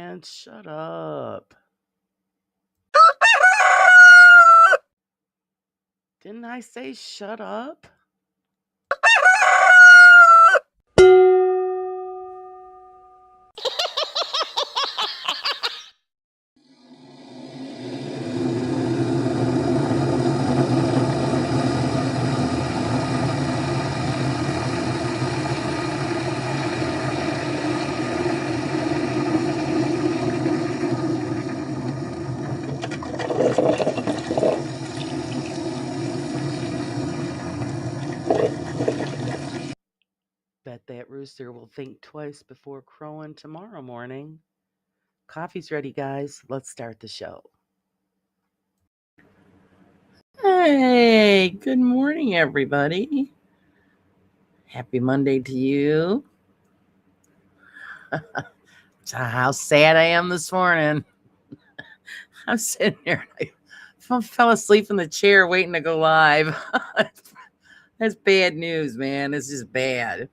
man. Shut up. Didn't I say shut up? Bet that rooster will think twice before crowing tomorrow morning. Coffee's ready, guys. Let's start the show. Hey, good morning, everybody. Happy Monday to you. How sad I am this morning. I'm sitting here. I fell asleep in the chair waiting to go live. That's bad news, man. It's just bad.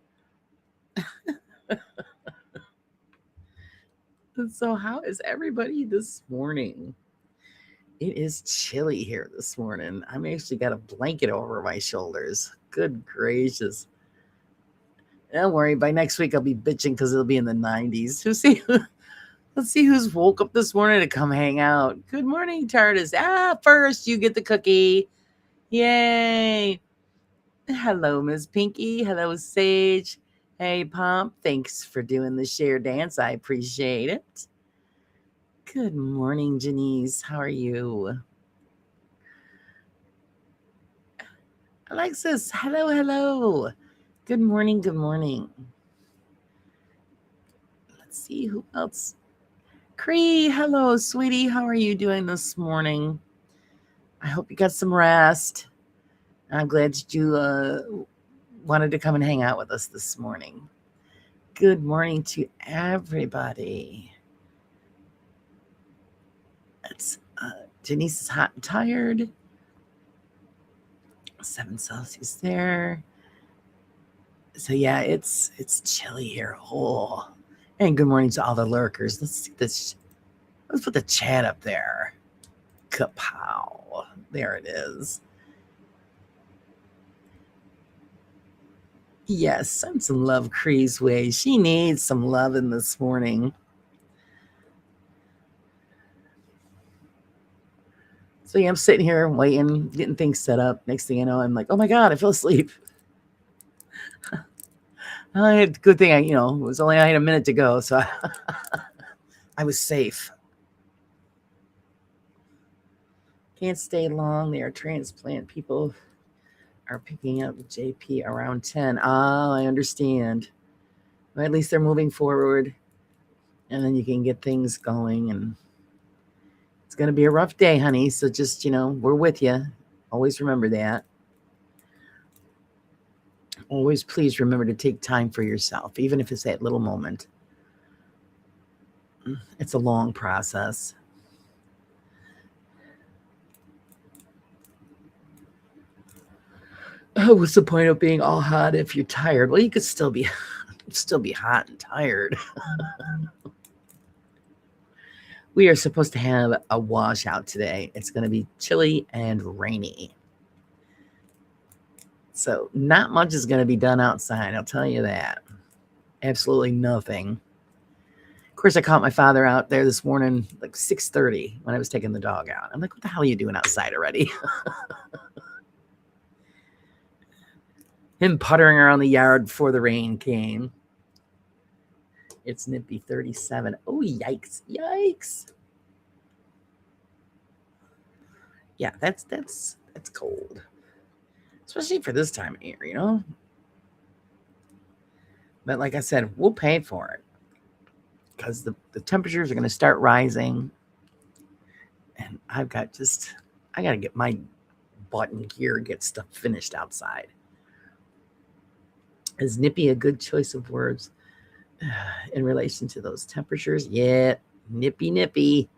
So how is everybody this morning? It is chilly here this morning. I'm actually got a blanket over my shoulders. Good gracious. Don't worry, by next week I'll be bitching because it'll be in the 90s. Let's see who's woke up this morning to come hang out. Good morning, TARDIS. First you get the cookie. Yay. Hello, Miss Pinky. Hello, Sage. Hey, Pomp. Thanks for doing the share dance. I appreciate it. Good morning, Janice. How are you? Alexis. Hello. Good morning. Let's see who else. Cree. Hello, sweetie. How are you doing this morning? I hope you got some rest. I'm glad that you wanted to come and hang out with us this morning. Good morning to everybody. It's Janice is hot and tired. 7 Celsius there. So yeah, it's chilly here. Oh, and good morning to all the lurkers. Let's see this. Let's put the chat up there. Kapow! There it is. Yes, send some love Cree's way. She needs some loving this morning. So yeah, I'm sitting here waiting, getting things set up. Next thing you know, I'm like, oh my God, I fell asleep. Good thing I had a minute to go, so I was safe. Can't stay long. They are transplant people are picking up JP around 10. I understand. Well, at least they're moving forward, and then you can get things going. And it's going to be a rough day, honey. So just, we're with you. Always remember that. Always please remember to take time for yourself, even if it's that little moment. It's a long process. Oh, what's the point of being all hot if you're tired? Well, you could still be hot and tired. We are supposed to have a washout today. It's going to be chilly and rainy. So not much is going to be done outside, I'll tell you that. Absolutely nothing. Of course, I caught my father out there this morning, like 6:30 when I was taking the dog out. I'm like, what the hell are you doing outside already? Him puttering around the yard before the rain came. It's nippy 37. Oh, yikes. Yeah, that's cold. Especially for this time of year, But like I said, we'll pay for it. Because the temperatures are going to start rising. And I got to get my butt in gear and get stuff finished outside. Is nippy a good choice of words in relation to those temperatures? Yeah, nippy.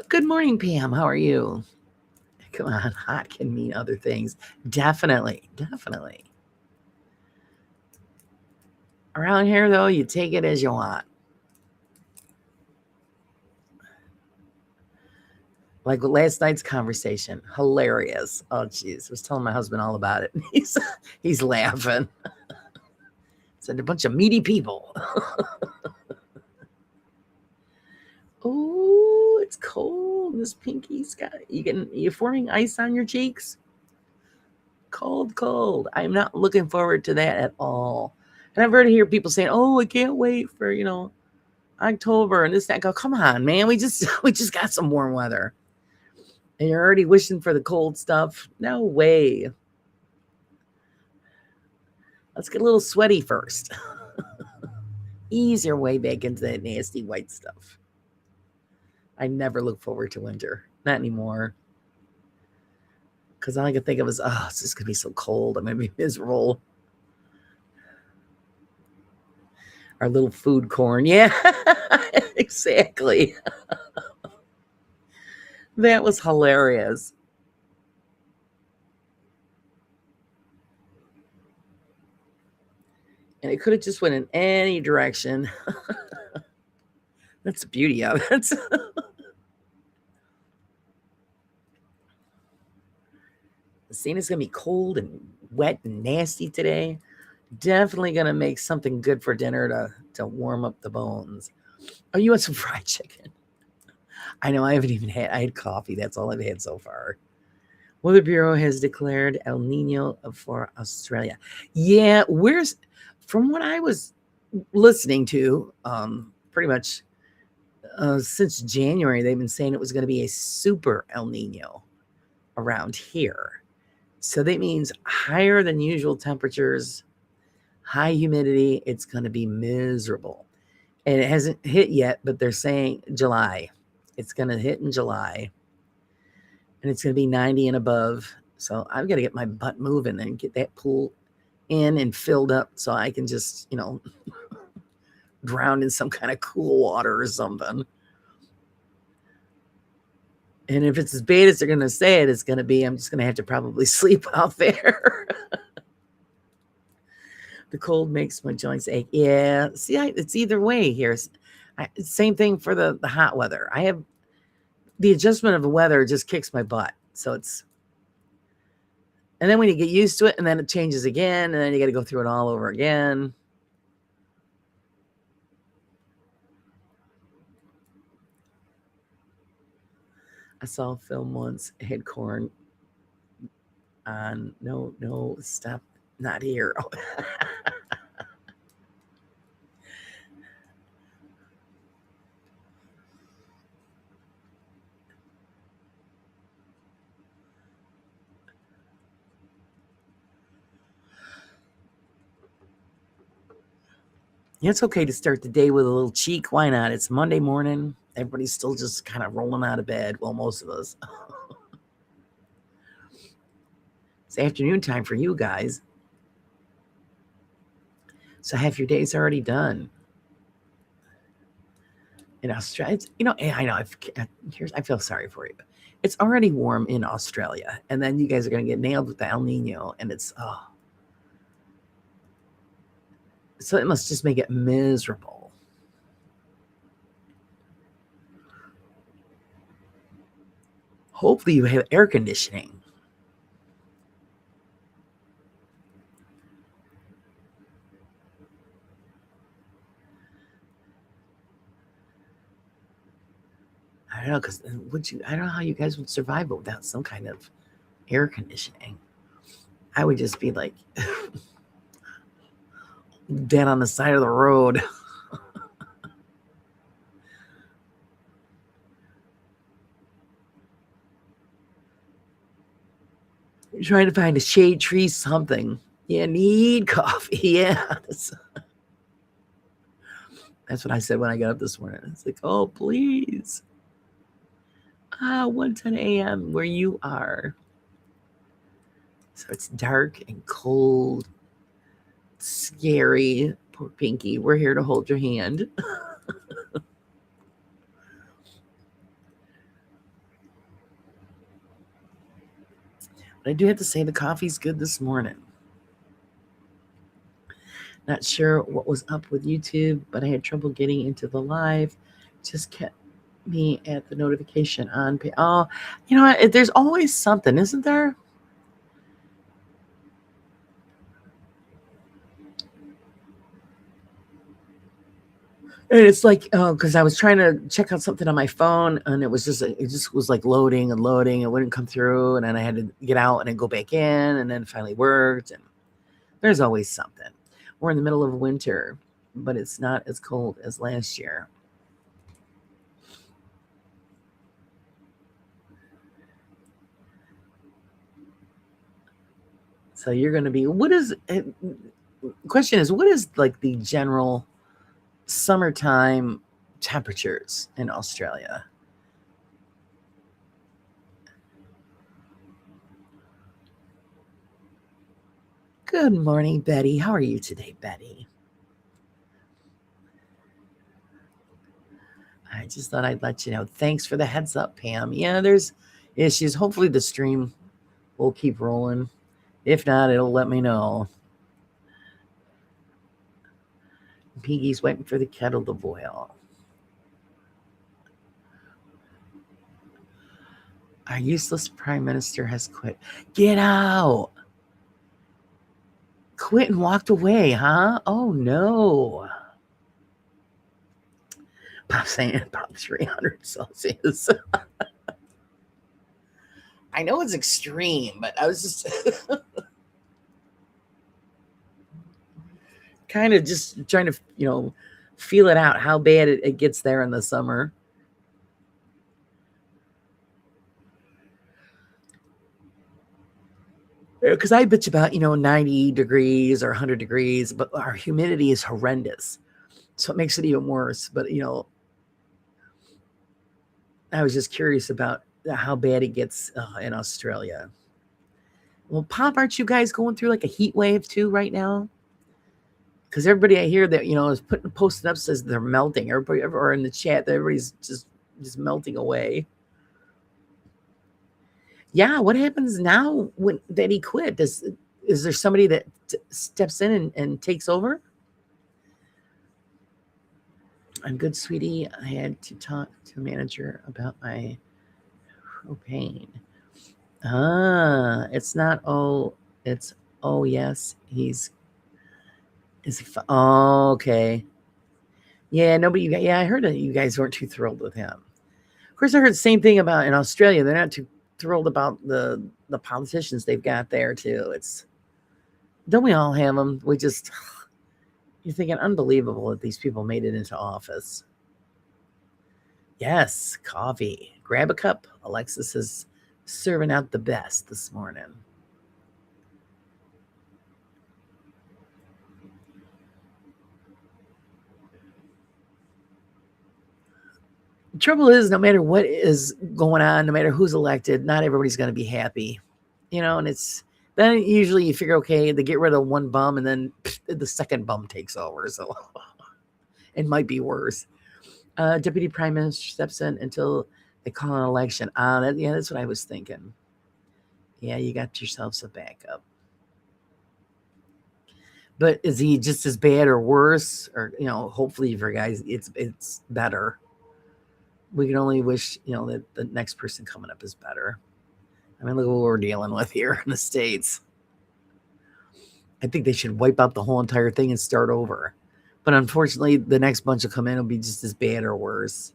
Good morning, Pam. How are you? Come on, hot can mean other things. Definitely. Around here, though, you take it as you want. Like last night's conversation, hilarious. Oh, geez, I was telling my husband all about it. He's laughing. Said a bunch of meaty people. Oh, it's cold. This pinky sky. You forming ice on your cheeks? Cold. I'm not looking forward to that at all. And I've heard people saying, "Oh, I can't wait for October and this that." I go, come on, man. We just got some warm weather, and you're already wishing for the cold stuff. No way. Let's get a little sweaty first. Ease your way back into that nasty white stuff. I never look forward to winter. Not anymore. Because all I can think of is, oh, it's just going to be so cold. I'm going to be miserable. Our little food corn. Yeah, exactly. That was hilarious. And it could have just went in any direction. That's the beauty of it. Seeing it's going to be cold and wet and nasty today. Definitely going to make something good for dinner to warm up the bones. Oh, you want some fried chicken? I know I had coffee. That's all I've had so far. Weather Bureau has declared El Nino for Australia. Yeah, from what I was listening to, pretty much since January, they've been saying it was going to be a super El Nino around here. So that means higher than usual temperatures, high humidity. It's going to be miserable. And it hasn't hit yet, but they're saying July. It's going to hit in July. And it's going to be 90 and above. So I've got to get my butt moving and get that pool in and filled up so I can just, drown in some kind of cool water or something. And if it's as bad as they're going to say it's going to be, I'm just going to have to probably sleep out there. The cold makes my joints ache. Yeah, see, it's either way here. Same thing for the hot weather. I have the adjustment of the weather just kicks my butt. So and then when you get used to it, and then it changes again, and then you got to go through it all over again. I saw a film once, had corn on. No, stop. Not here. It's okay to start the day with a little cheek. Why not? It's Monday morning. Everybody's still just kind of rolling out of bed. Well, most of us. It's afternoon time for you guys. So half your day's already done. In Australia, I know. I feel sorry for you. It's already warm in Australia, and then you guys are going to get nailed with the El Nino, and so it must just make it miserable. Hopefully you have air conditioning. I don't know, because I don't know how you guys would survive without some kind of air conditioning. I would just be like dead on the side of the road. You're trying to find a shade tree, something. You need coffee. Yeah. That's what I said when I got up this morning. It's like, oh, please. 1:10 a.m. where you are. So it's dark and cold, scary. Poor Pinky. We're here to hold your hand. But I do have to say the coffee's good this morning. Not sure what was up with YouTube, but I had trouble getting into the live. Just kept me at the notification on. Oh, you know what? There's always something, isn't there? And it's like, because I was trying to check out something on my phone, and it just was like loading and loading. It wouldn't come through, and then I had to get out and then go back in, and then it finally worked. And there's always something. We're in the middle of winter, but it's not as cold as last year. So you're going to be, question is, what is like the general summertime temperatures in Australia? Good morning, Betty. How are you today, Betty? I just thought I'd let you know. Thanks for the heads up, Pam. Yeah, there's issues. Hopefully the stream will keep rolling. If not, it'll let me know. Piggy's waiting for the kettle to boil. Our useless prime minister has quit. Get out. Quit and walked away, huh? Oh, no. Pop saying about 300 Celsius. I know it's extreme, but I was just kind of just trying to, feel it out, how bad it gets there in the summer. Because I bitch about, 90 degrees or 100 degrees, but our humidity is horrendous. So it makes it even worse. But, I was just curious about how bad it gets in Australia. Well, Pop, aren't you guys going through like a heat wave too right now? Because everybody I hear that, is posting up says they're melting. Everybody or in the chat, everybody's just melting away. Yeah, what happens now when that he quit? Is there somebody that steps in and takes over? I'm good, sweetie. I had to talk to a manager about my propane. It's not it's yes. Is he? Oh, okay. Yeah, nobody. Yeah, I heard that you guys weren't too thrilled with him. Of course, I heard the same thing about in Australia. They're not too thrilled about the politicians they've got there too. Don't we all have them? You're thinking unbelievable that these people made it into office. Yes, coffee. Grab a cup. Alexis is serving out the best this morning. The trouble is, no matter what is going on, no matter who's elected, not everybody's going to be happy. And then usually you figure, okay, they get rid of one bum and then the second bum takes over. So it might be worse. Deputy Prime Minister steps in until they call an election. That's what I was thinking. Yeah, you got yourselves a backup. But is he just as bad or worse? Or, hopefully for guys, it's better. We can only wish, that the next person coming up is better. I mean, look at what we're dealing with here in the States. I think they should wipe out the whole entire thing and start over. But unfortunately, the next bunch will come in will be just as bad or worse.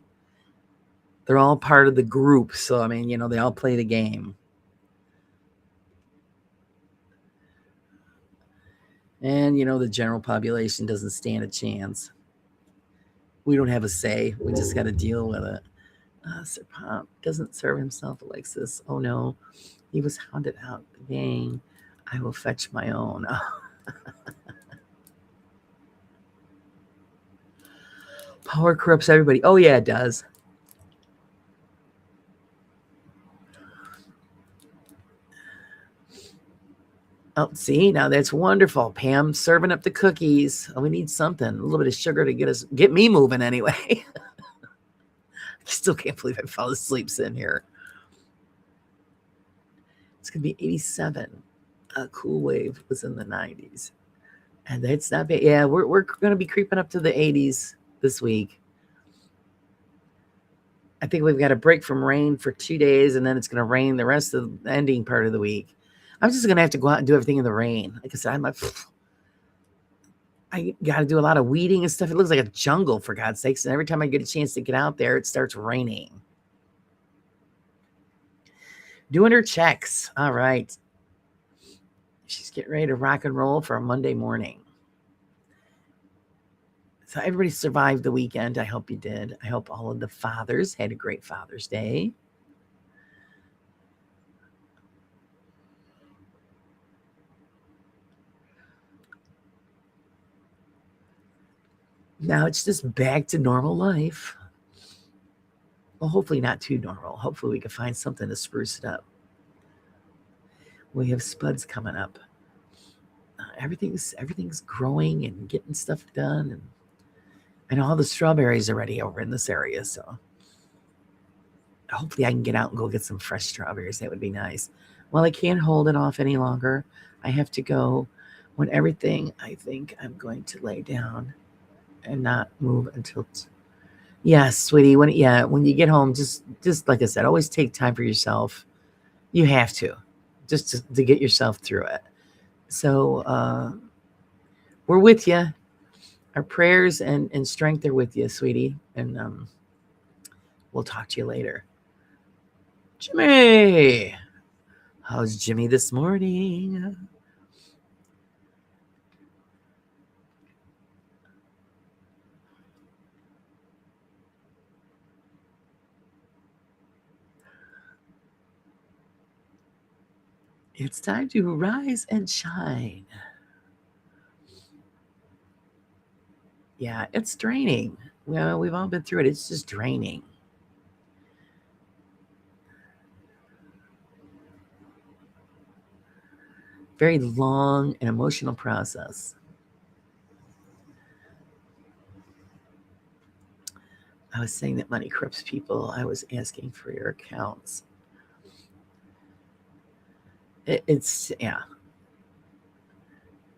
They're all part of the group. So, I mean, they all play the game. And, the general population doesn't stand a chance. We don't have a say. We just got to deal with it. Sir Pop doesn't serve himself, Alexis. Oh, no. He was hounded out the gang. I will fetch my own. Power corrupts everybody. Oh, yeah, it does. Oh, see, now that's wonderful. Pam serving up the cookies. Oh, we need something, a little bit of sugar to get me moving anyway. I still can't believe I fell asleep sitting here. It's going to be 87. A cool wave was in the 90s. And it's not bad. Yeah, we're going to be creeping up to the 80s this week. I think we've got a break from rain for 2 days, and then it's going to rain the rest of the ending part of the week. I'm just going to have to go out and do everything in the rain. Like I said, I got to do a lot of weeding and stuff. It looks like a jungle, for God's sakes. And every time I get a chance to get out there, it starts raining. Doing her checks. All right. She's getting ready to rock and roll for a Monday morning. So everybody survived the weekend. I hope you did. I hope all of the fathers had a great Father's Day. Now it's just back to normal life. Well, hopefully not too normal. Hopefully we can find something to spruce it up. We have spuds coming up. Everything's growing and getting stuff done, and all the strawberries are ready over in this area. So hopefully I can get out and go get some fresh strawberries. That would be nice. Well, I can't hold it off any longer. I have to go when everything. I think I'm going to lay down and not move until. Yes, sweetie. When you get home, just like I said, always take time for yourself. You have to, just to get yourself through it. So we're with you. Our prayers and strength are with you, sweetie. And we'll talk to you later. Jimmy, how's Jimmy this morning? It's time to rise and shine. Yeah, it's draining. Well, we've all been through it. It's just draining. Very long and emotional process. I was saying that money corrupts people. I was asking for your accounts. It's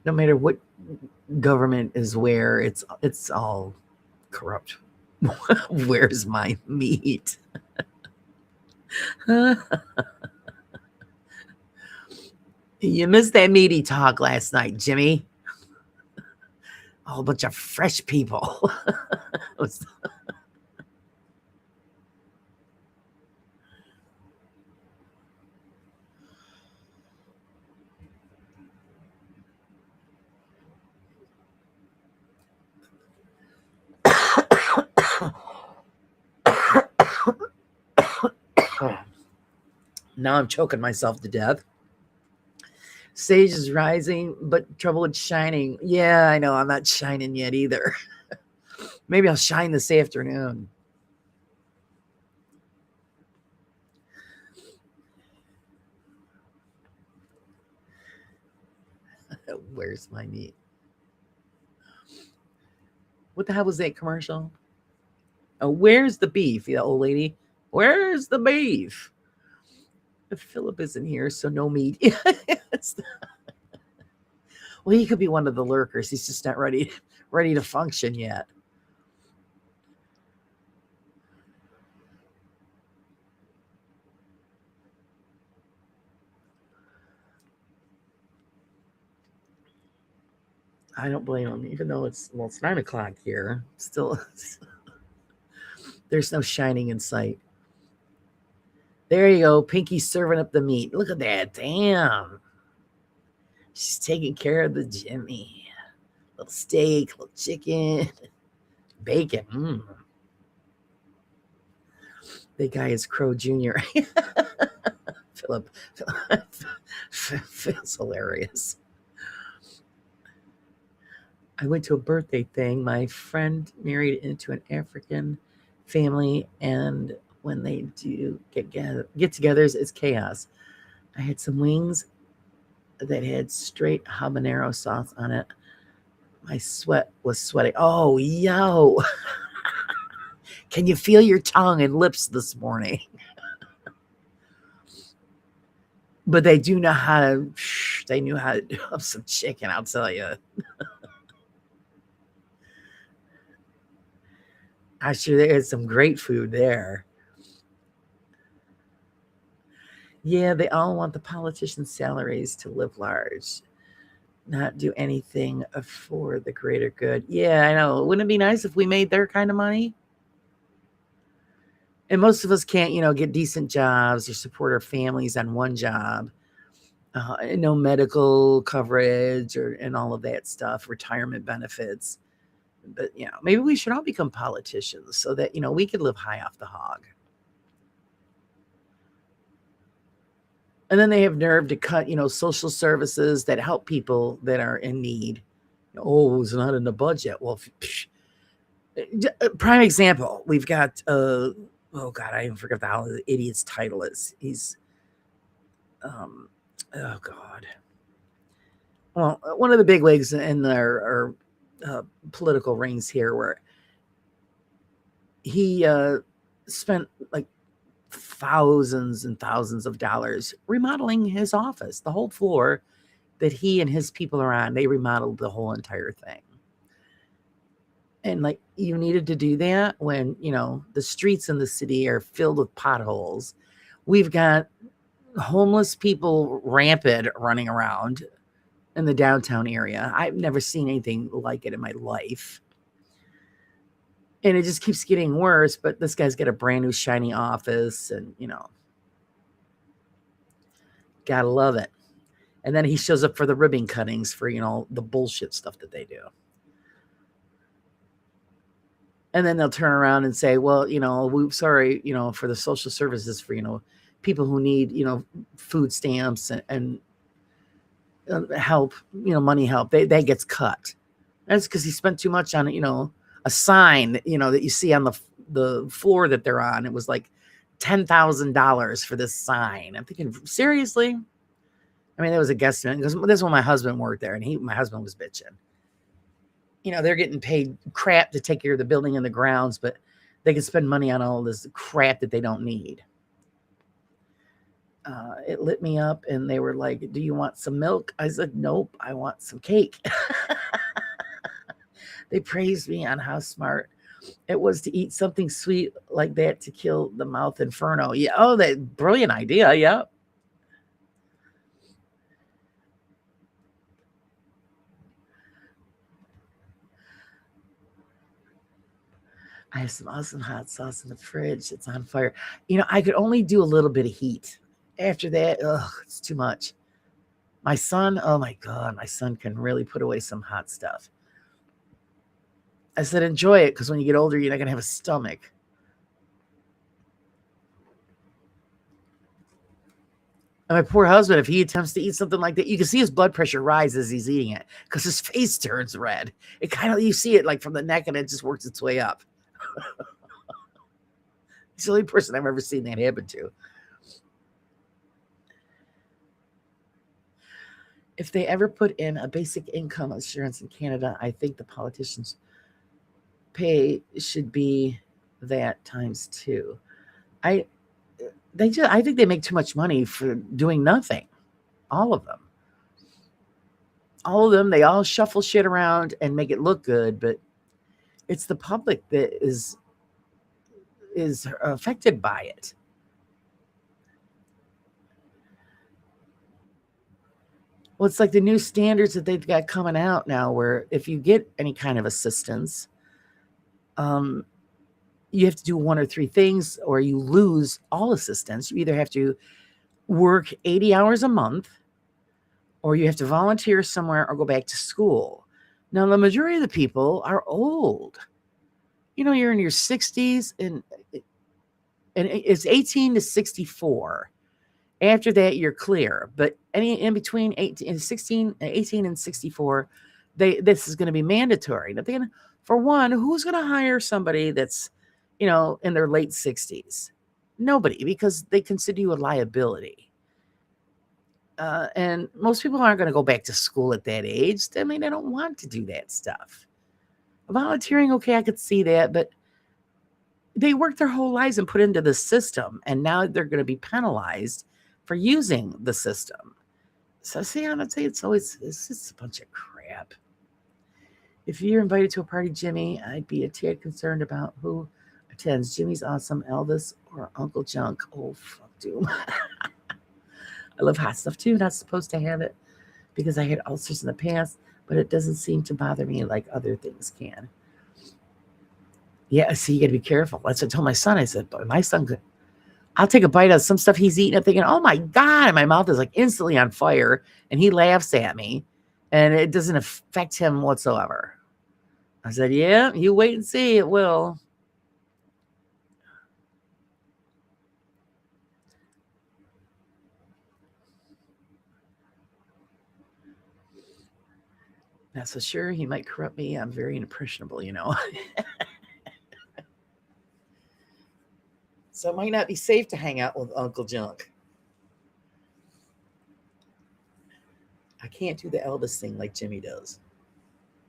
no matter what government is where, it's all corrupt. Where's my meat? You missed that meaty talk last night, Jimmy. A whole bunch of fresh people. Now I'm choking myself to death. Sage is rising, but trouble with shining. Yeah, I know. I'm not shining yet either. Maybe I'll shine this afternoon. Where's my meat? What the hell was that commercial? Oh, where's the beef? The old lady. Where's the beef? Philip isn't here, so no meat. Well, he could be one of the lurkers. He's just not ready to function yet. I don't blame him, even though it's 9 o'clock here. Still, there's no shining in sight. There you go. Pinky's serving up the meat. Look at that. Damn. She's taking care of the Jimmy. Little steak, little chicken, bacon. The guy is Crow Jr. Philip feels hilarious. I went to a birthday thing. My friend married into an African family, and when they do get-togethers, it's chaos. I had some wings that had straight habanero sauce on it. My sweat was sweating. Oh, yo. Can you feel your tongue and lips this morning? But they do know how to, they knew how to do up some chicken, I'll tell you. I'm sure they had some great food there. Yeah, they all want the politicians' salaries to live large, not do anything for the greater good. Yeah, I know. Wouldn't it be nice if we made their kind of money? And most of us can't, get decent jobs or support our families on one job. No medical coverage and all of that stuff, retirement benefits. But, maybe we should all become politicians so that, we could live high off the hog. And then they have nerve to cut, social services that help people that are in need. Oh, it's not in the budget. Well, prime example, we've got, oh God, I even forget how the idiot's title is. He's, oh God. Well, one of the big wigs in our political rings here, where he spent like thousands and thousands of dollars remodeling his office. The whole floor that he and his people are on, they remodeled the whole entire thing. And like, you needed to do that when, the streets in the city are filled with potholes. We've got homeless people rampant running around in the downtown area. I've never seen anything like it in my life. And it just keeps getting worse, but this guy's got a brand new shiny office and, gotta love it. And then he shows up for the ribbon cuttings for, the bullshit stuff that they do. And then they'll turn around and say, well, we're sorry, for the social services for, people who need, food stamps and help, money help. That gets cut. That's because he spent too much on, a sign, that you see on the floor that they're on. It was like $10,000 for this sign. I'm thinking, seriously? I mean, that was a guesstimate because this is when my husband worked there, and my husband was bitching. They're getting paid crap to take care of the building and the grounds, but they can spend money on all this crap that they don't need. It lit me up, and they were like, do you want some milk? I said, nope, I want some cake. They praised me on how smart it was to eat something sweet like that to kill the mouth inferno. Yeah, oh, that brilliant idea. Yeah. I have some awesome hot sauce in the fridge. It's on fire. I could only do a little bit of heat. After that, it's too much. My son, oh my God, my son can really put away some hot stuff. I said, enjoy it, because when you get older, you're not going to have a stomach. And my poor husband, if he attempts to eat something like that, you can see his blood pressure rise as he's eating it because his face turns red. It kind of, you see it like from the neck and it just works its way up. He's the only person I've ever seen that happen to. If they ever put in a basic income assurance in Canada, I think the politicians' pay should be that times two. I think they make too much money for doing nothing. All of them. They all shuffle shit around and make it look good, but it's the public that is affected by it. Well, it's like the new standards that they've got coming out now, where if you get any kind of assistance, you have to do one or three things, or you lose all assistance. You either have to work 80 hours a month, or you have to volunteer somewhere or go back to school. Now, the majority of the people are old. You're in your 60s, and it's 18 to 64. After that, you're clear. But any in between 18 and 64, this is going to be mandatory. Now, for one, who's going to hire somebody that's, in their late 60s? Nobody, because they consider you a liability. And most people aren't going to go back to school at that age. I mean, they don't want to do that stuff. Volunteering, okay, I could see that, but they worked their whole lives and put into the system, and now they're going to be penalized for using the system. So see, I would say it's just a bunch of crap. If you're invited to a party, Jimmy, I'd be a tad concerned about who attends. Jimmy's awesome, Elvis, or Uncle Junk. Oh, fuck, Doom. I love hot stuff too. Not supposed to have it because I had ulcers in the past, but it doesn't seem to bother me like other things can. Yeah, see, you got to be careful. That's what I told my son. I said, but my son could. I'll take a bite of some stuff he's eating. I'm thinking, oh my God. And my mouth is like instantly on fire. And he laughs at me. And it doesn't affect him whatsoever. I said, yeah, you wait and see. It will. Not so sure. He might corrupt me. I'm very impressionable, you know. So it might not be safe to hang out with Uncle Junk. I can't do the Elvis thing like Jimmy does.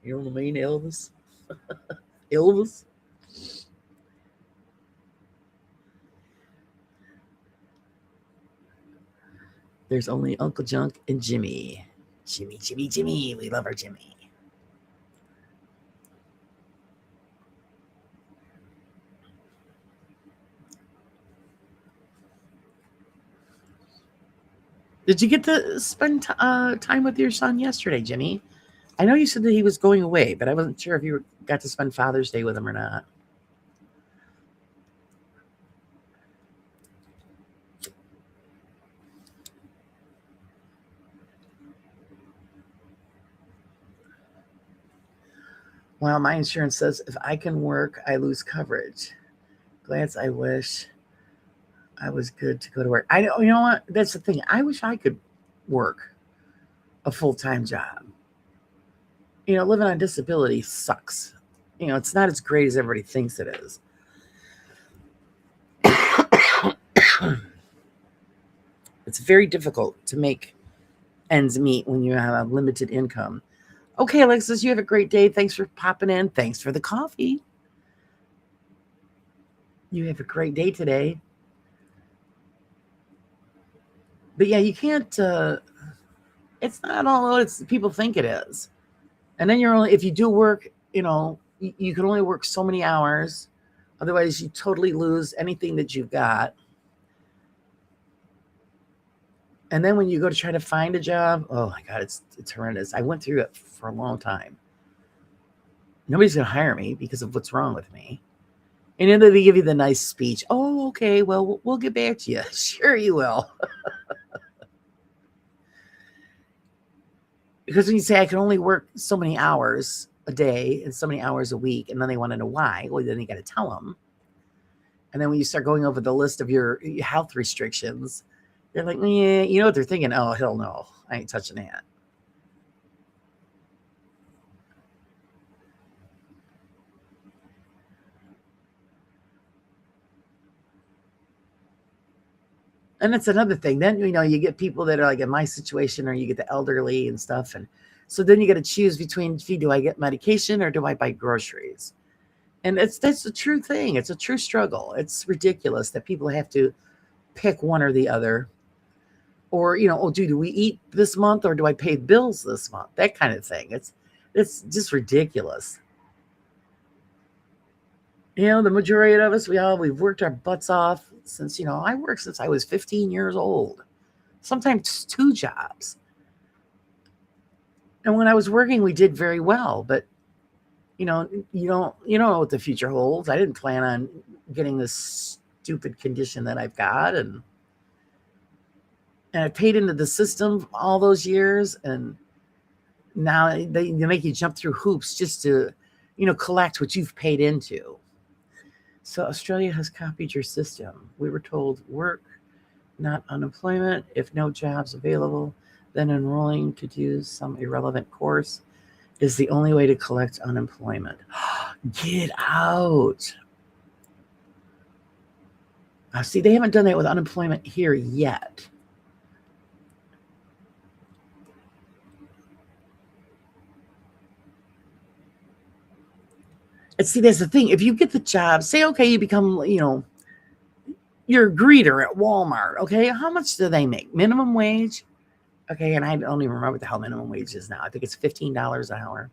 You know what I mean, Elvis? Elvis? There's only Uncle Junk and Jimmy. Jimmy, Jimmy, Jimmy. We love our Jimmy. Did you get to spend time with your son yesterday, Jimmy? I know you said that he was going away, but I wasn't sure if you got to spend Father's Day with him or not. Well, my insurance says if I can work, I lose coverage. Glance, I wish I was good to go to work. I know, you know what? That's the thing. I wish I could work a full-time job. You know, living on disability sucks. You know, it's not as great as everybody thinks it is. It's very difficult to make ends meet when you have a limited income. Okay, Alexis, you have a great day. Thanks for popping in. Thanks for the coffee. You have a great day today. But yeah, you can't, it's not all it's people think it is. And then you're only, if you do work, you know, you can only work so many hours. Otherwise, you totally lose anything that you've got. And then when you go to try to find a job, oh my God, it's horrendous. I went through it for a long time. Nobody's going to hire me because of what's wrong with me. And then they give you the nice speech. Oh, okay, well, we'll get back to you. Sure you will. Because when you say I can only work so many hours a day and so many hours a week, and then they want to know why, well, then you got to tell them. And then when you start going over the list of your health restrictions, they're like, yeah, you know what they're thinking? Oh, hell no, I ain't touching that. And that's another thing. Then, you know, you get people that are like in my situation, or you get the elderly and stuff. And so then you got to choose between, gee, do I get medication or do I buy groceries? And that's a true thing. It's a true struggle. It's ridiculous that people have to pick one or the other. Or, you know, oh, do we eat this month or do I pay bills this month? That kind of thing. It's just ridiculous. You know, the majority of us, we've worked our butts off since, you know, I worked since I was 15 years old, sometimes 2 jobs. And when I was working, we did very well, but you know, you don't know what the future holds. I didn't plan on getting this stupid condition that I've got, and I paid into the system all those years, and now they make you jump through hoops just to, you know, collect what you've paid into. So Australia has copied your system. We were told work, not unemployment. If no jobs available, then enrolling to do some irrelevant course is the only way to collect unemployment. Get out. See, they haven't done that with unemployment here yet. And see, that's the thing. If you get the job, say, okay, you become, you know, your greeter at Walmart, okay, how much do they make? Minimum wage? Okay, and I don't even remember what the hell minimum wage is now. I think it's $15 an hour.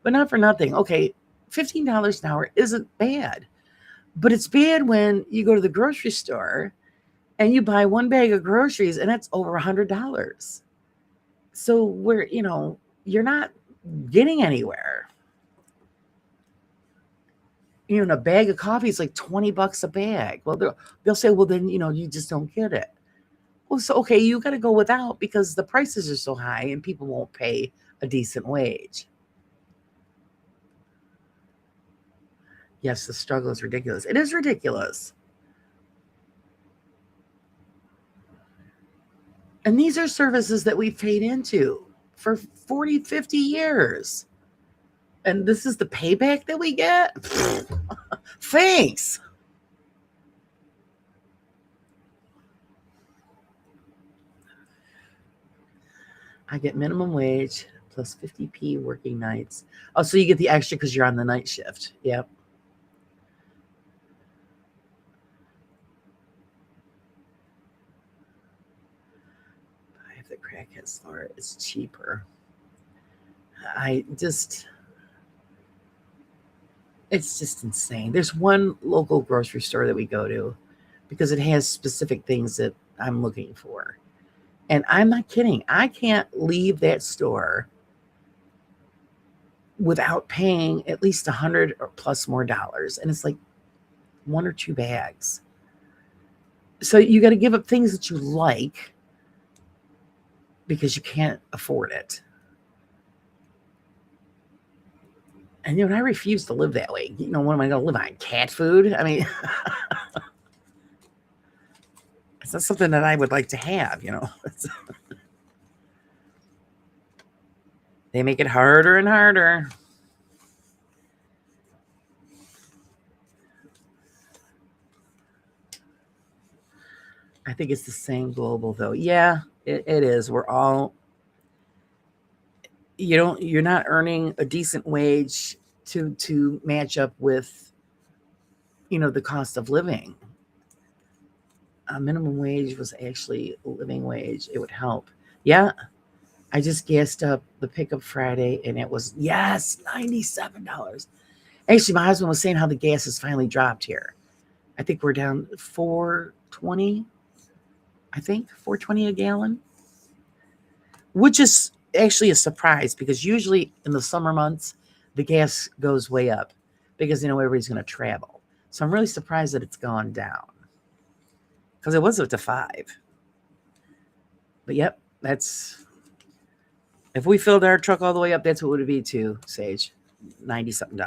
But not for nothing. Okay, $15 an hour isn't bad. But it's bad when you go to the grocery store and you buy one bag of groceries and it's over $100. So you're not getting anywhere. A bag of coffee is like $20 a bag. Well, they'll say, well, then, you just don't get it. Well, so, okay, you got to go without because the prices are so high and people won't pay a decent wage. Yes, the struggle is ridiculous. It is ridiculous. And these are services that we've paid into for 40, 50 years. And this is the payback that we get? Thanks. I get minimum wage plus 50p working nights. Oh, so you get the extra because you're on the night shift. Yep. I have the crackhead store. It's cheaper. It's just insane. There's one local grocery store that we go to because it has specific things that I'm looking for. And I'm not kidding. I can't leave that store without paying at least $100 or plus more dollars. And it's like one or two bags. So you got to give up things that you like because you can't afford it. And I refuse to live that way. What am I going to live on? Cat food? I mean, it's not something that I would like to have, They make it harder and harder. I think it's the same global, though. Yeah, it is. We're all, you're not earning a decent wage to match up with, the cost of living. A minimum wage was actually a living wage. It would help. Yeah, I just gassed up the pickup Friday, and it was, yes, $97. Actually, my husband was saying how the gas has finally dropped here. I think we're down $4.20. I think $4.20 a gallon, which is actually a surprise because usually in the summer months, the gas goes way up because, everybody's going to travel. So I'm really surprised that it's gone down because it was up to $5. But yep, if we filled our truck all the way up, that's what it would be too, Sage. $90-something.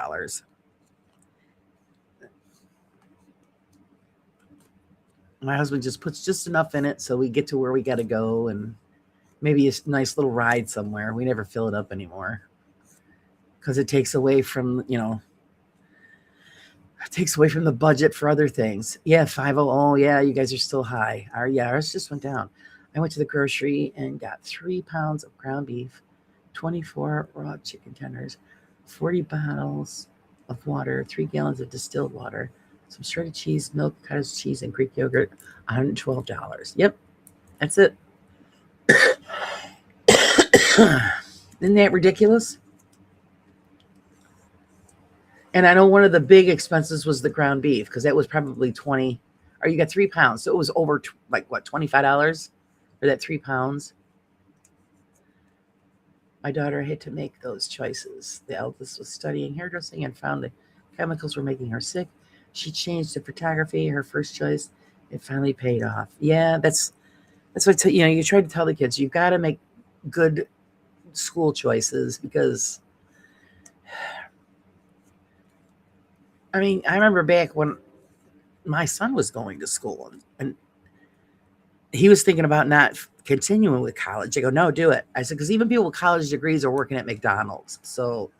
My husband just puts just enough in it so we get to where we got to go and maybe a nice little ride somewhere. We never fill it up anymore because it takes away from, the budget for other things. Yeah, 500. Oh, yeah, you guys are still high. Ours just went down. I went to the grocery and got 3 pounds of ground beef, 24 raw chicken tenders, 40 bottles of water, 3 gallons of distilled water, some shredded cheese, milk, cottage cheese, and Greek yogurt, $112. Yep, that's it. Isn't that ridiculous? And I know one of the big expenses was the ground beef because that was probably 20, or you got 3 pounds. So it was over $25 for that 3 pounds. My daughter had to make those choices. The eldest was studying hairdressing and found the chemicals were making her sick. She changed to photography, her first choice. It finally paid off. Yeah, that's what you try to tell the kids. You've got to make good school choices because, I mean, I remember back when my son was going to school and he was thinking about not continuing with college. I go, no, do it. I said, because even people with college degrees are working at McDonald's. So,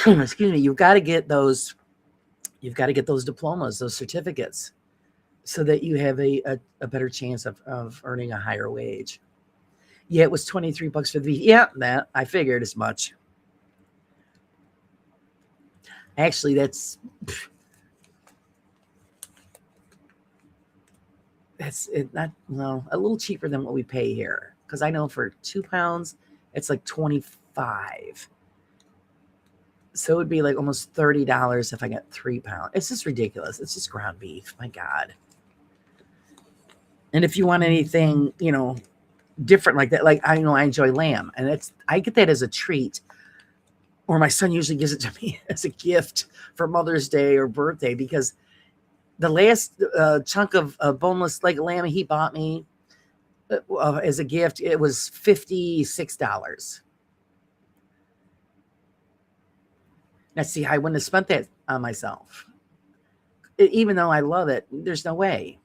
excuse me, you've got to get those diplomas, those certificates, so that you have a better chance of earning a higher wage. Yeah, it was $23 for the beef. Yeah, that I figured as much. Actually, that's it. Not well, a little cheaper than what we pay here. Because I know for 2 pounds, it's like 25. So it would be like almost $30 if I got 3 pounds. It's just ridiculous. It's just ground beef. My God. And if you want anything, different like that, like I know I enjoy lamb, and I get that as a treat. Or my son usually gives it to me as a gift for Mother's Day or birthday, because the last chunk of boneless leg of lamb he bought me as a gift, it was $56. Now, see, I wouldn't have spent that on myself. Even though I love it, there's no way.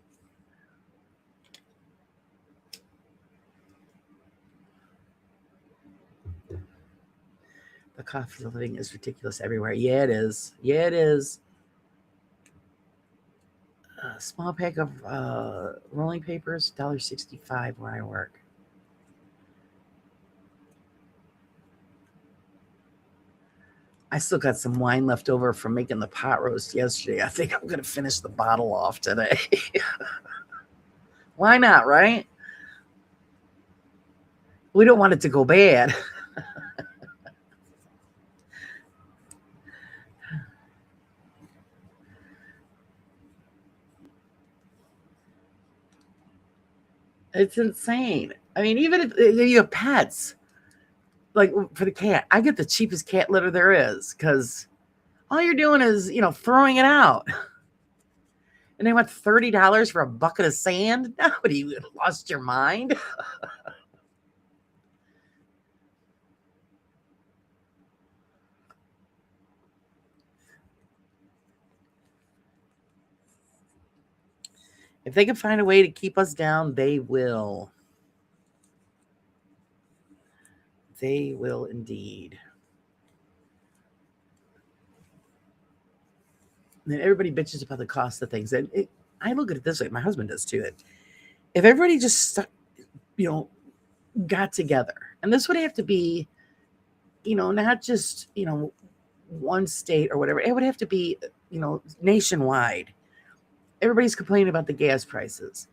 The cost of living is ridiculous everywhere. Yeah, it is. Yeah, it is. A small pack of rolling papers, $1.65 where I work. I still got some wine left over from making the pot roast yesterday. I think I'm going to finish the bottle off today. Why not, right? We don't want it to go bad. It's insane. I mean, even if you have pets, like for the cat, I get the cheapest cat litter there is, because all you're doing is, throwing it out. And they want $30 for a bucket of sand? Nobody lost your mind. If they can find a way to keep us down, they will. They will indeed. And everybody bitches about the cost of things. And I look at it this way. My husband does too. If everybody just, got together, and this would have to be, not just, one state or whatever. It would have to be, nationwide. Everybody's complaining about the gas prices.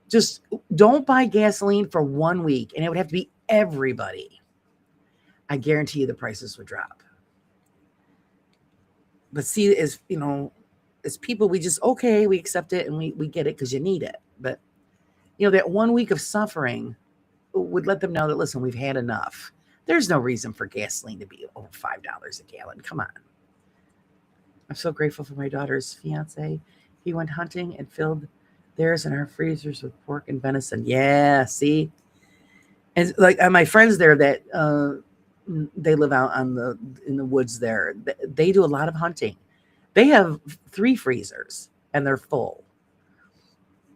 Just don't buy gasoline for 1 week, and it would have to be everybody. I guarantee you the prices would drop. But see, as people, we just, okay, we accept it and we get it because you need it. But that 1 week of suffering would let them know that, listen, we've had enough. There's no reason for gasoline to be over $5 a gallon. Come on. I'm so grateful for my daughter's fiance. He went hunting and filled theirs and our freezers with pork and venison. Yeah, see? And like my friends there that they live out in the woods there, they do a lot of hunting. They have 3 freezers and they're full.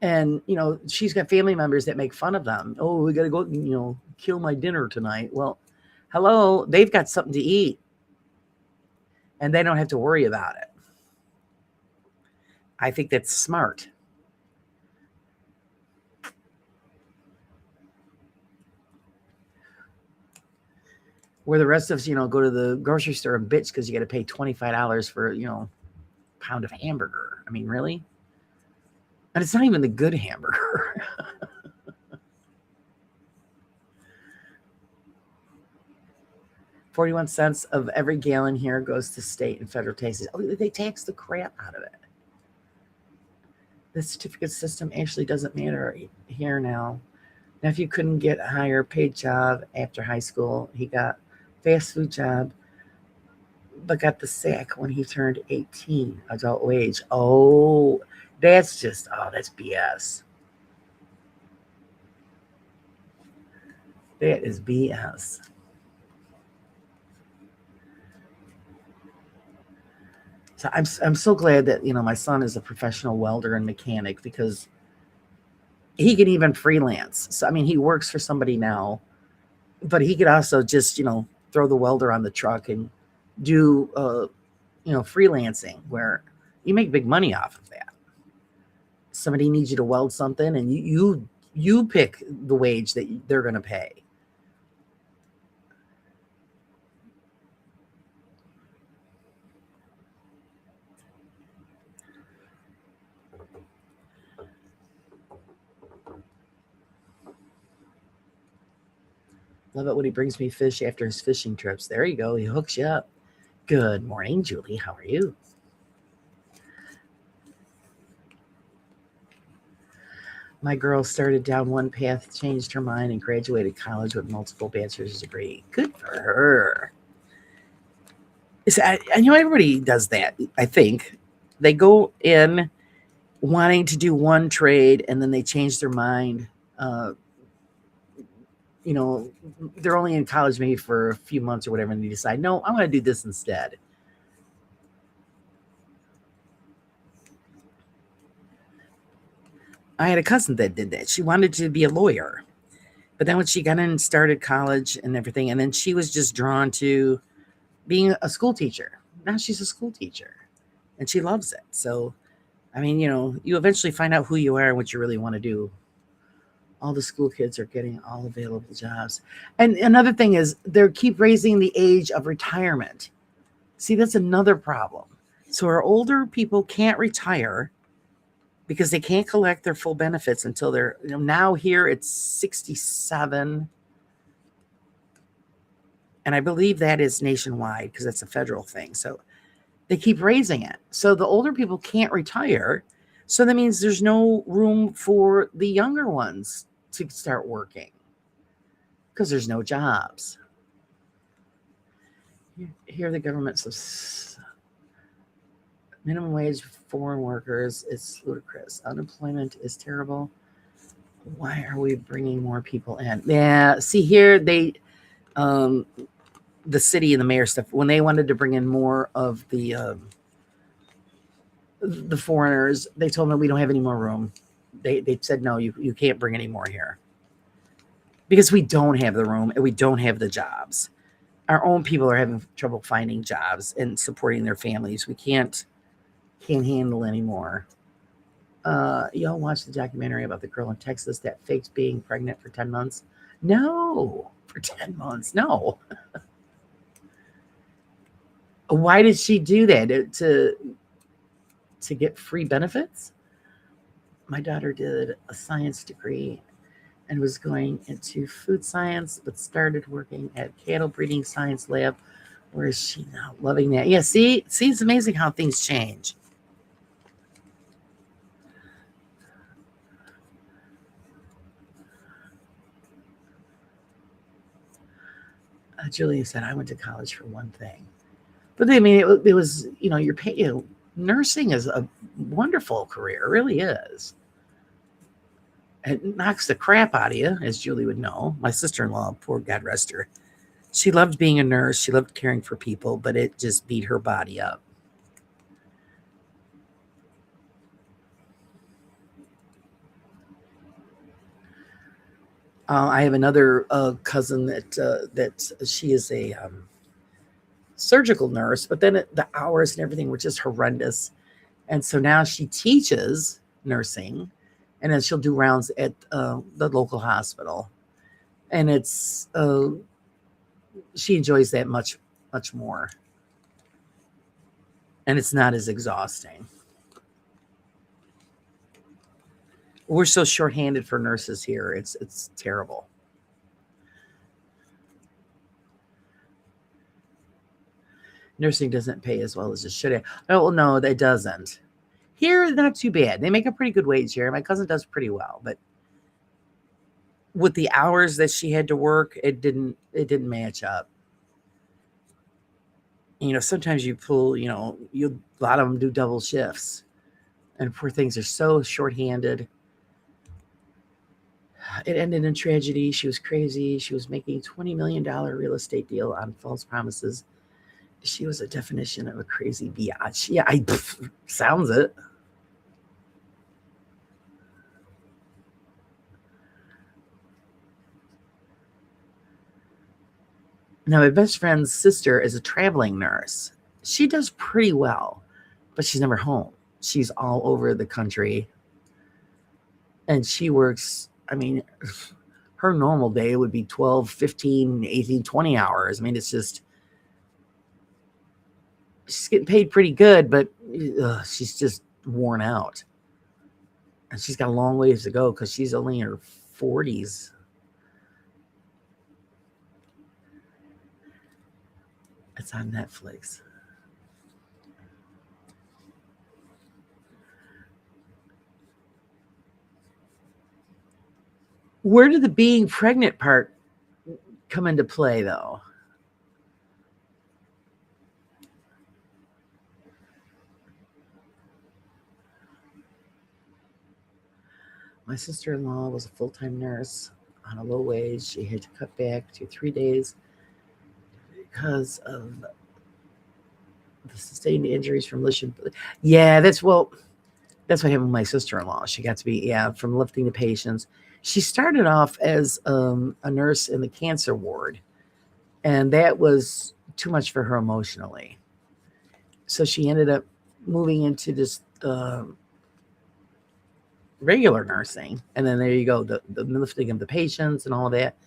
And, she's got family members that make fun of them. Oh, we got to go, kill my dinner tonight. Well, hello, they've got something to eat. And they don't have to worry about it. I think that's smart. Where the rest of us, go to the grocery store and bitch because you got to pay $25 for, a pound of hamburger. I mean, really? And it's not even the good hamburger. 41 cents of every gallon here goes to state and federal taxes. Oh, they tax the crap out of it. The certificate system actually doesn't matter here now. Now, if you couldn't get a higher paid job after high school, he got fast food job, but got the sack when he turned 18, adult wage. Oh, that's BS. That is BS. So I'm so glad that, my son is a professional welder and mechanic, because he can even freelance. So, I mean, he works for somebody now, but he could also just, throw the welder on the truck and do, freelancing, where you make big money off of that. Somebody needs you to weld something, and you pick the wage that they're going to pay. Love it when he brings me fish after his fishing trips. There you go. He hooks you up. Good morning, Julie. How are you? My girl started down one path, changed her mind, and graduated college with multiple bachelor's degree. Good for her. Everybody does that. I think they go in wanting to do one trade, and then they change their mind. Uh, you know, they're only in college maybe for a few months or whatever, and they decide, no, I'm going to do this instead. I had a cousin that did that. She wanted to be a lawyer, but then when she got in and started college and everything, and then she was just drawn to being a school teacher. Now she's a school teacher, and she loves it. So, I mean, you eventually find out who you are and what you really want to do. All the school kids are getting all available jobs. And another thing is they keep raising the age of retirement. See, that's another problem. So our older people can't retire because they can't collect their full benefits until they're, now here it's 67. And I believe that is nationwide because that's a federal thing. So they keep raising it. So the older people can't retire. So that means there's no room for the younger ones to start working because there's no jobs. Here the government says minimum wage for foreign workers is ludicrous. Unemployment is terrible. Why are we bringing more people in? Yeah, see here they the city and the mayor stuff, when they wanted to bring in more of the foreigners, they told them we don't have any more room. They said, no, you can't bring any more here because we don't have the room and we don't have the jobs. Our own people are having trouble finding jobs and supporting their families. We can't handle anymore. Y'all watched the documentary about the girl in Texas that faked being pregnant for 10 months? No, for 10 months. No. Why did she do that? To get free benefits? My daughter did a science degree and was going into food science, but started working at cattle breeding science lab. Where is she now? Loving that. Yeah, see, it's amazing how things change. Julia said, I went to college for one thing. But I mean, it was, you're paying. Nursing is a wonderful career. It really is. It knocks the crap out of you, as Julie would know. My sister-in-law, poor God rest her. She loved being a nurse. She loved caring for people, but it just beat her body up. I have another cousin that she is a surgical nurse, but then the hours and everything were just horrendous. And so now she teaches nursing, and then she'll do rounds at the local hospital. And it's she enjoys that much more, and it's not as exhausting. We're so shorthanded for nurses here. It's terrible. Nursing doesn't pay as well as it should have. Oh, well, no, it doesn't. Here, not too bad. They make a pretty good wage here. My cousin does pretty well, but with the hours that she had to work, it didn't match up. Sometimes you pull, a lot of them do double shifts, and poor things are so shorthanded. It ended in tragedy. She was crazy. She was making $20 million real estate deal on false promises. She was a definition of a crazy biatch. Yeah, sounds it. Now, my best friend's sister is a traveling nurse. She does pretty well, but she's never home. She's all over the country. And she works, I mean, her normal day would be 12, 15, 18, 20 hours. I mean, it's just, she's getting paid pretty good, but she's just worn out. And she's got a long ways to go because she's only in her 40s. It's on Netflix. Where did the being pregnant part come into play, though? My sister-in-law was a full-time nurse on a low wage. She had to cut back to 3 days because of the sustained injuries from lifting. Yeah, that's what happened with my sister-in-law. She got to be from lifting the patients. She started off as a nurse in the cancer ward, and that was too much for her emotionally. So she ended up moving into this regular nursing, and then there you go, the lifting of the patients and all of that.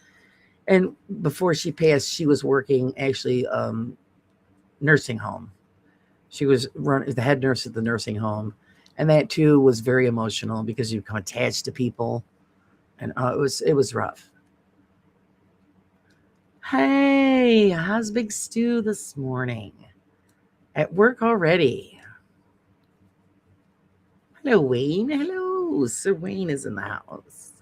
And before she passed, she was working actually nursing home. She was the head nurse at the nursing home, and that too was very emotional because you become attached to people, and it was rough. Hey, how's Big Stu this morning? At work already? Hello, Wayne. Hello, Sir Wayne is in the house.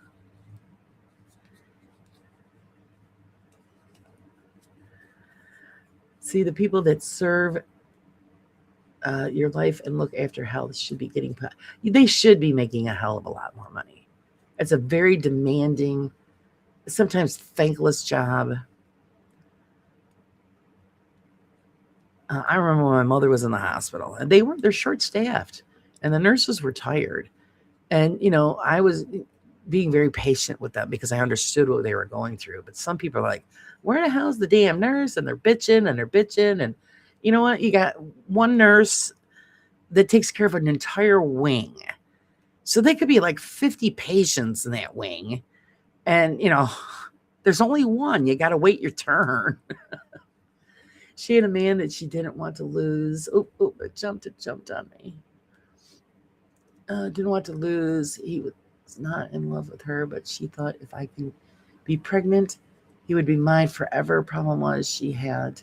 See, the people that serve your life and look after health should be they should be making a hell of a lot more money. It's a very demanding, sometimes thankless job. I remember when my mother was in the hospital, and they're short staffed, and the nurses were tired. And I was being very patient with them because I understood what they were going through. But some people are like, "Where the hell's the damn nurse?" And they're bitching and they're bitching. And you know what? You got one nurse that takes care of an entire wing, so they could be like 50 patients in that wing, and there's only one. You got to wait your turn. She had a man that she didn't want to lose. Oh, it jumped on me. Didn't want to lose. He was not in love with her, but she thought if I can be pregnant, he would be mine forever. Problem was she had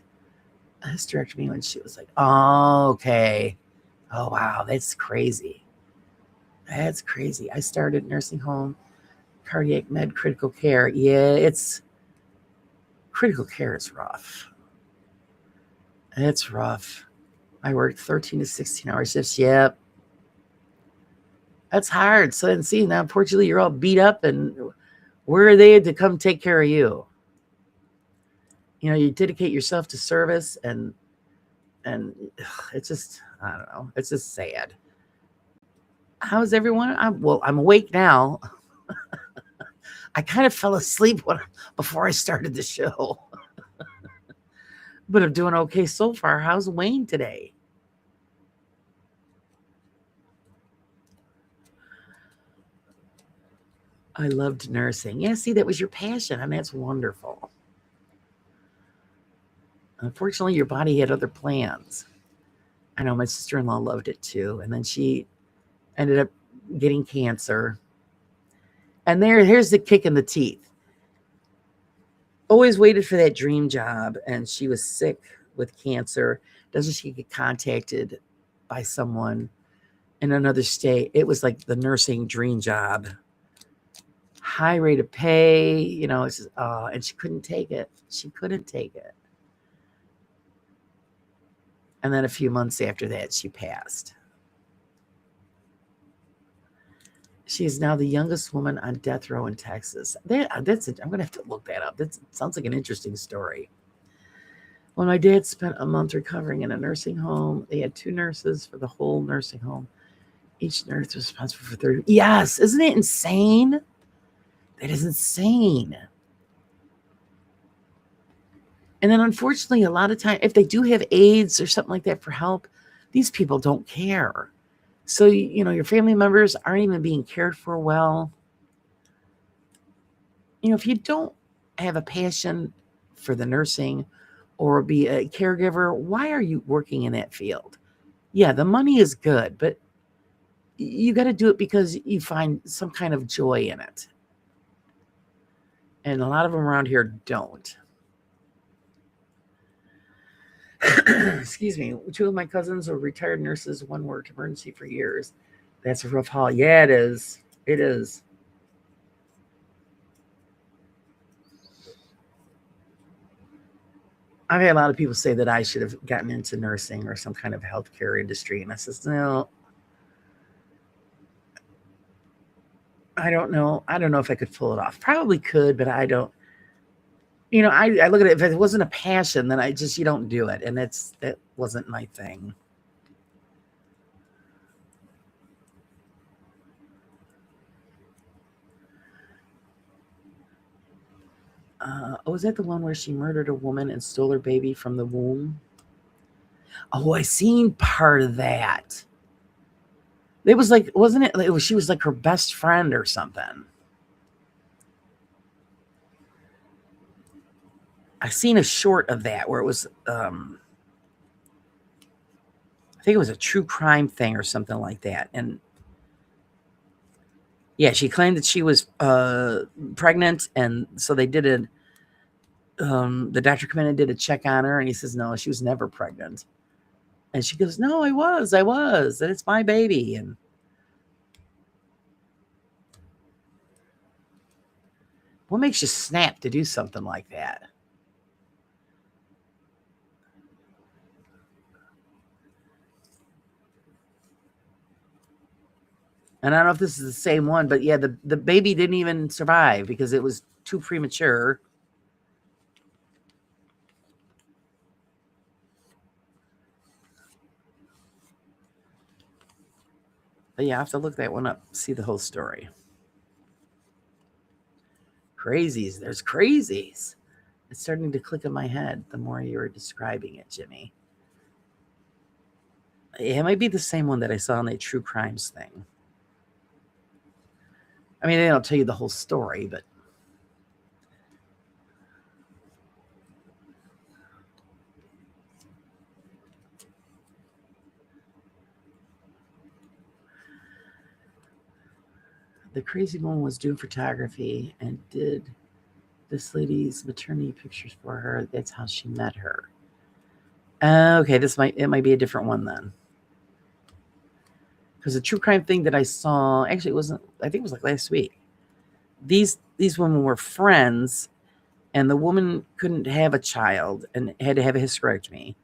a hysterectomy when she was like, oh, okay. Oh, wow, that's crazy. That's crazy. I started nursing home, cardiac med, critical care. Yeah, critical care is rough. It's rough. I worked 13 to 16-hour shifts. Yep. That's hard. So then see, now unfortunately you're all beat up, and where are they to come take care of you? You dedicate yourself to service, and it's just, I don't know. It's just sad. How's everyone? I'm awake now. I kind of fell asleep before I started the show. But I'm doing okay so far. How's Wayne today? I loved nursing. Yeah, see, that was your passion, and that's wonderful. Unfortunately, your body had other plans. I know my sister-in-law loved it too, and then she ended up getting cancer. And here's the kick in the teeth. Always waited for that dream job, and she was sick with cancer. Doesn't she get contacted by someone in another state? It was like the nursing dream job. High rate of pay, it's just, and she couldn't take it. She couldn't take it. And then a few months after that, she passed. She is now the youngest woman on death row in Texas. I'm going to have to look that up. That sounds like an interesting story. When my dad spent a month recovering in a nursing home, they had 2 nurses for the whole nursing home. Each nurse was responsible for 30. Yes, isn't it insane? That is insane. And then unfortunately, a lot of time, if they do have aides or something like that for help, these people don't care. So, your family members aren't even being cared for well. If you don't have a passion for the nursing or be a caregiver, why are you working in that field? Yeah, the money is good, but you got to do it because you find some kind of joy in it. And a lot of them around here don't. Excuse me. Two of my cousins are retired nurses. One worked emergency for years. That's a rough haul. Yeah, it is. It is. I've had a lot of people say that I should have gotten into nursing or some kind of healthcare industry. And I says, no, I don't know. I don't know if I could pull it off. Probably could, but I don't. I look at it. If it wasn't a passion, then you don't do it. And that wasn't my thing. Was that the one where she murdered a woman and stole her baby from the womb? Oh, I seen part of that. It was like, wasn't it? She was like her best friend or something. I seen a short of that where it was, I think it was a true crime thing or something like that. And yeah, she claimed that she was pregnant, and so they did it. The doctor came in and did a check on her, and he says, no, she was never pregnant. And she goes, no, I was, and it's my baby. And what makes you snap to do something like that? And I don't know if this is the same one, but yeah, the baby didn't even survive because it was too premature. But yeah, I have to look that one up, see the whole story. Crazies. There's crazies. It's starting to click in my head the more you were describing it, Jimmy. It might be the same one that I saw on that true crimes thing. I mean, they don't tell you the whole story, but the crazy one was doing photography and did this lady's maternity pictures for her. That's how she met her. Okay, it might be a different one then. Because the true crime thing that I saw, actually, it wasn't. I think it was like last week. These women were friends, and the woman couldn't have a child and had to have a hysterectomy,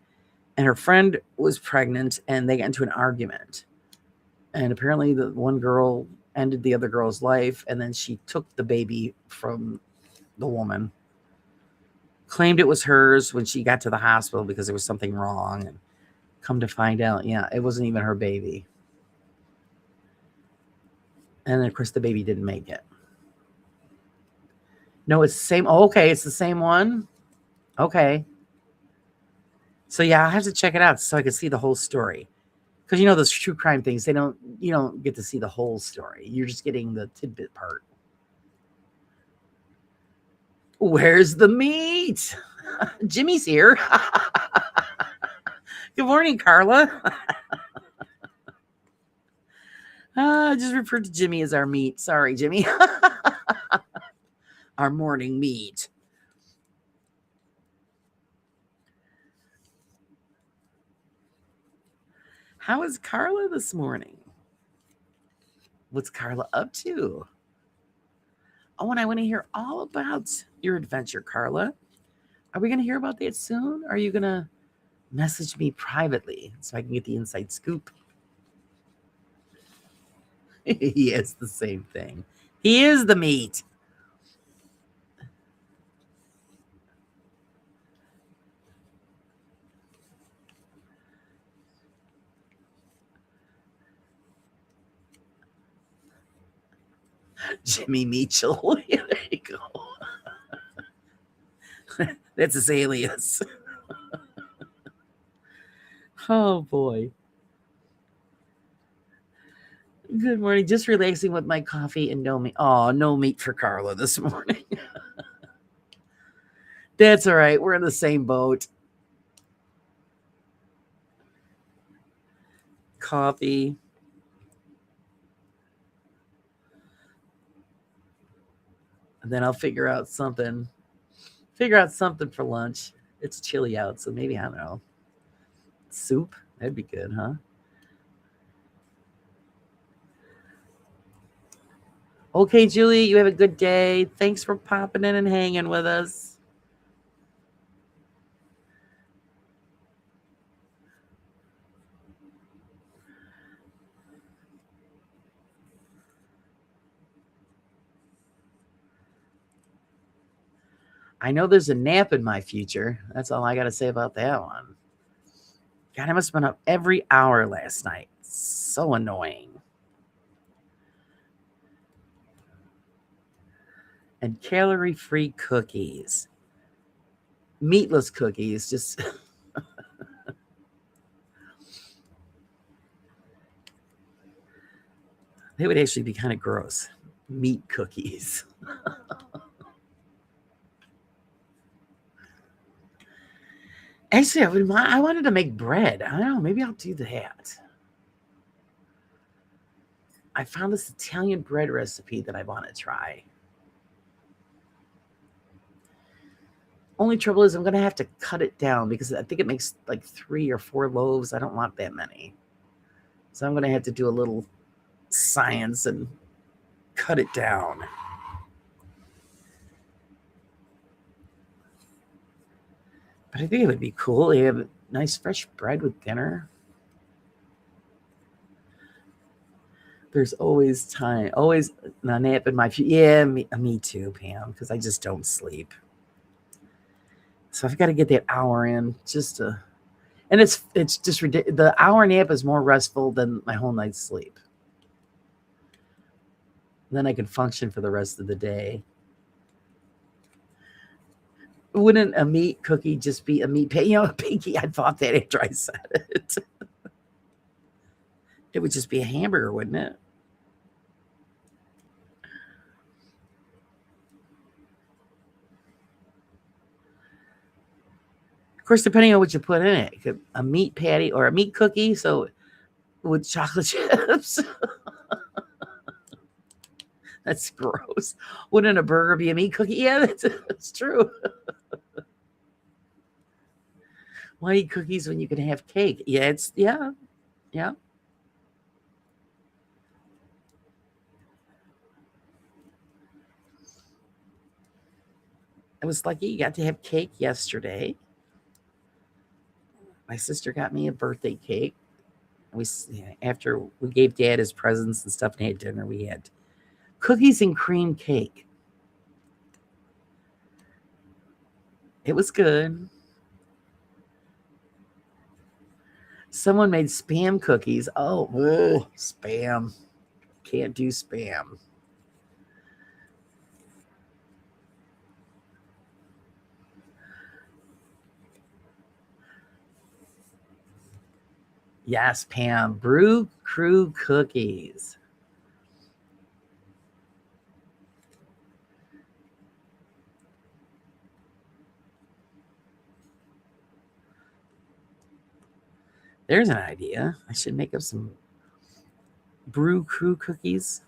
and her friend was pregnant, and they got into an argument, and apparently the one girl ended the other girl's life, and then she took the baby from the woman, claimed it was hers when she got to the hospital because there was something wrong, and come to find out, yeah, it wasn't even her baby. And then, of course, the baby didn't make it. No, it's the same. Oh, okay, it's the same one. Okay. So yeah, I'll have to check it out so I can see the whole story. Because those true crime things, you don't get to see the whole story. You're just getting the tidbit part. Where's the meat? Jimmy's here. Good morning, Carla. I just referred to Jimmy as our meat. Sorry, Jimmy. Our morning meat. How is Carla this morning? What's Carla up to? Oh, and I want to hear all about your adventure, Carla. Are we going to hear about that soon? Or are you going to message me privately so I can get the inside scoop? He is the same thing. He is the meat. Jimmy Meachel. There you go. That's his alias. Oh boy. Good morning. Just relaxing with my coffee and no meat. Oh, no meat for Carla this morning. That's all right. We're in the same boat. Coffee. And then I'll figure out something. Figure out something for lunch. It's chilly out, so maybe I don't know. soup. That'd be good, huh? Okay, Julie, you have a good day. Thanks for popping in and hanging with us. I know there's a nap in my future. That's all I got to say about that one. God, I must have been up every hour last night. So annoying. And calorie-free cookies. Meatless cookies. Just they would actually be kind of gross. Meat cookies. Actually, I wanted to make bread. I don't know. Maybe I'll do that. I found this Italian bread recipe that I want to try. Only trouble is I'm going to have to cut it down because I think it makes like 3 or 4 loaves. I don't want that many. So I'm going to have to do a little science and cut it down. But I think it would be cool. They have nice fresh bread with dinner. There's always time. Always a nap in my future. Yeah, me too, Pam, because I just don't sleep. So I've got to get that hour in just to, and it's just ridiculous. The hour nap is more restful than my whole night's sleep. Then I can function for the rest of the day. Wouldn't a meat cookie just be a meat pie? A pinky. I thought that after I said it. It would just be a hamburger, wouldn't it? Of course, depending on what you put in it, a meat patty or a meat cookie. So with chocolate chips. That's gross. Wouldn't a burger be a meat cookie? Yeah, that's true. Why eat cookies when you can have cake? Yeah. I was lucky you got to have cake yesterday. My sister got me a birthday cake. After we gave Dad his presents and stuff and had dinner, we had cookies and cream cake. It was good. Someone made spam cookies. Oh, spam. Can't do spam. Yes, Pam. Brew Crew cookies. There's an idea. I should make up some Brew Crew cookies.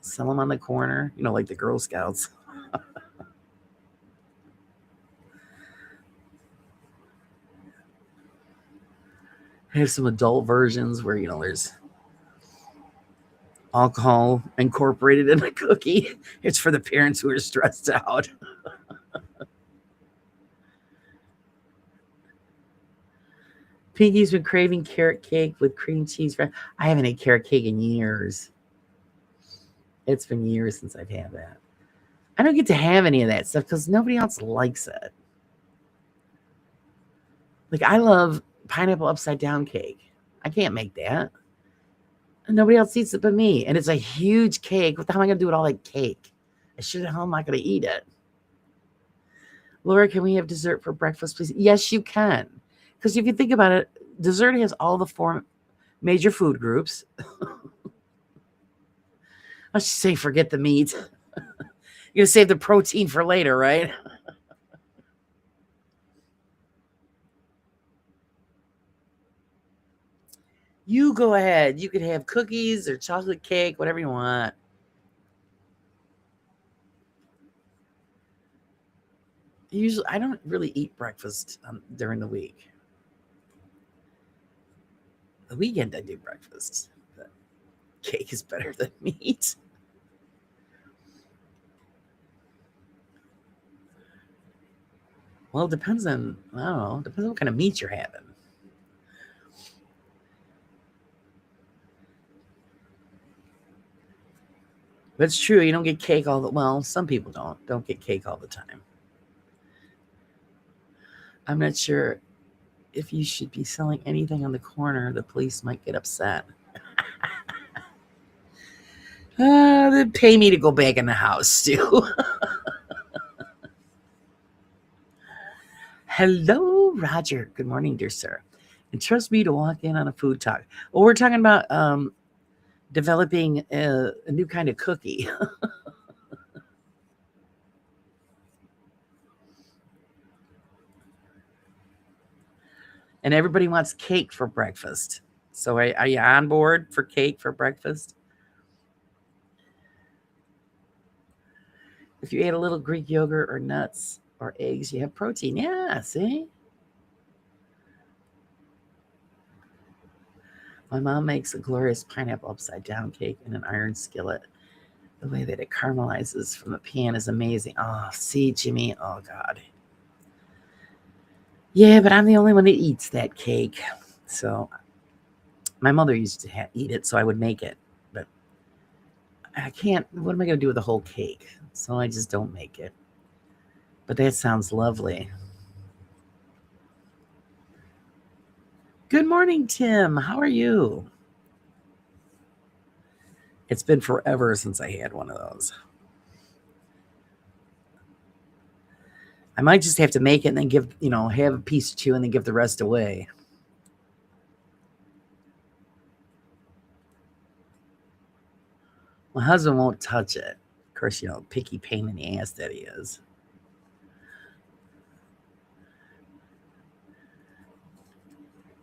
Sell them on the corner, like the Girl Scouts. Have some adult versions where, there's alcohol incorporated in the cookie. It's for the parents who are stressed out. Pinky's been craving carrot cake with cream cheese. I haven't had carrot cake in years. It's been years since I've had that. I don't get to have any of that stuff because nobody else likes it. Like, I love pineapple upside down cake. I can't make that. And nobody else eats it but me. And it's a huge cake. What the hell am I going to do with all that cake? How am I going to eat it? Laura, can we have dessert for breakfast, please? Yes, you can. Because if you think about it, dessert has all the 4 major food groups. Let's just say forget the meat. You're going to save the protein for later, right? You go ahead. You could have cookies or chocolate cake, whatever you want. Usually, I don't really eat breakfast during the week. The weekend I do breakfast. But cake is better than meat. Well, it depends on, I don't know, depends on what kind of meat you're having. But it's true, you don't get cake all the, well, some people don't get cake all the time. I'm not sure if you should be selling anything on the corner. The police might get upset. They'd pay me to go back in the house, too. Hello, Roger. Good morning, dear sir. And trust me to walk in on a food talk. Well, we're talking about developing a new kind of cookie. And everybody wants cake for breakfast. So are you on board for cake for breakfast? If you ate a little Greek yogurt or nuts or eggs, you have protein. Yeah, see? My mom makes a glorious pineapple upside down cake in an iron skillet. The way that it caramelizes from the pan is amazing. Oh, see, Jimmy. Oh, God. Yeah, but I'm the only one that eats that cake. So my mother used to eat it, so I would make it. But I can't. What am I going to do with the whole cake? So I just don't make it. But that sounds lovely. Good morning, Tim. How are you? It's been forever since I had one of those. I might just have to make it and then give, have a piece or two and then give the rest away. My husband won't touch it. Of course, picky pain in the ass that he is.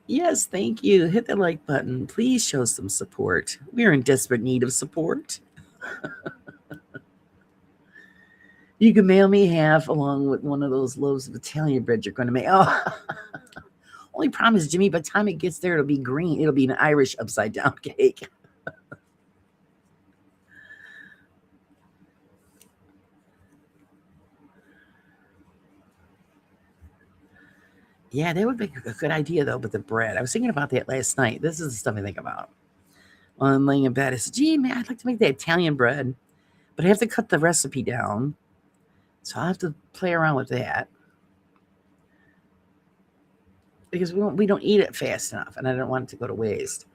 Yes, thank you. Hit the like button. Please show some support. We are in desperate need of support. You can mail me half along with one of those loaves of Italian bread you're going to make. Oh, only problem is, Jimmy, by the time it gets there, it'll be green. It'll be an Irish upside down cake. Yeah, that would be a good idea, though, with the bread. I was thinking about that last night. This is the stuff I think about. While I'm laying in bed, I said, gee, man, I'd like to make that Italian bread, but I have to cut the recipe down. So I'll have to play around with that. Because we don't eat it fast enough, and I don't want it to go to waste.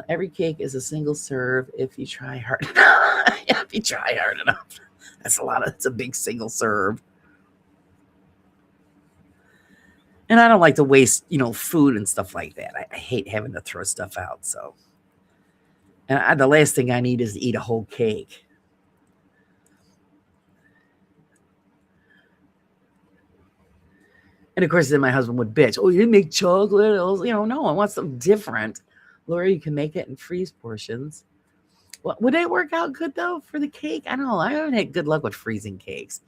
Every cake is a single serve if you try hard enough. If you try hard enough. It's a big single serve. And I don't like to waste, food and stuff like that. I hate having to throw stuff out. So, and the last thing I need is to eat a whole cake. And of course, then my husband would bitch. Oh, you didn't make chocolate? No, I want something different. Laura, you can make it in freeze portions. Well, would it work out good though for the cake? I don't know. I haven't had good luck with freezing cakes.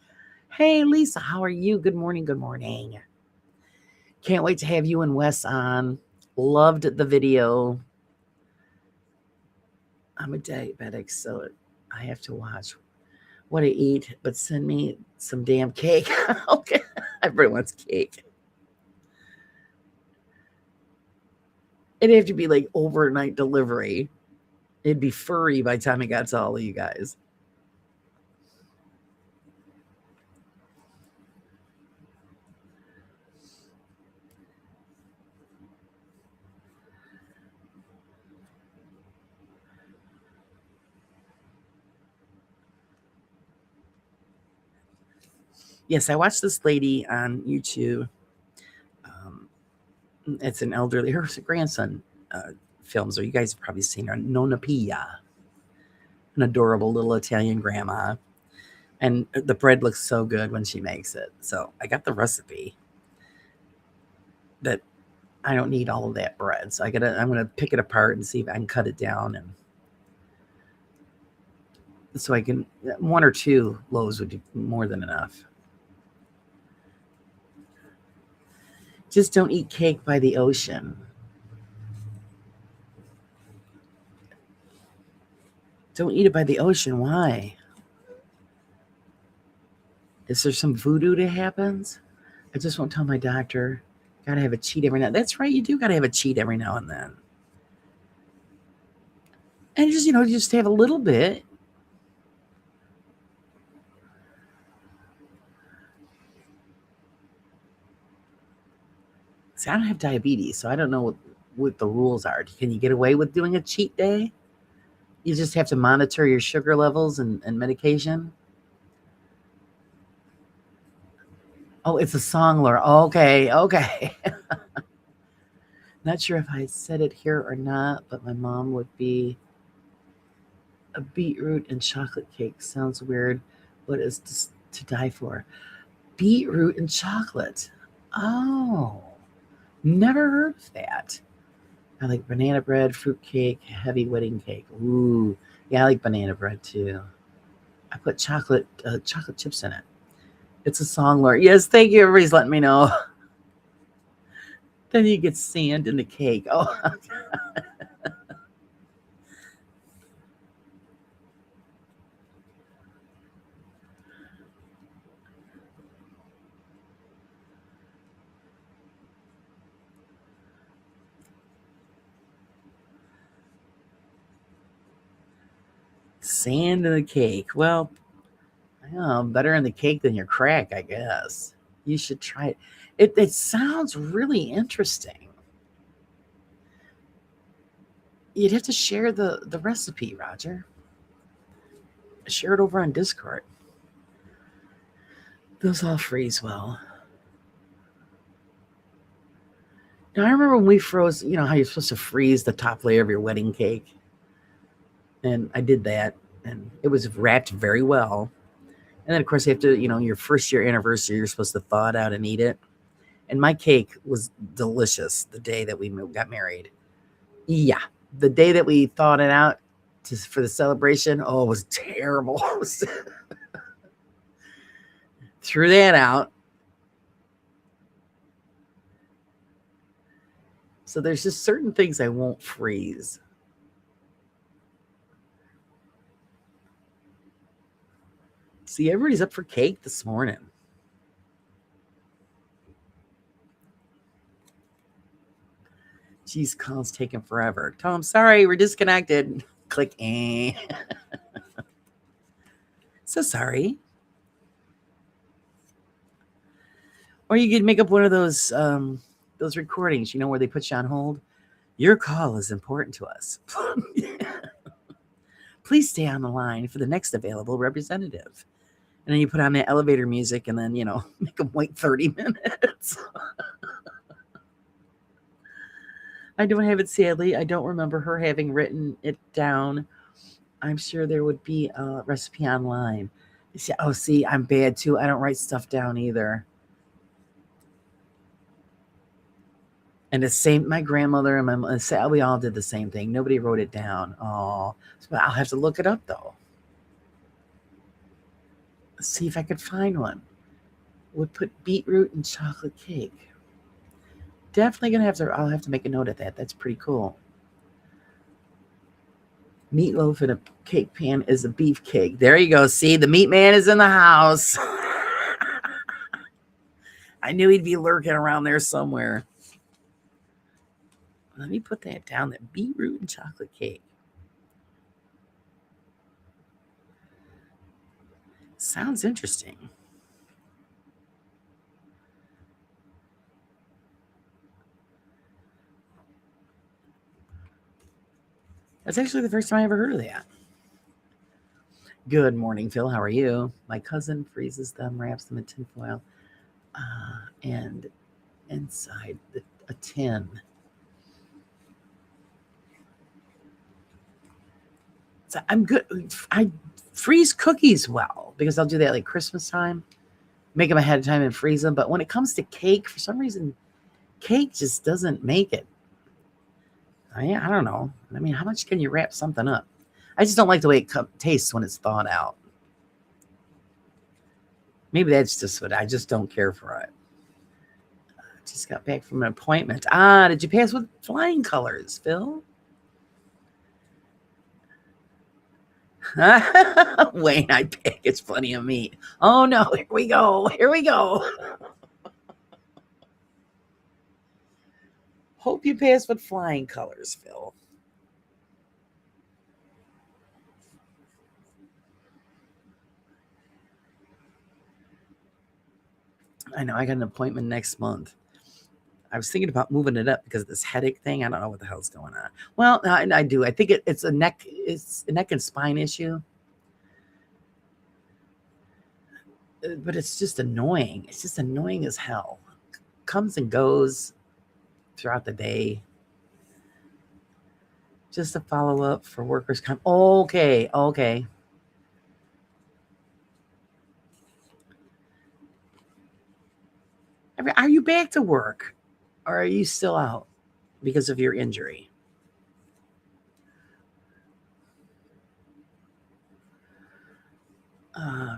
Hey, Lisa, how are you? Good morning. Good morning. Can't wait to have you and Wes on. Loved the video. I'm a diabetic, so I have to watch what I eat, but send me some damn cake. Okay. Everyone wants cake. It'd have to be like overnight delivery. It'd be furry by the time it got to all of you guys. Yes, I watched this lady on YouTube. It's an elderly, her grandson films, or you guys have probably seen her, Nonna Pia, an adorable little Italian grandma. And the bread looks so good when she makes it. So I got the recipe, but I don't need all of that bread. So I'm gonna pick it apart and see if I can cut it down, and so I can, one or two loaves would be more than enough. Just don't eat cake by the ocean. Don't eat it by the ocean. Why? Is there some voodoo that happens? I just won't tell my doctor. Gotta have a cheat every now. That's right. You do gotta have a cheat every now and then. And just have a little bit. See, I don't have diabetes, so I don't know what the rules are. Can you get away with doing a cheat day? You just have to monitor your sugar levels and medication. Oh, it's a song, Laura. Okay, okay. Not sure if I said it here or not, but my mom would be a beetroot and chocolate cake. Sounds weird, but it's just to die for. Beetroot and chocolate. Oh, never heard of that. I like banana bread, fruit cake, heavy wedding cake. Ooh, yeah, I like banana bread too. I put chocolate chips in it. It's a song, Lord. Yes, thank you. Everybody's letting me know. Then you get sand in the cake. Oh, sand in the cake. Well, better in the cake than your crack, I guess. You should try it. It sounds really interesting. You'd have to share the recipe, Roger. Share it over on Discord. Those all freeze well. Now I remember when we froze. You know how you're supposed to freeze the top layer of your wedding cake, and I did that, and it was wrapped very well. And then of course you have to, your first year anniversary, you're supposed to thaw it out and eat it. And my cake was delicious the day that we got married. Yeah, the day that we thawed it out for the celebration, oh, it was terrible. Threw that out. So there's just certain things I won't freeze. See, everybody's up for cake this morning. Geez, call's taking forever. Tom, sorry, we're disconnected. Click. So sorry. Or you could make up one of those recordings, where they put you on hold. Your call is important to us. Please stay on the line for the next available representative. And then you put on the elevator music and then, make them wait 30 minutes. I don't have it, sadly. I don't remember her having written it down. I'm sure there would be a recipe online. See, I'm bad too. I don't write stuff down either. And the same, my grandmother and my mom, we all did the same thing. Nobody wrote it down. Oh, so I'll have to look it up though. Let's see if I could find one. Would put beetroot and chocolate cake. Definitely gonna have to. I'll have to make a note of that. That's pretty cool. Meatloaf in a cake pan is a beef cake. There you go. See, the meat man is in the house. I knew he'd be lurking around there somewhere. Let me put that down. That beetroot and chocolate cake. Sounds interesting. That's actually the first time I ever heard of that. Good morning, Phil. How are you? My cousin freezes them, wraps them in tinfoil, and inside a tin. So I'm good. I freeze cookies well because I'll do that like Christmas time. Make them ahead of time and freeze them. But when it comes to cake, for some reason, cake just doesn't make it. I don't know. I mean, how much can you wrap something up? I just don't like the way it tastes when it's thawed out. Maybe that's just what I just don't care for it. Just got back from an appointment. Did you pass with flying colors, Phil? Wayne, I packaged plenty of meat. Oh no, here we go. Here we go. Hope you pass with flying colors, Phil. I know I got an appointment next month. I was thinking about moving it up because of this headache thing. I don't know what the hell's going on. Well, I do. I think it's a neck. It's a neck and spine issue. But it's just annoying. It's just annoying as hell. Comes and goes throughout the day. Just a follow up for workers' comp. Okay. Are you back to work, or are you still out because of your injury?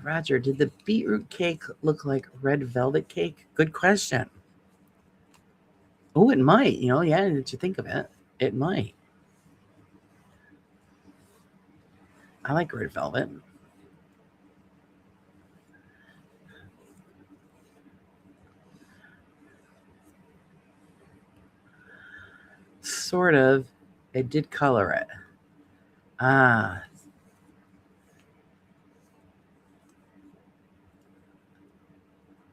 Roger, did the beetroot cake look like red velvet cake? Good question. Oh, it might. Yeah, did you think of it? It might. I like red velvet. Sort of. It did color it. Ah.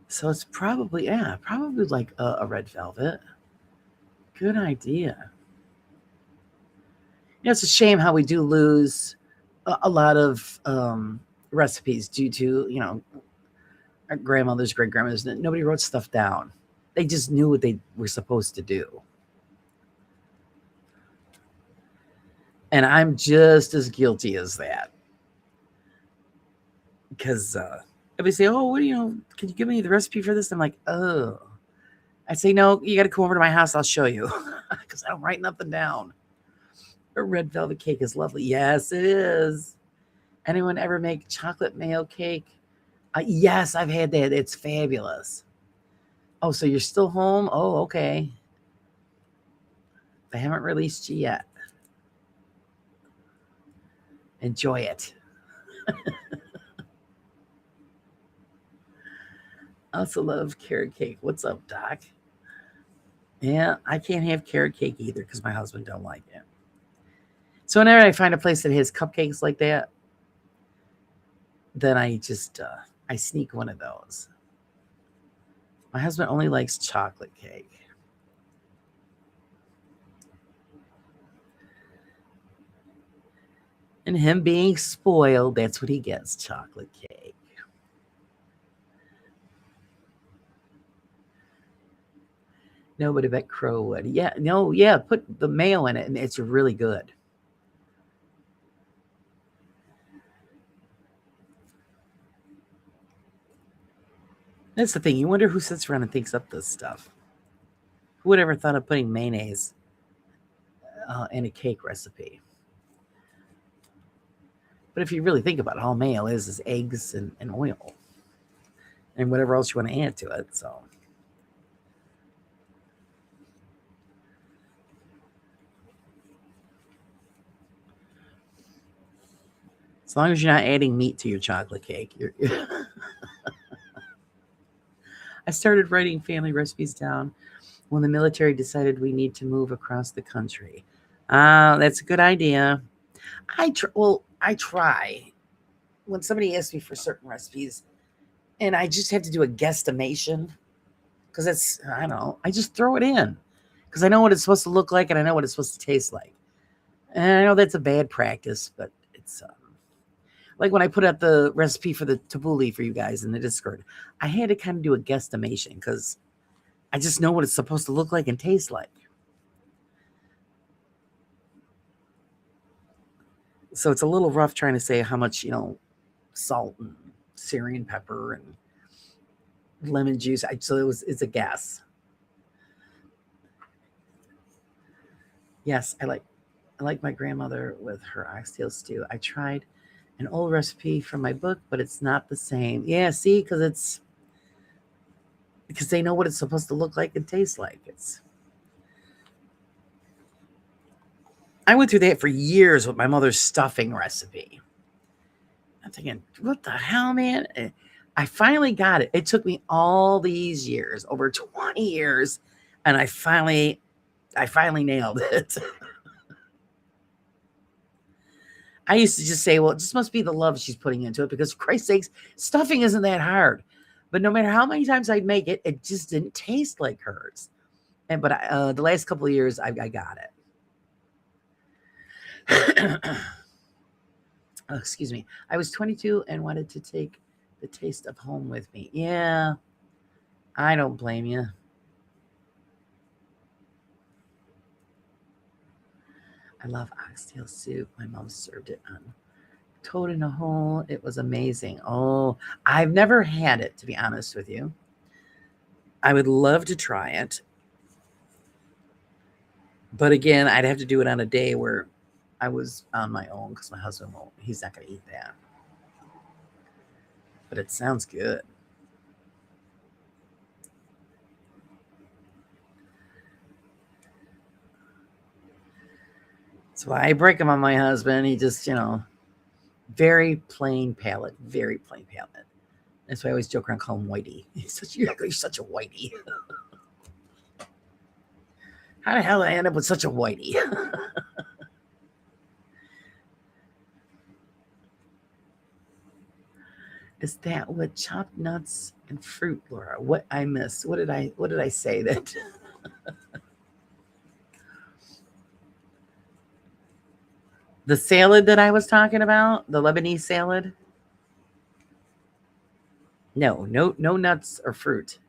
So it's probably like a red velvet. Good idea. It's a shame how we do lose a lot of recipes due to our grandmothers, great grandmothers. Nobody wrote stuff down. They just knew what they were supposed to do. And I'm just as guilty as that. Because everybody say, oh, what can you give me the recipe for this? I'm like, oh. I say, no, you got to come over to my house. I'll show you. Because I don't write nothing down. A red velvet cake is lovely. Yes, it is. Anyone ever make chocolate mayo cake? Yes, I've had that. It's fabulous. Oh, so you're still home? Oh, okay. They haven't released you yet. Enjoy it. I also love carrot cake. What's up, Doc? Yeah, I can't have carrot cake either because my husband don't like it. So whenever I find a place that has cupcakes like that, then I just I sneak one of those. My husband only likes chocolate cake. And him being spoiled, that's what he gets, chocolate cake. Nobody but Crow would. Yeah, put the mayo in it, and it's really good. That's the thing. You wonder who sits around and thinks up this stuff. Who would ever thought of putting mayonnaise in a cake recipe? But if you really think about it, all mayo is eggs and oil and whatever else you want to add to it. So as long as you're not adding meat to your chocolate cake, you're I started writing family recipes down when the military decided we need to move across the country. That's a good idea. I try when somebody asks me for certain recipes, and I just have to do a guesstimation because I don't know. I just throw it in because I know what it's supposed to look like and I know what it's supposed to taste like. And I know that's a bad practice, but it's like when I put out the recipe for the tabbouleh for you guys in the Discord, I had to kind of do a guesstimation because I just know what it's supposed to look like and taste like. So it's a little rough trying to say how much, salt and Syrian pepper and lemon juice. So it's a guess. Yes, I like my grandmother with her oxtail stew. I tried an old recipe from my book, but it's not the same. Yeah, see, because they know what it's supposed to look like and taste like. I went through that for years with my mother's stuffing recipe. I'm thinking, what the hell, man? I finally got it. It took me all these years, over 20 years, and I finally nailed it. I used to just say, well, it just must be the love she's putting into it because, for Christ's sakes, stuffing isn't that hard. But no matter how many times I'd make it, it just didn't taste like hers. But the last couple of years, I got it. Oh, excuse me. I was 22 and wanted to take the taste of home with me. Yeah, I don't blame you. I love oxtail soup. My mom served it on toad in a hole. It was amazing. Oh, I've never had it, to be honest with you. I would love to try it. But again, I'd have to do it on a day where I was on my own because my husband won't. He's not going to eat that. But it sounds good. That's why I break him on my husband. He just, very plain palate, very plain palate. That's why I always joke around, call him Whitey. You're such a Whitey. How the hell did I end up with such a Whitey? Is that what chopped nuts and fruit, Laura? What I missed? What did I say that? The salad that I was talking about, the Lebanese salad? No nuts or fruit.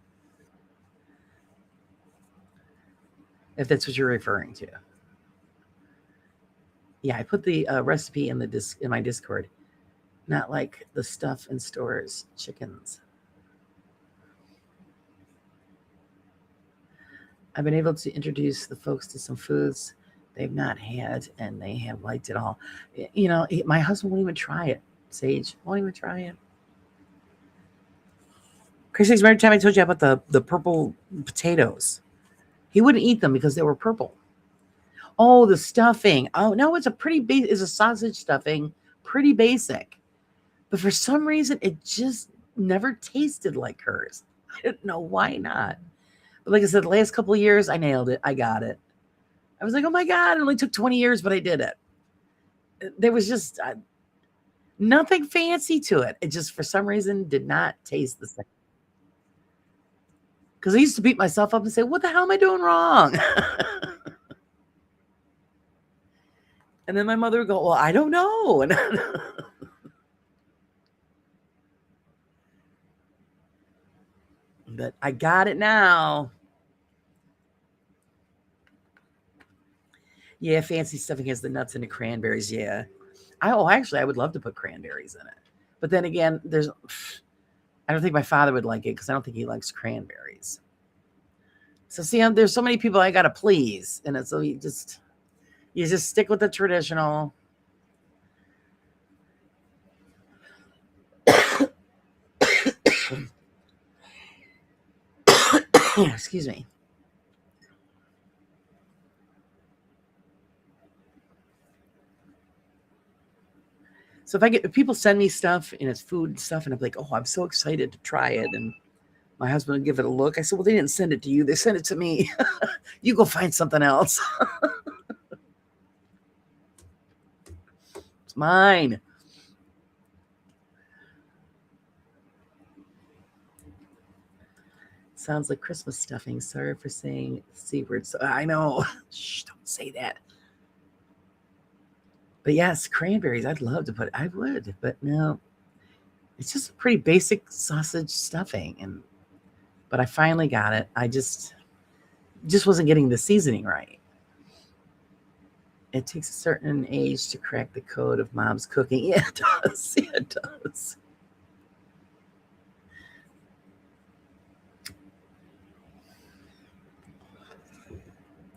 If that's what you're referring to. Yeah, I put the recipe in in my Discord. Not like the stuff in stores, chickens. I've been able to introduce the folks to some foods they've not had, and they have liked it all. My husband won't even try it. Sage won't even try it. Chris, remember the time I told you about the purple potatoes? He wouldn't eat them because they were purple. Oh, the stuffing. Oh no, it's it's a sausage stuffing, pretty basic. But for some reason, it just never tasted like hers. I don't know why not. But like I said, the last couple of years, I nailed it. I got it. I was like, oh my God, it only took 20 years, but I did it. There was just nothing fancy to it. It just, for some reason, did not taste the same. Because I used to beat myself up and say, what the hell am I doing wrong? And then my mother would go, well, I don't know. But I got it now. Yeah, fancy stuffing has the nuts and the cranberries. Yeah. Actually, I would love to put cranberries in it. But then again, I don't think my father would like it because I don't think he likes cranberries. So see, there's so many people I got to please. And so you just stick with the traditional. Excuse me. So if people send me stuff and it's food and stuff, and I'm like, oh, I'm so excited to try it, and my husband would give it a look. I said, well, they didn't send it to you; they sent it to me. You go find something else. It's mine. Sounds like Christmas stuffing. Sorry for saying C word. So I know. Shh, don't say that. But yes, cranberries. I'd love to put it. I would, but no. It's just a pretty basic sausage stuffing, but I finally got it. I just wasn't getting the seasoning right. It takes a certain age to crack the code of mom's cooking. Yeah, it does. Yeah, it does.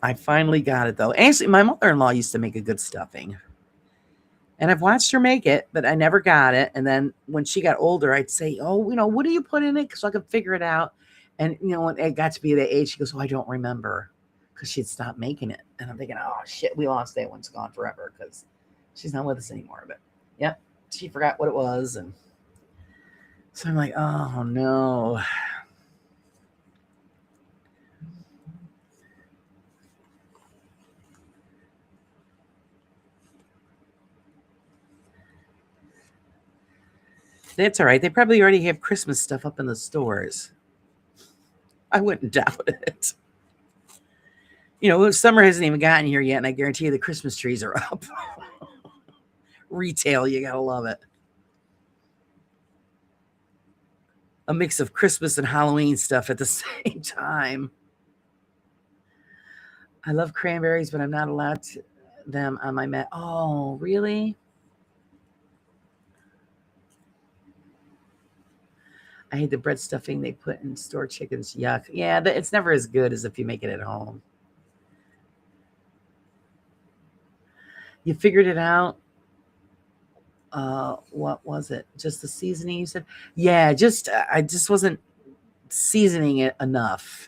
I finally got it though. Actually, my mother-in-law used to make a good stuffing. And I've watched her make it, but I never got it. And then when she got older, I'd say, oh, what do you put in it? So I could figure it out. And, when it got to be that age, she goes, oh, I don't remember. Because she'd stopped making it. And I'm thinking, oh, shit, we lost that one's gone forever because she's not with us anymore. But, yep. she forgot what it was. And so I'm like, oh no. That's all right. They probably already have Christmas stuff up in the stores. I wouldn't doubt it. Summer hasn't even gotten here yet, and I guarantee you the Christmas trees are up. Retail, you gotta love it. A mix of Christmas and Halloween stuff at the same time. I love cranberries, but I'm not allowed them on my mat. Oh, really? I hate the bread stuffing they put in store chickens. Yuck. Yeah, it's never as good as if you make it at home. You figured it out? What was it? Just the seasoning, you said? Yeah, I just wasn't seasoning it enough.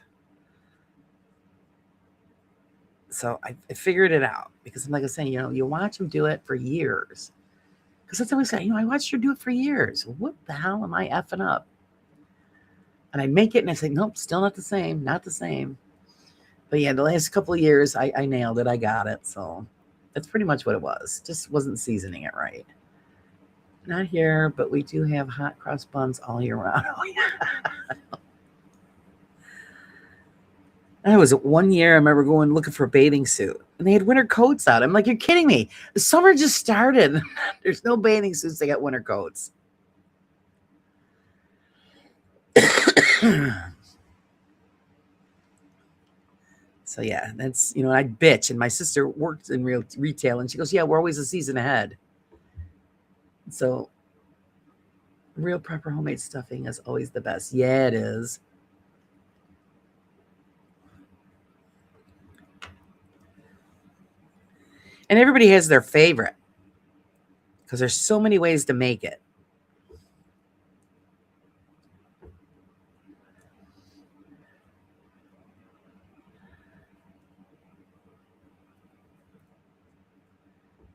So I figured it out because, like I was saying, you watch them do it for years. Because that's always say, I watched her do it for years. What the hell am I effing up? And I make it and I say, nope, still not the same, not the same. But yeah, the last couple of years, I nailed it. I got it. So that's pretty much what it was. Just wasn't seasoning it right. Not here, but we do have hot cross buns all year round. Oh, yeah. I was 1 year, I remember going looking for a bathing suit, and they had winter coats out. I'm like, you're kidding me. The summer just started. There's no bathing suits. They got winter coats. So yeah, that's, I'd bitch. And my sister worked in retail, and she goes, yeah, we're always a season ahead. So real proper homemade stuffing is always the best. Yeah, it is. And everybody has their favorite because there's so many ways to make it.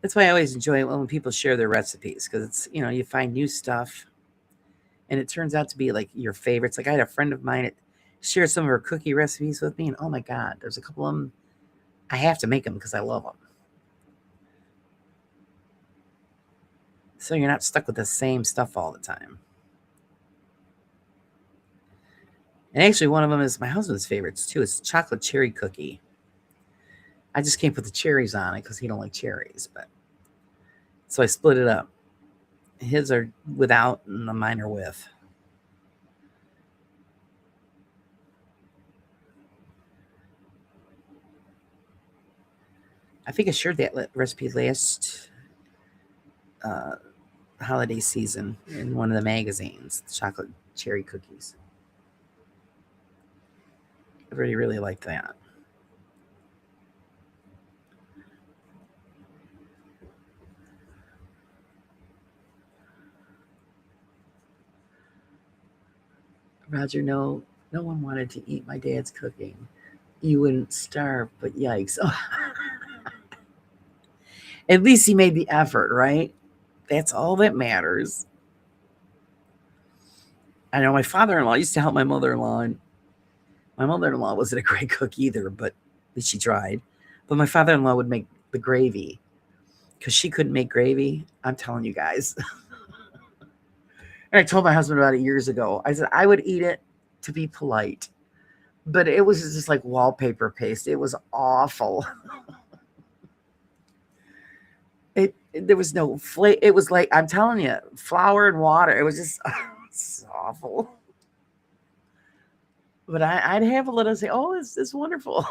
That's why I always enjoy it when people share their recipes because it's, you find new stuff and it turns out to be like your favorites. Like I had a friend of mine that shared some of her cookie recipes with me, and oh my God, there's a couple of them. I have to make them because I love them. So you're not stuck with the same stuff all the time. And actually, one of them is my husband's favorites too. It's chocolate cherry cookie. I just can't put the cherries on it because he don't like cherries, but so I split it up. His are without, and mine are with. I think I shared that recipe last holiday season in one of the magazines. Chocolate cherry cookies. I really, really liked that. Roger, no one wanted to eat my dad's cooking. You wouldn't starve, but yikes. At least he made the effort, right? That's all that matters. I know my father-in-law used to help my mother-in-law, and my mother-in-law wasn't a great cook either, but at least she tried. But my father-in-law would make the gravy because she couldn't make gravy. I'm telling you guys. And I told my husband about it years ago. I said I would eat it to be polite, but it was just like wallpaper paste. It was awful. There was no flavor. It was like, I'm telling you, flour and water. It was just it's awful. But I'd have a little say, oh, it's wonderful.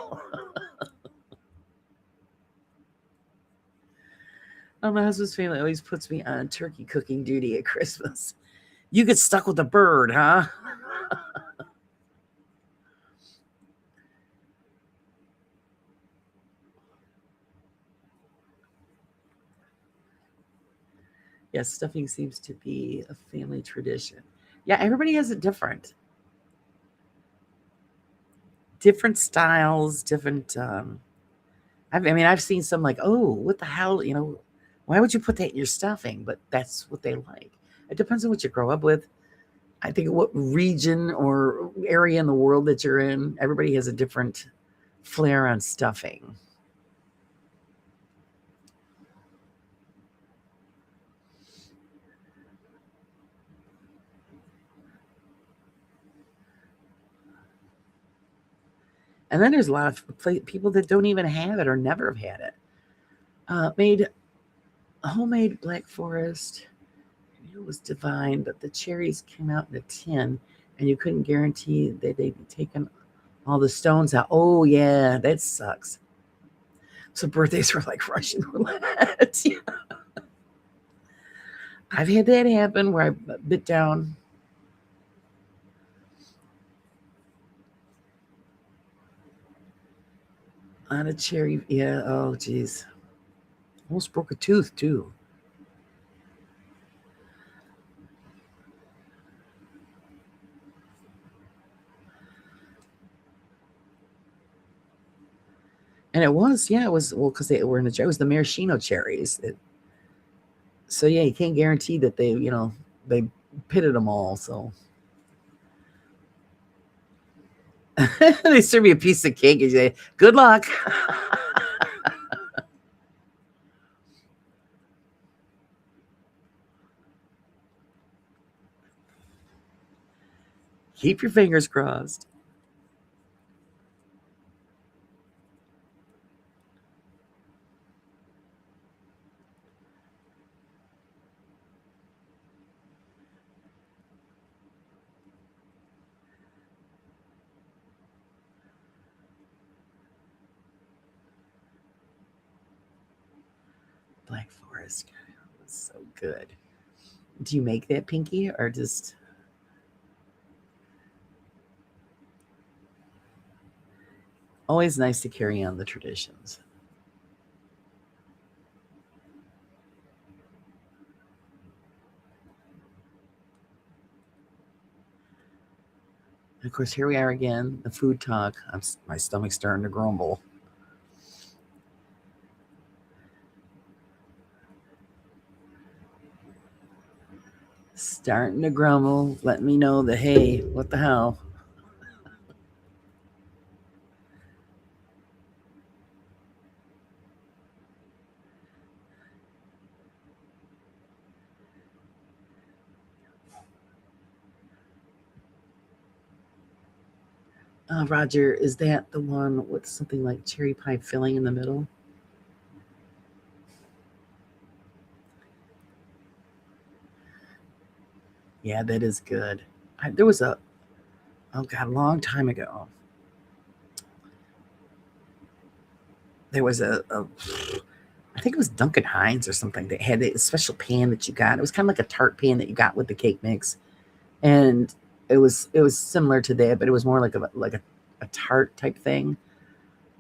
My husband's family always puts me on turkey cooking duty at Christmas. You get stuck with a bird, huh? Yes, stuffing seems to be a family tradition. Yeah, everybody has it different styles, different. I've seen some like, oh, what the hell, Why would you put that in your stuffing? But that's what they like. It depends on what you grow up with. I think what region or area in the world that you're in, everybody has a different flair on stuffing. And then there's a lot of people that don't even have it or never have had it. Made homemade Black Forest. It was divine, but the cherries came out in a tin, and you couldn't guarantee that they'd be taking all the stones out. Oh yeah, that sucks. So birthdays were like Russian roulette. Yeah. I've had that happen where I bit down on a cherry. Yeah. Oh geez. Almost broke a tooth too. And it was, yeah, it was, well, because they were in the, it was the maraschino cherries. So yeah, you can't guarantee that they, they pitted them all. So they serve you a piece of cake and you say, "Good luck." Keep your fingers crossed. Black Forest, it's so good. Do you make that, Pinky, or just always nice to carry on the traditions? And of course, here we are again, the food talk. My stomach's starting to grumble. Starting to grumble. Let me know that, hey, what the hell? Roger, is that the one with something like cherry pie filling in the middle? Yeah, that is good. There was oh God, a long time ago. There was I think it was Duncan Hines or something that had a special pan that you got. It was kind of like a tart pan that you got with the cake mix, and it was similar to that, but it was more like a tart type thing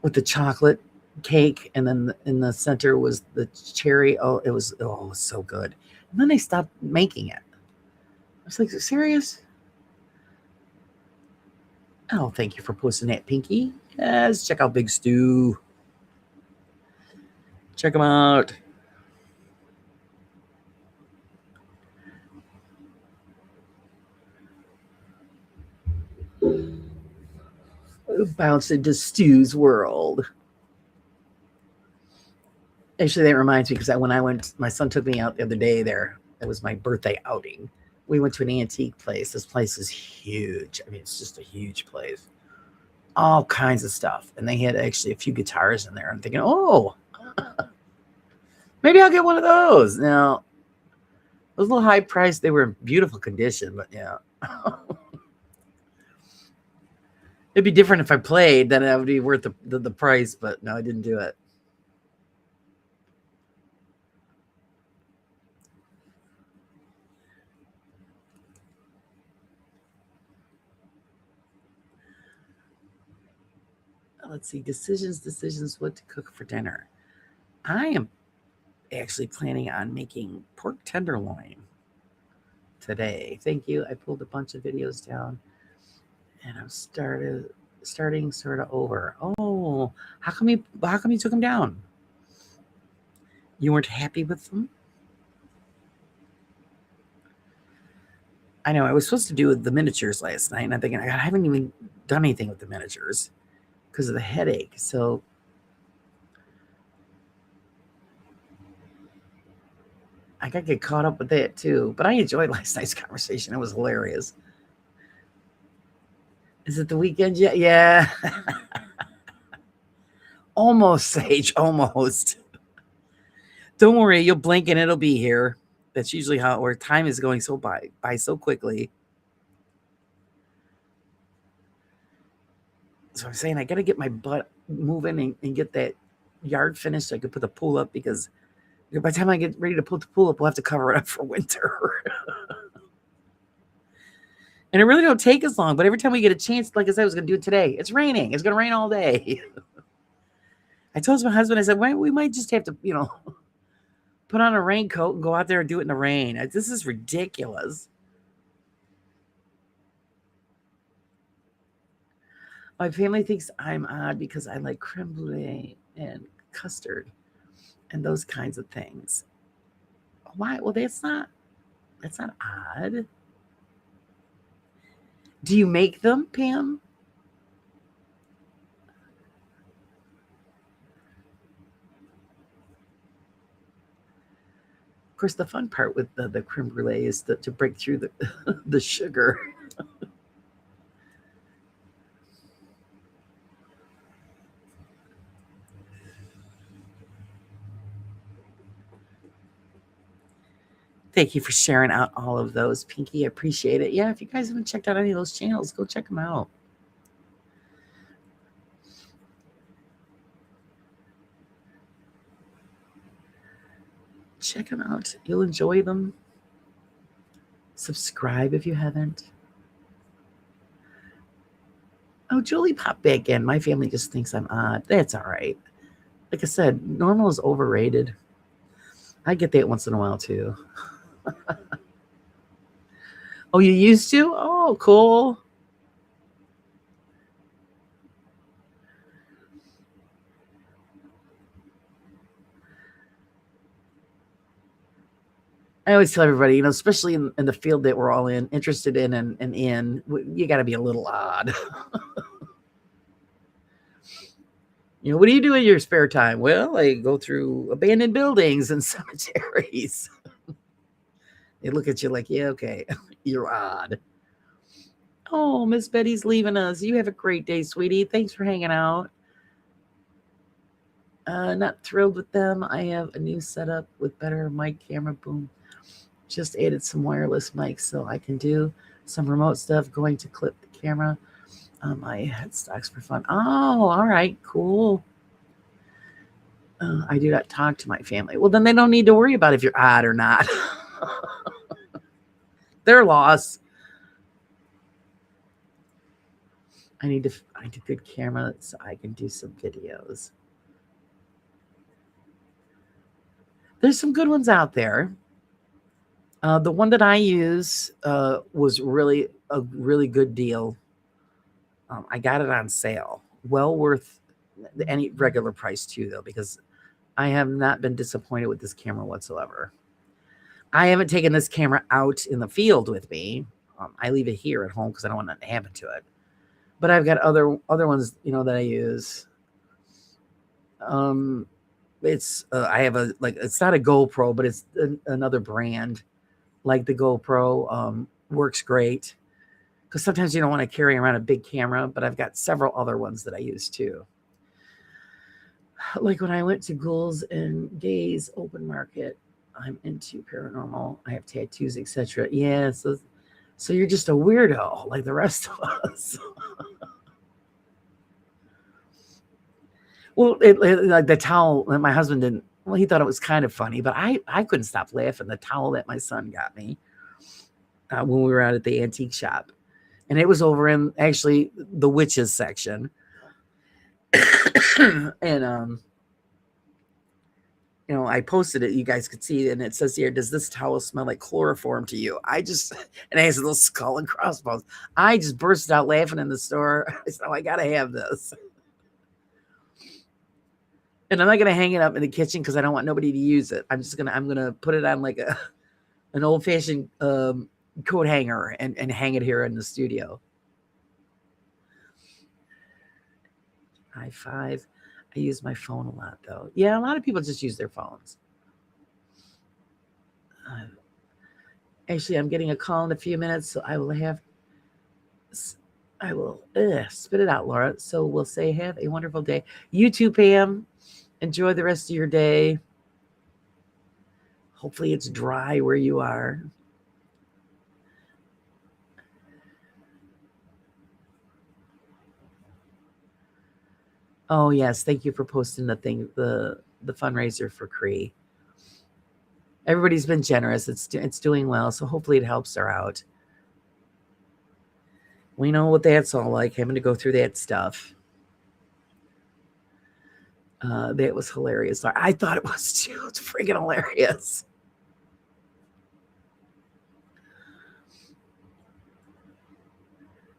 with the chocolate cake, and then in the center was the cherry. It was so good. And then they stopped making it. I was like, serious? Oh, thank you for posting that, Pinky. Yes, check out Big Stew. Check them out. Bounce into Stew's world. Actually, that reminds me because when I went, my son took me out the other day there. It was my birthday outing. We went to an antique place. This place is huge. I mean, it's just a huge place. All kinds of stuff. And they had actually a few guitars in there. I'm thinking, oh, maybe I'll get one of those. Now, it was a little high priced. They were in beautiful condition, but yeah. It'd be different if I played, then it would be worth the price, but no, I didn't do it. Let's see, decisions, what to cook for dinner. I am actually planning on making pork tenderloin today. Thank you. I pulled a bunch of videos down and I'm starting sort of over. Oh, how come you took them down? You weren't happy with them? I know I was supposed to do the miniatures last night, and I'm thinking, I haven't even done anything with the miniatures because of the headache. So I got to get caught up with that too. But I enjoyed last night's conversation. It was hilarious. Is it the weekend yet? Yeah. Almost, Sage. Almost. Don't worry. You'll blink and it'll be here. That's usually how where time is going so by so quickly. So I'm saying I got to get my butt moving and get that yard finished so I could put the pool up, because by the time I get ready to put the pool up, we'll have to cover it up for winter. And it really don't take as long, but every time we get a chance, like I said, I was going to do it today. It's raining. It's going to rain all day. I told my husband, I said, well, we might just have to, put on a raincoat and go out there and do it in the rain. This is ridiculous. My family thinks I'm odd because I like creme brulee and custard and those kinds of things. Why? Well, that's not odd. Do you make them, Pam? Of course, the fun part with the creme brulee is to break through the the sugar. Thank you for sharing out all of those, Pinky. I appreciate it. Yeah, if you guys haven't checked out any of those channels, go check them out. Check them out. You'll enjoy them. Subscribe if you haven't. Oh, Julie popped back in. My family just thinks I'm odd. That's all right. Like I said, normal is overrated. I get that once in a while too. Oh, you used to? Oh, cool. I always tell everybody, especially in the field that we're all interested in and in, you got to be a little odd. What do you do in your spare time? Well, I go through abandoned buildings and cemeteries. They look at you like, yeah, okay, you're odd. Oh, Miss Betty's leaving us. You have a great day, sweetie. Thanks for hanging out. Not thrilled with them. I have a new setup with better mic, camera, boom. Just added some wireless mics so I can do some remote stuff. Going to clip the camera on my headstocks for fun. Oh, all right, cool. I do not talk to my family. Well, then they don't need to worry about if you're odd or not. Their loss. I need a good camera so I can do some videos. There's some good ones out there. The one that I use was really a really good deal. I got it on sale. Well worth any regular price too, though, because I have not been disappointed with this camera whatsoever. I haven't taken this camera out in the field with me. I leave it here at home because I don't want nothing to happen to it. But I've got other ones, that I use. It's I have it's not a GoPro, but it's another brand. Like the GoPro works great because sometimes you don't want to carry around a big camera, but I've got several other ones that I use too. Like when I went to Ghouls and Gays open market, I'm into paranormal. I have tattoos, etc. Yeah, so you're just a weirdo like the rest of us. Well, like the towel that my husband didn't. Well, he thought it was kind of funny, but I couldn't stop laughing. The towel that my son got me when we were out at the antique shop, and it was over in actually the witches section, and I posted it. You guys could see it, and it says here, "Does this towel smell like chloroform to you?" And it has a little skull and crossbones. I just burst out laughing in the store. I said, "Oh, I gotta have this." And I'm not going to hang it up in the kitchen because I don't want nobody to use it. I'm going to put it on like an old fashioned coat hanger and hang it here in the studio. High five. I use my phone a lot though. Yeah, a lot of people just use their phones. Actually, I'm getting a call in a few minutes, so I will spit it out, Laura. So we'll say have a wonderful day. You too, Pam. Enjoy the rest of your day. Hopefully it's dry where you are. Oh yes, thank you for posting the fundraiser for Cree. Everybody's been generous. It's doing well, so hopefully it helps her out. We know what that's all like, having to go through that stuff. That was hilarious. I thought it was too. It's freaking hilarious.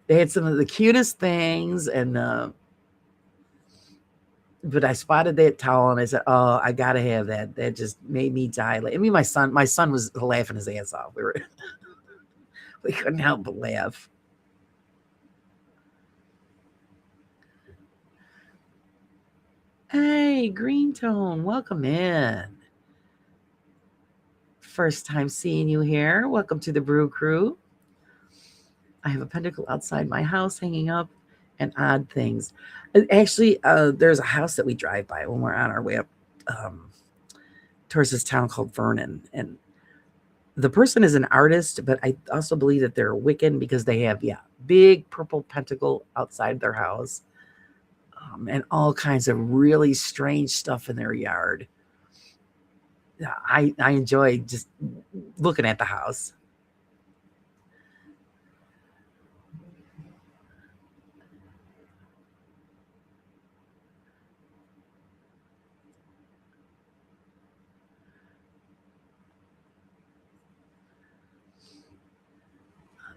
They had some of the cutest things, but I spotted that towel and I said, "Oh, I gotta have that." That just made me die. I mean, my son was laughing his ass off. We couldn't help but laugh. Hey, Green Tone, welcome in. First time seeing you here. Welcome to the Brew Crew. I have a pentacle outside my house hanging up and odd things. Actually, there's a house that we drive by when we're on our way up towards this town called Vernon. And the person is an artist, but I also believe that they're Wiccan because they have, big purple pentacle outside their house. And all kinds of really strange stuff in their yard. I enjoy just looking at the house.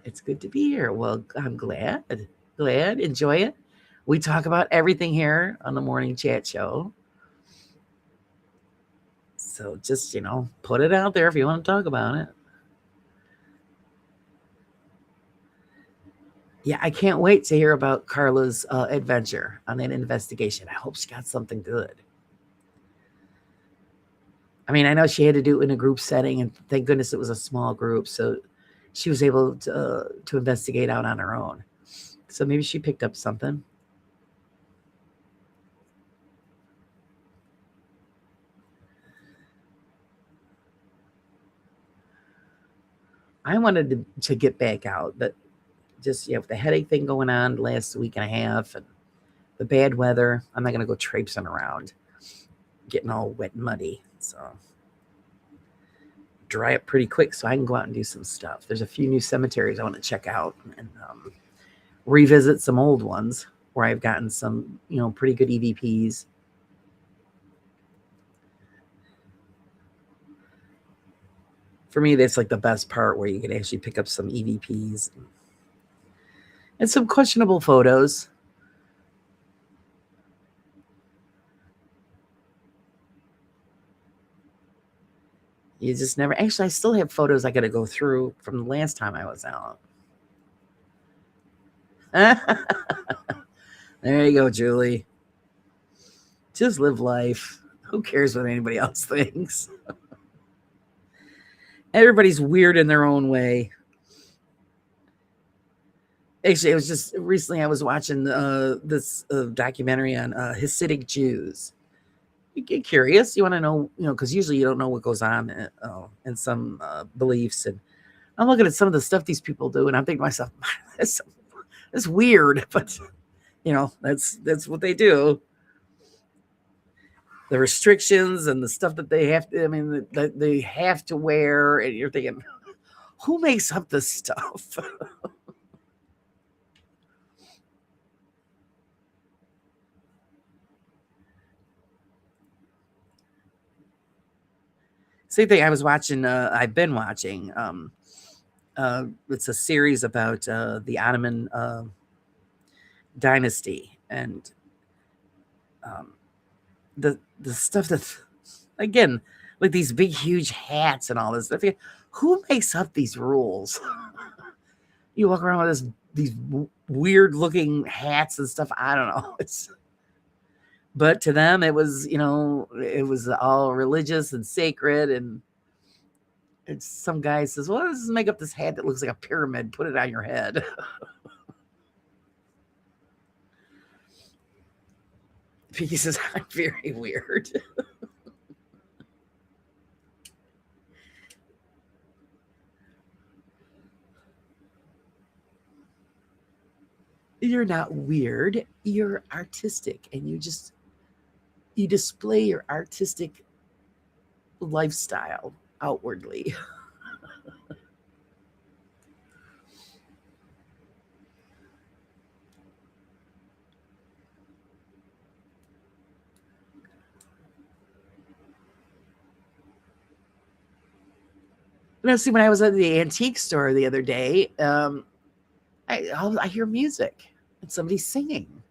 It's good to be here. Well, I'm glad. Enjoy it. We talk about everything here on the morning chat show. So just, put it out there if you want to talk about it. Yeah, I can't wait to hear about Carla's adventure on that investigation. I hope she got something good. I mean, I know she had to do it in a group setting, and thank goodness it was a small group, so she was able to investigate out on her own. So maybe she picked up something. I wanted to get back out, but just with the headache thing going on last week and a half and the bad weather, I'm not going to go traipsing around getting all wet and muddy. So dry up pretty quick so I can go out and do some stuff. There's a few new cemeteries I want to check out and revisit some old ones where I've gotten some, pretty good EVPs. For me, that's like the best part where you can actually pick up some EVPs and some questionable photos. You just never. Actually, I still have photos I got to go through from the last time I was out. There you go, Julie. Just live life. Who cares what anybody else thinks? Everybody's weird in their own way. Actually, it was just recently I was watching this documentary on Hasidic Jews. You get curious. You want to know, because usually you don't know what goes on in some beliefs. And I'm looking at some of the stuff these people do, and I'm thinking to myself, that's weird, but that's what they do. The restrictions and the stuff that they have to, that they have to wear, and you're thinking, who makes up this stuff? Same thing I was watching, I've been watching. It's a series about the Ottoman dynasty, and the stuff that, again, like these big huge hats and all this stuff. Who makes up these rules? You walk around with these weird looking hats and stuff. I don't know. But to them, it was, it was all religious and sacred. And it's some guy says, well, let's make up this hat that looks like a pyramid. Put it on your head. He says, I'm very weird. You're not weird. You're artistic. And you display your artistic lifestyle outwardly. Now, see, when I was at the antique store the other day, I hear music and somebody's singing.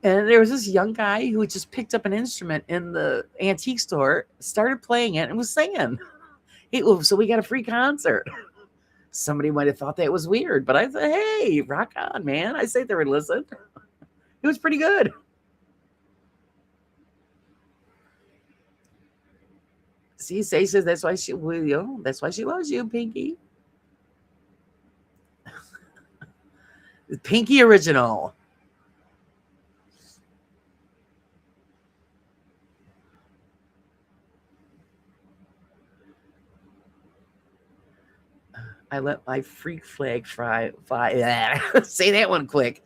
And there was this young guy who just picked up an instrument in the antique store, started playing it, and was singing. So we got a free concert. Somebody might have thought that was weird, but I said, hey, rock on, man. I sat there and listened. It was pretty good. See, Say says that's why she loves you, Pinky. Pinky original. I let my freak flag fly. Say that one quick.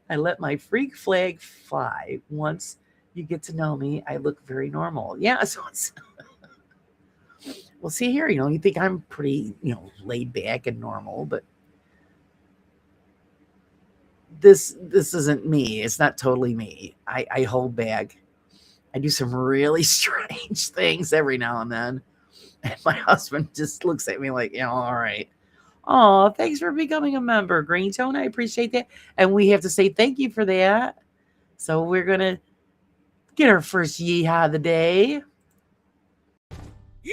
I let my freak flag fly. Once you get to know me, I look very normal. Yeah, so it's well, see here, you think I'm pretty, laid back and normal, but this isn't me. It's not totally me. I hold back. I do some really strange things every now and then. And my husband just looks at me like, all right. Oh, thanks for becoming a member, Green Tone. I appreciate that. And we have to say thank you for that. So we're going to get our first yeehaw of the day. Yeah!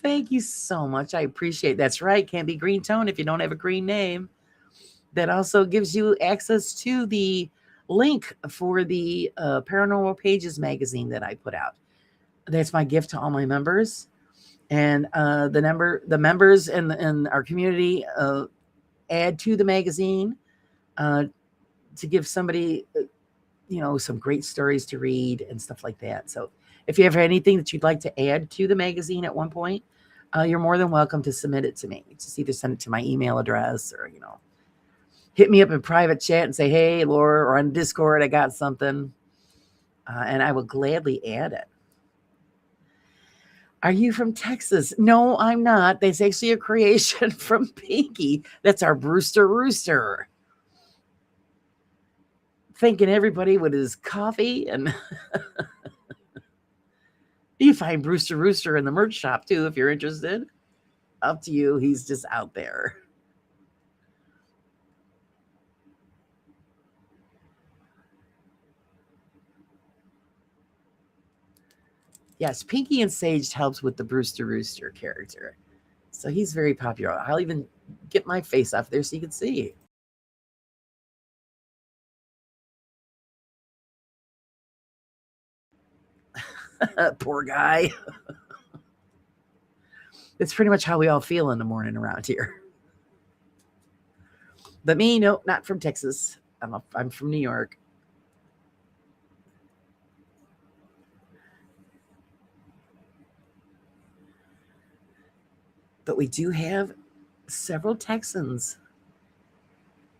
Thank you so much. I appreciate it. That's right. Can't be Green Tone if you don't have a green name. That also gives you access to the link for the Paranormal Pages magazine that I put out. That's my gift to all my members. And the members in our community add to the magazine to give somebody, some great stories to read and stuff like that. So if you have anything that you'd like to add to the magazine at one point, you're more than welcome to submit it to me. Just either send it to my email address or, hit me up in private chat and say, hey, Laura, or on Discord, I got something. And I will gladly add it. Are you from Texas? No, I'm not. That's actually a creation from Pinky. That's our Brewster Rooster. Thanking everybody with his coffee. And you find Brewster Rooster in the merch shop too, if you're interested. Up to you. He's just out there. Yes, Pinky and Sage helps with the Brewster Rooster character. So he's very popular. I'll even get my face off there so you can see. Poor guy. It's pretty much how we all feel in the morning around here. But me, no, not from Texas. I'm from New York. But we do have several Texans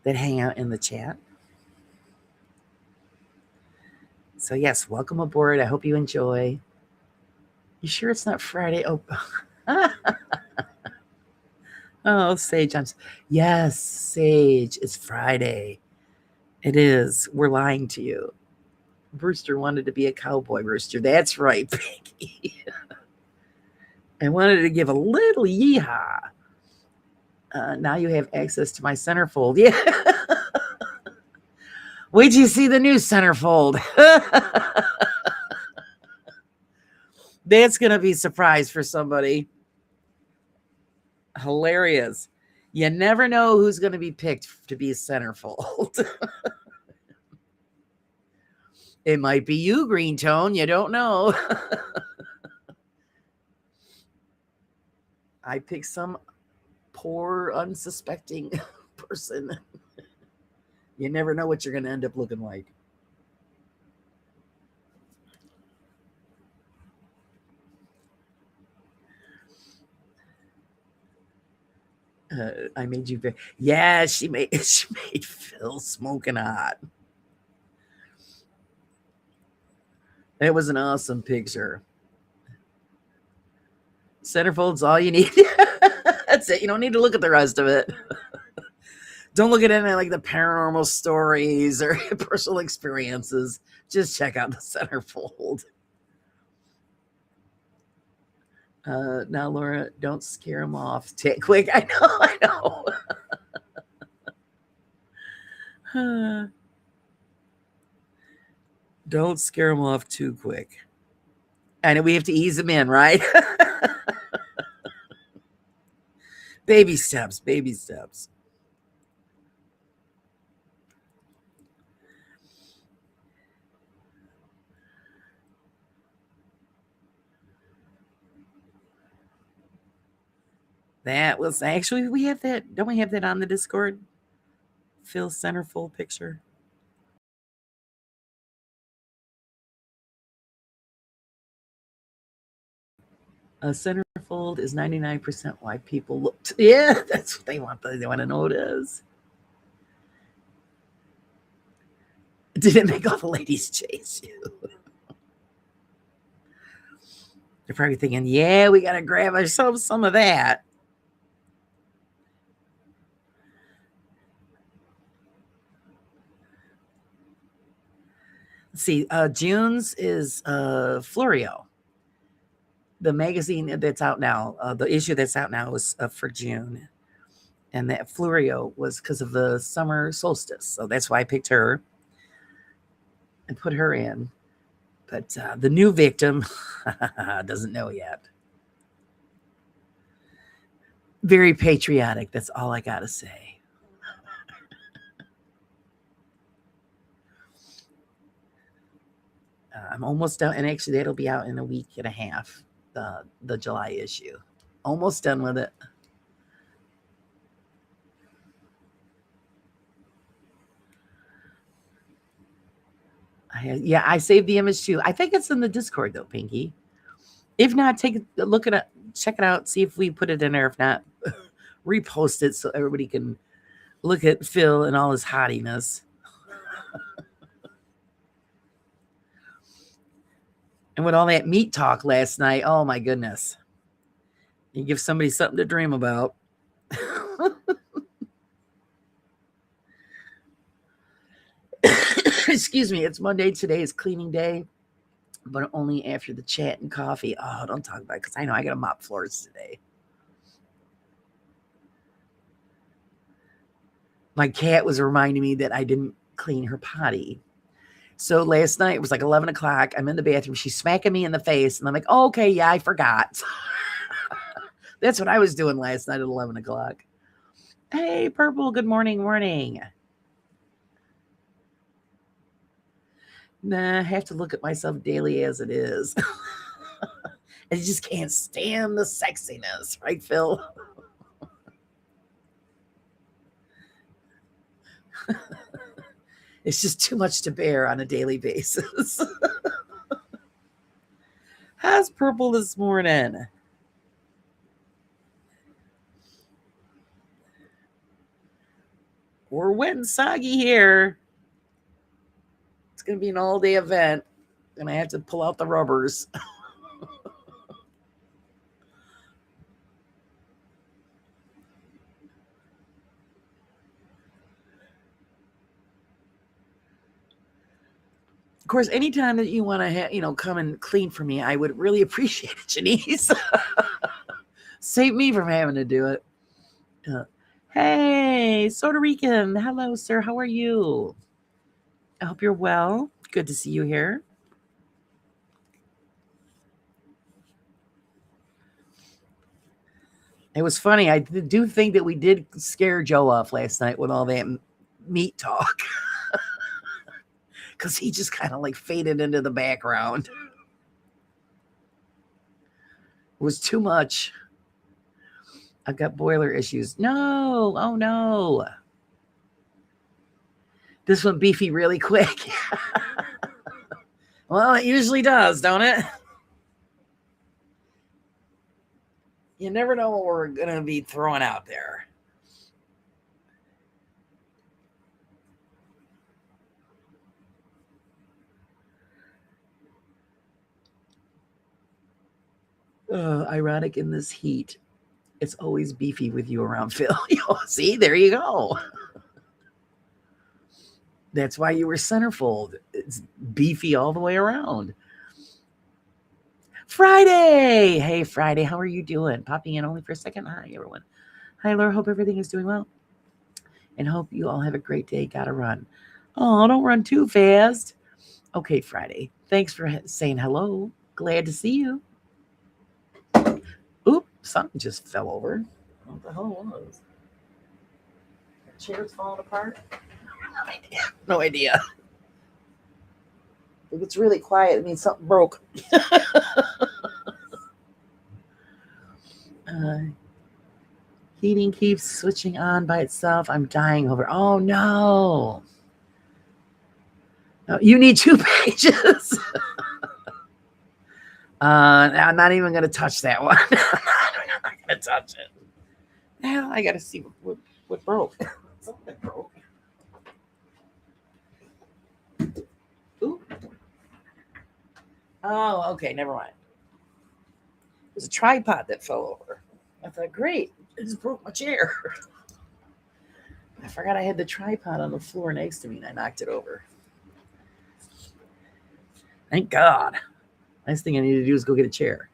that hang out in the chat. So yes, welcome aboard. I hope you enjoy. You sure it's not Friday? Oh, oh, Sage. Yes, Sage. It's Friday. It is. We're lying to you. Brewster wanted to be a cowboy rooster. That's right, Piggy. I wanted to give a little yeehaw. Now you have access to my centerfold. Yeah. Wait till you see the new centerfold. That's going to be a surprise for somebody. Hilarious. You never know who's going to be picked to be a centerfold. It might be you, Green Tone. You don't know. I picked some poor, unsuspecting person. You never know what you're going to end up looking like. I made you. Yeah, she made Phil smoking hot. It was an awesome picture. Centerfold's all you need. That's it. You don't need to look at the rest of it. Don't look at any like the paranormal stories or personal experiences. Just check out the centerfold. Now, Laura, don't scare him off. Take quick. I know. Don't scare him off too quick. I know we have to ease him in, right? Baby steps, baby steps. That was actually, we have that. Don't we have that on the Discord? Phil centerfold picture. A centerfold is 99% why people looked. Yeah, that's what they want. They want to know what it is. Did it make all the ladies chase you? They're probably thinking, yeah, we got to grab ourselves some of that. Let's see, June's is Florio. The magazine that's out now, the issue that's out now is for June. And that Florio was because of the summer solstice. So that's why I picked her and put her in. But the new victim doesn't know yet. Very patriotic. That's all I got to say. I'm almost done. And actually, that'll be out in a week and a half, the July issue. Almost done with it. I saved the image too. I think it's in the Discord though, Pinky. If not, take a look at it, check it out, see if we put it in there. If not, repost it so everybody can look at Phil and all his hottiness. And with all that meat talk last night, oh my goodness. You give somebody something to dream about. Excuse me, it's Monday. Today is cleaning day, but only after the chat and coffee. Oh, don't talk about it because I know I got to mop floors today. My cat was reminding me that I didn't clean her potty. So last night, it was like 11 o'clock. I'm in the bathroom. She's smacking me in the face. And I'm like, oh, okay, yeah, I forgot. That's what I was doing last night at 11 o'clock. Hey, Purple, good morning, morning. Nah, I have to look at myself daily as it is. I just can't stand the sexiness, right, Phil? It's just too much to bear on a daily basis. How's Purple this morning? We're wet and soggy here. It's going to be an all-day event, and I have to pull out the rubbers. course, anytime that you want to, come and clean for me, I would really appreciate it, Janice. Save me from having to do it. Hey, Puerto Rican. Hello, sir. How are you? I hope you're well. Good to see you here. It was funny. I do think that we did scare Joe off last night with all that meat talk. Because he just kind of like faded into the background. It was too much. I've got boiler issues. No. Oh, no. This went beefy really quick. Well, it usually does, don't it? You never know what we're going to be throwing out there. Ironic in this heat. It's always beefy with you around Phil. See, there you go. That's why you were centerfold. It's beefy all the way around. Friday. Hey, Friday. How are you doing? Popping in only for a second. Hi, everyone. Hi, Laura. Hope everything is doing well. And hope you all have a great day. Gotta run. Oh, don't run too fast. Okay, Friday. Thanks for saying hello. Glad to see you. Oop, something just fell over. What the hell was? The chair's falling apart? No idea. If it's really quiet, it means something broke. Heating keeps switching on by itself. I'm dying over. Oh, no. You need 2 pages. I'm not even going to touch that one. I'm not going to touch it. Now I got to see what broke. Something broke. Ooh. Oh, okay. Never mind. There's a tripod that fell over. I thought, great. It just broke my chair. I forgot I had the tripod on the floor next to me and I knocked it over. Thank God. Next thing I need to do is go get a chair.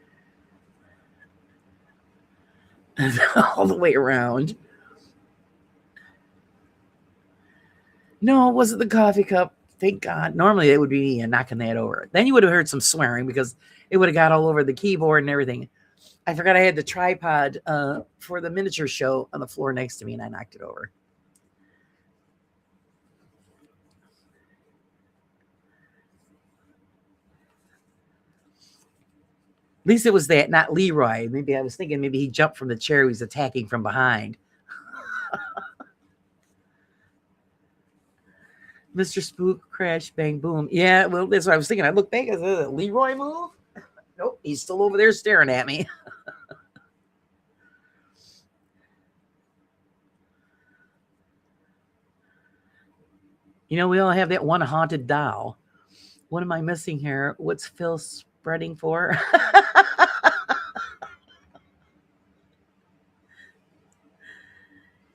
All the way around. No, it wasn't the coffee cup. Thank God. Normally it would be me knocking that over. Then you would have heard some swearing because it would have got all over the keyboard and everything. I forgot I had the tripod for the miniature show on the floor next to me and I knocked it over. At least it was that, not Leroy. Maybe I was thinking maybe he jumped from the chair. He was attacking from behind. Mr. Spook, crash, bang, boom. Yeah, well, that's what I was thinking. I looked back. Is it a Leroy move? Nope, he's still over there staring at me. We all have that one haunted doll. What am I missing here? What's Phil spreading for?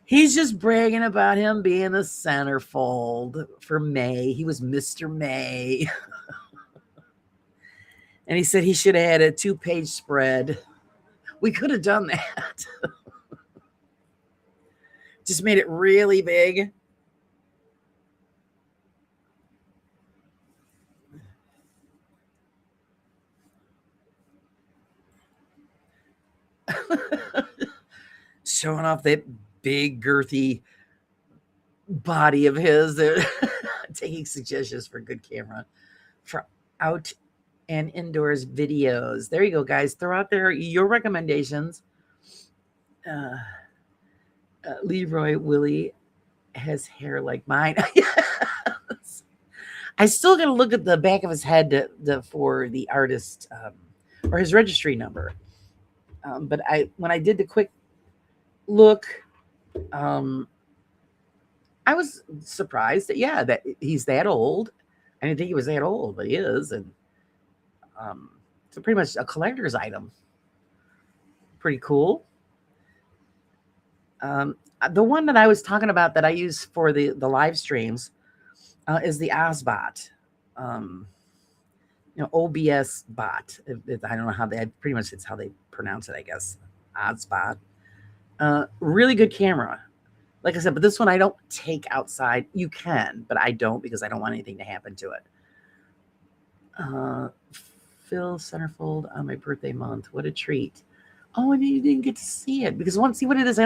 He's just bragging about him being a centerfold for May. He was Mr. May. And he said he should have had a 2-page spread. We could have done that. Just made it really big. Showing off that big, girthy body of his. Taking suggestions for good camera. For out and indoors videos. There you go, guys. Throw out there your recommendations. Leroy Willie has hair like mine. Yes. I still got to look at the back of his head for the artist or his registry number. But when I did the quick look, I was surprised that he's that old. I didn't think he was that old, but he is, and it's pretty much a collector's item. Pretty cool. The one that I was talking about that I use for the live streams is the Ozbot. um, OBS bot. I don't know how they. Pretty much it's how they pronounce it. I guess Oddsbot. Really good camera. Like I said, but this one I don't take outside. You can, but I don't because I don't want anything to happen to it. Phil Centerfold on my birthday month. What a treat. Oh, and you didn't get to see it because see what it is.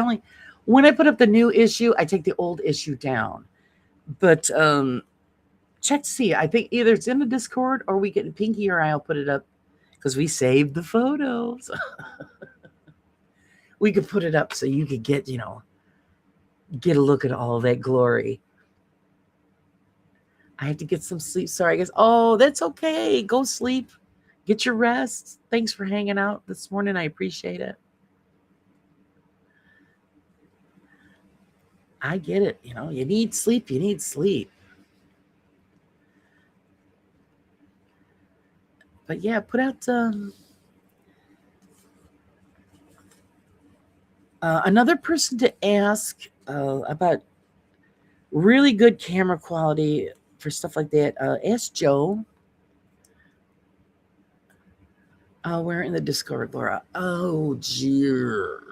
When I put up the new issue, I take the old issue down. But check to see. I think either it's in the Discord or we get Pinky or I'll put it up because we saved the photos. We could put it up so you could get a look at all that glory. I have to get some sleep. Sorry, I guess. Oh, that's okay. Go sleep. Get your rest. Thanks for hanging out this morning. I appreciate it. I get it. You need sleep. You need sleep. But yeah, put out another person to ask about really good camera quality for stuff like that. Ask Joe. We're in the Discord, Laura. Oh, dear.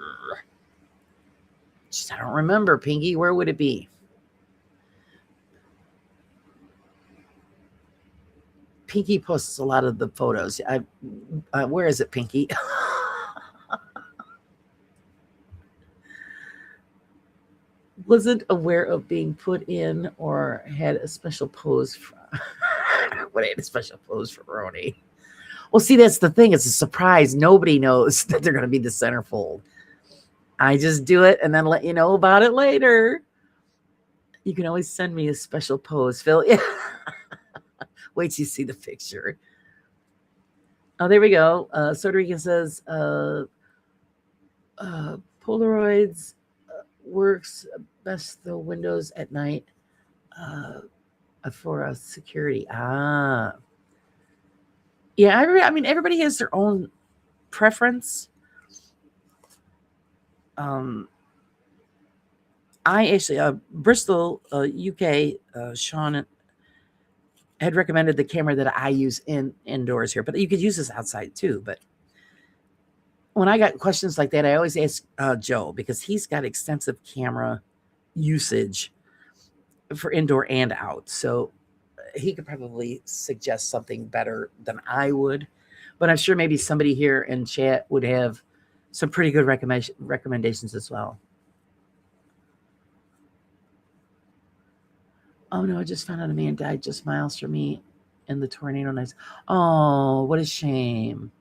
Just, I don't remember, Pinky. Where would it be? Pinky posts a lot of the photos. Where is it, Pinky? Wasn't aware of being put in or had a special pose. What had a special pose for Roni? Well, see, that's the thing. It's a surprise. Nobody knows that they're going to be the centerfold. I just do it and then let you know about it later. You can always send me a special pose, Phil. Yeah. Wait till you see the picture. Oh, there we go. Puerto Rican says Polaroids works best the windows at night for security. Yeah, I mean, everybody has their own preference. I actually, Bristol, UK, Sean had recommended the camera that I use indoors here, but you could use this outside too. But when I got questions like that, I always ask Joe because he's got extensive camera usage for indoor and out. So he could probably suggest something better than I would. But I'm sure maybe somebody here in chat would have some pretty good recommendations as well. Oh no, I just found out a man died just miles from me in the tornado nights. Oh, what a shame.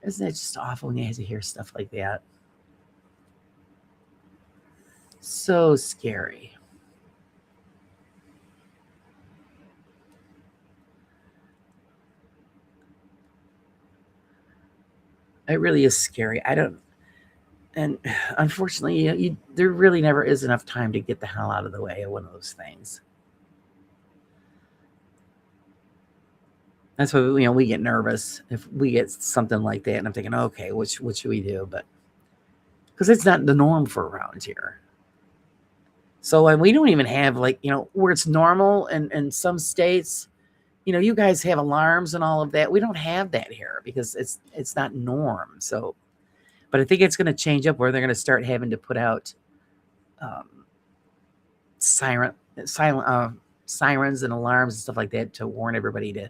Isn't that just awful when you have to hear stuff like that? So scary. It really is scary. And unfortunately, there really never is enough time to get the hell out of the way of one of those things. That's why we get nervous if we get something like that, and I'm thinking, okay, what should we do? But because it's not the norm for around here. So and we don't even have where it's normal in some states. You guys have alarms and all of that. We don't have that here because it's not norm. So, but I think it's going to change up where they're going to start having to put out sirens and alarms and stuff like that to warn everybody to,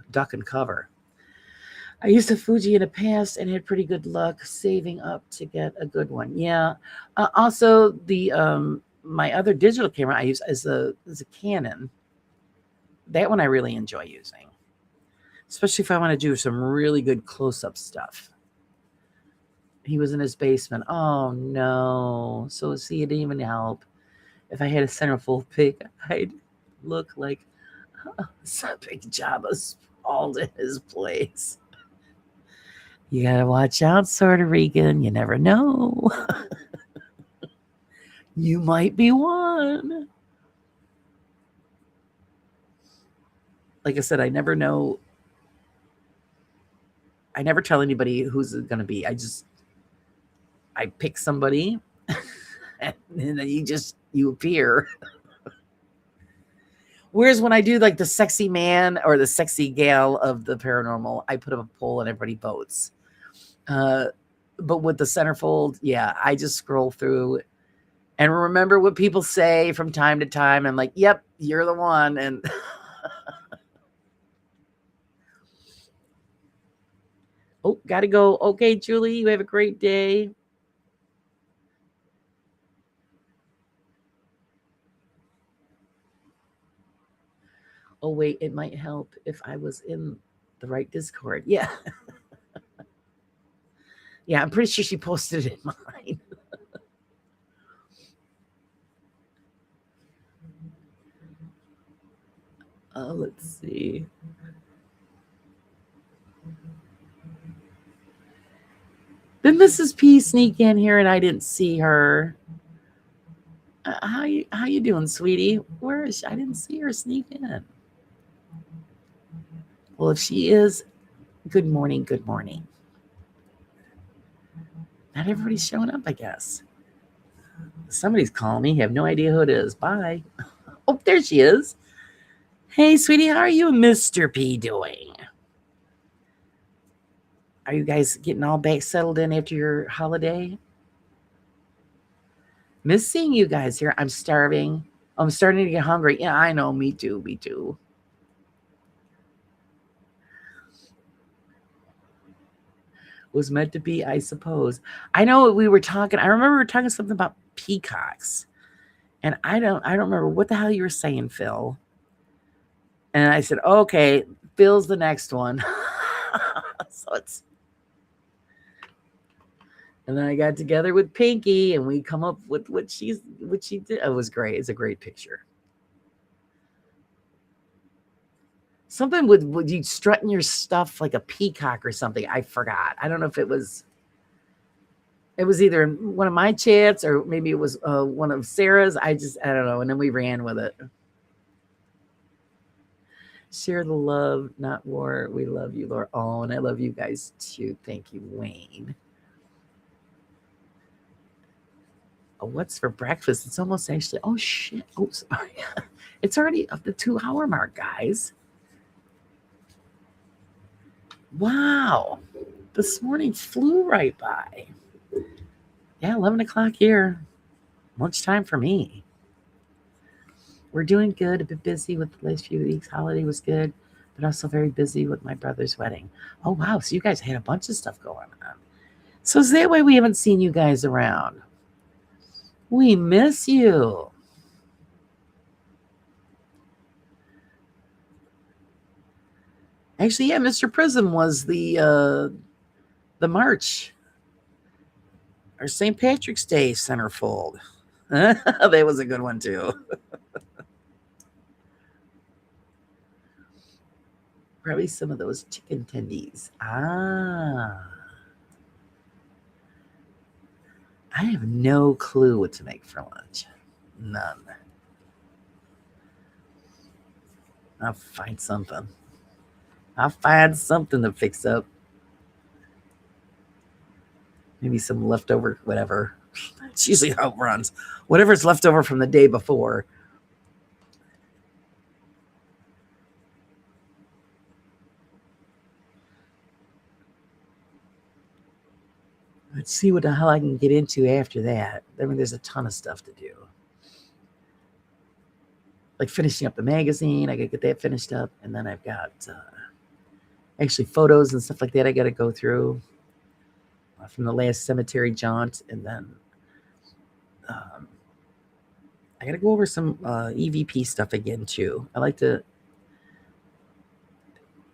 duck and cover. I used a Fuji in the past and had pretty good luck saving up to get a good one. Yeah. Also, the my other digital camera I use is a Canon. That one I really enjoy using, especially if I want to do some really good close-up stuff. He was in his basement. Oh no! So see, it didn't even help. If I had a centerfold pic, I'd look like some big Jabba sprawled in his place. You gotta watch out, Puerto Rican. You never know. You might be one. Like I said, I never know. I never tell anybody who's it going to be. I pick somebody and then you appear. Whereas when I do like the sexy man or the sexy gal of the paranormal, I put up a poll and everybody votes. But with the centerfold, yeah, I just scroll through and remember what people say from time to time. I'm like, yep, you're the one. And oh, gotta go. Okay, Julie, you have a great day. Oh, wait, it might help if I was in the right Discord. Yeah. Yeah, I'm pretty sure she posted it in mine. Let's see. Did Mrs. P sneak in here and I didn't see her? How you doing, sweetie? Where is she? I didn't see her sneak in. Well, if she is, good morning, good morning. Not everybody's showing up, I guess. Somebody's calling me. Have no idea who it is. Bye. Oh, there she is. Hey, sweetie, how are you and Mr. P doing? Are you guys getting all back settled in after your holiday? Miss seeing you guys here. I'm starving. I'm starting to get hungry. Yeah, I know. Me too. Me too. Was meant to be, I suppose. I know we were talking. I remember we were talking something about peacocks, and I don't remember what the hell you were saying, Phil. And I said, okay, Phil's the next one. So it's. And then I got together with Pinky, and we come up with what she did. It was great. It's a great picture. Something with you strutting your stuff like a peacock or something. I forgot. I don't know if it was either one of my chats or maybe it was one of Sarah's. I don't know. And then we ran with it. Share the love, not war. We love you, Laura. Oh, and I love you guys too. Thank you, Wayne. Oh, what's for breakfast? It's almost actually. Oh shit! Oh, sorry. It's already up the 2-hour mark, guys. Wow, this morning flew right by. Yeah, 11 o'clock here. Lunchtime for me. We're doing good. A bit busy with the last few weeks. Holiday was good, but also very busy with my brother's wedding. Oh, wow. So you guys had a bunch of stuff going on. So is that why we haven't seen you guys around? We miss you. Actually, yeah, Mr. Prism was the March or St. Patrick's Day centerfold. That was a good one too. Probably some of those chicken tendies. Ah. I have no clue what to make for lunch. None. I'll find something. I'll find something to fix up. Maybe some leftover, whatever. It's usually how it runs. Whatever's left over from the day before. Let's see what the hell I can get into after that. I mean, there's a ton of stuff to do. Like finishing up the magazine. I got to get that finished up. And then I've got actually photos and stuff like that I got to go through from the last cemetery jaunt. And then I got to go over some EVP stuff again, too. I like to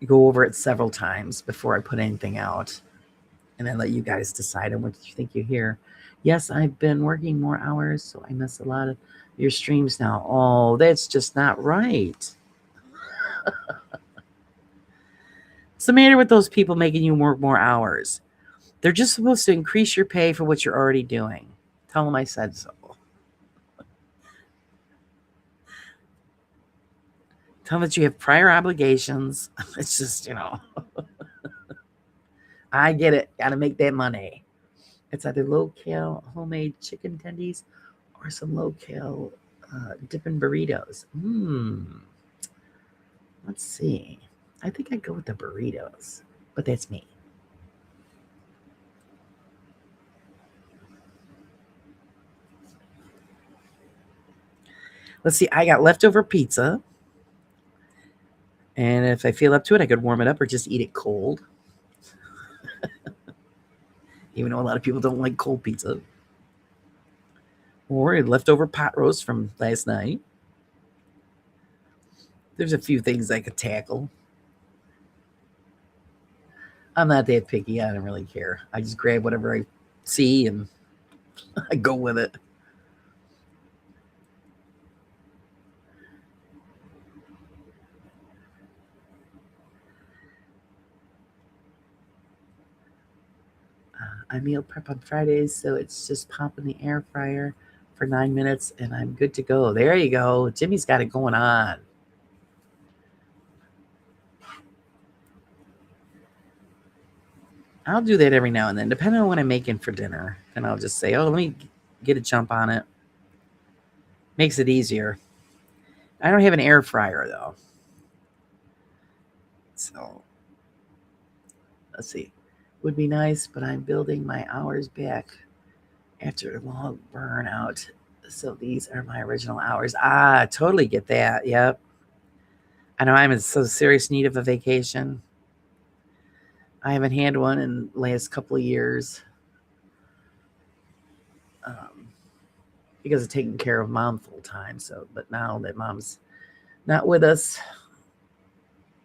go over it several times before I put anything out. And then let you guys decide on what you think you hear. Yes, I've been working more hours, so I miss a lot of your streams now. Oh, that's just not right. What's the matter with those people making you work more hours? They're just supposed to increase your pay for what you're already doing. Tell them I said so. Tell them that you have prior obligations. It's just, I get it. Got to make that money. It's either low-cal homemade chicken tendies or some low-cal dipping burritos. Let's see. I think I'd go with the burritos, but that's me. Let's see. I got leftover pizza. And if I feel up to it, I could warm it up or just eat it cold. Even though a lot of people don't like cold pizza. Or a leftover pot roast from last night. There's a few things I could tackle. I'm not that picky. I don't really care. I just grab whatever I see and I go with it. I meal prep on Fridays, so it's just pop in the air fryer for 9 minutes and I'm good to go. There you go. Jimmy's got it going on. I'll do that every now and then, depending on what I'm making for dinner. And I'll just say, oh, let me get a jump on it. Makes it easier. I don't have an air fryer, though. So, let's see. Would be nice, but I'm building my hours back after a long burnout. So these are my original hours. Ah, totally get that. Yep. I know I'm in so serious need of a vacation. I haven't had one in the last couple of years because of taking care of mom full time. So, but now that mom's not with us,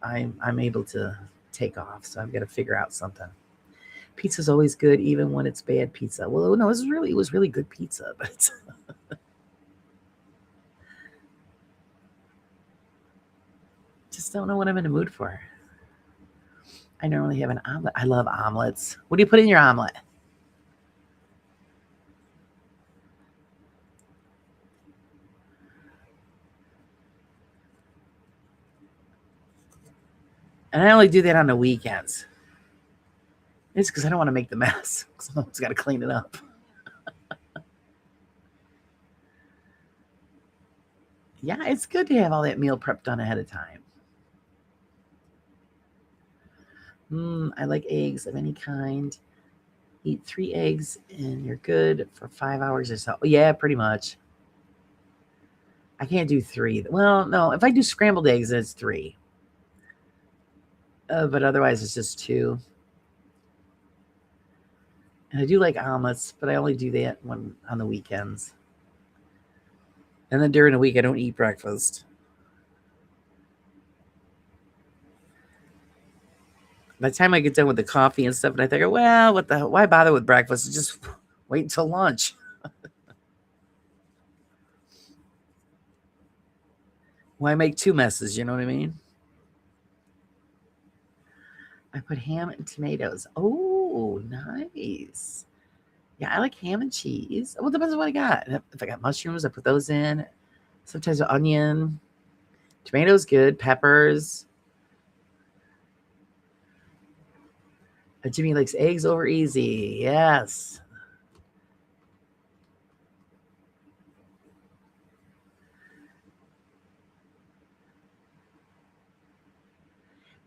I'm able to take off. So I've got to figure out something. Pizza's always good, even when it's bad pizza. Well, no, it was really good pizza, but just don't know what I'm in the mood for. I normally have an omelet. I love omelets. What do you put in your omelet? And I only do that on the weekends. It's because I don't want to make the mess. Someone's got to clean it up. Yeah, it's good to have all that meal prep done ahead of time. I like eggs of any kind. Eat 3 eggs and you're good for 5 hours or so. Yeah, pretty much. I can't do three. Well, no, if I do scrambled eggs, then it's three. But otherwise, it's just two. And I do like omelets, but I only do that when on the weekends. And then during the week, I don't eat breakfast. By the time I get done with the coffee and stuff, and I think, well, what the? Why bother with breakfast? Just wait until lunch. Why make two messes? You know what I mean? I put ham and tomatoes. Oh, nice. Yeah, I like ham and cheese. Well, it depends on what I got. If I got mushrooms, I put those in. Sometimes onion. Tomatoes good. Peppers. Jimmy likes eggs over easy. Yes.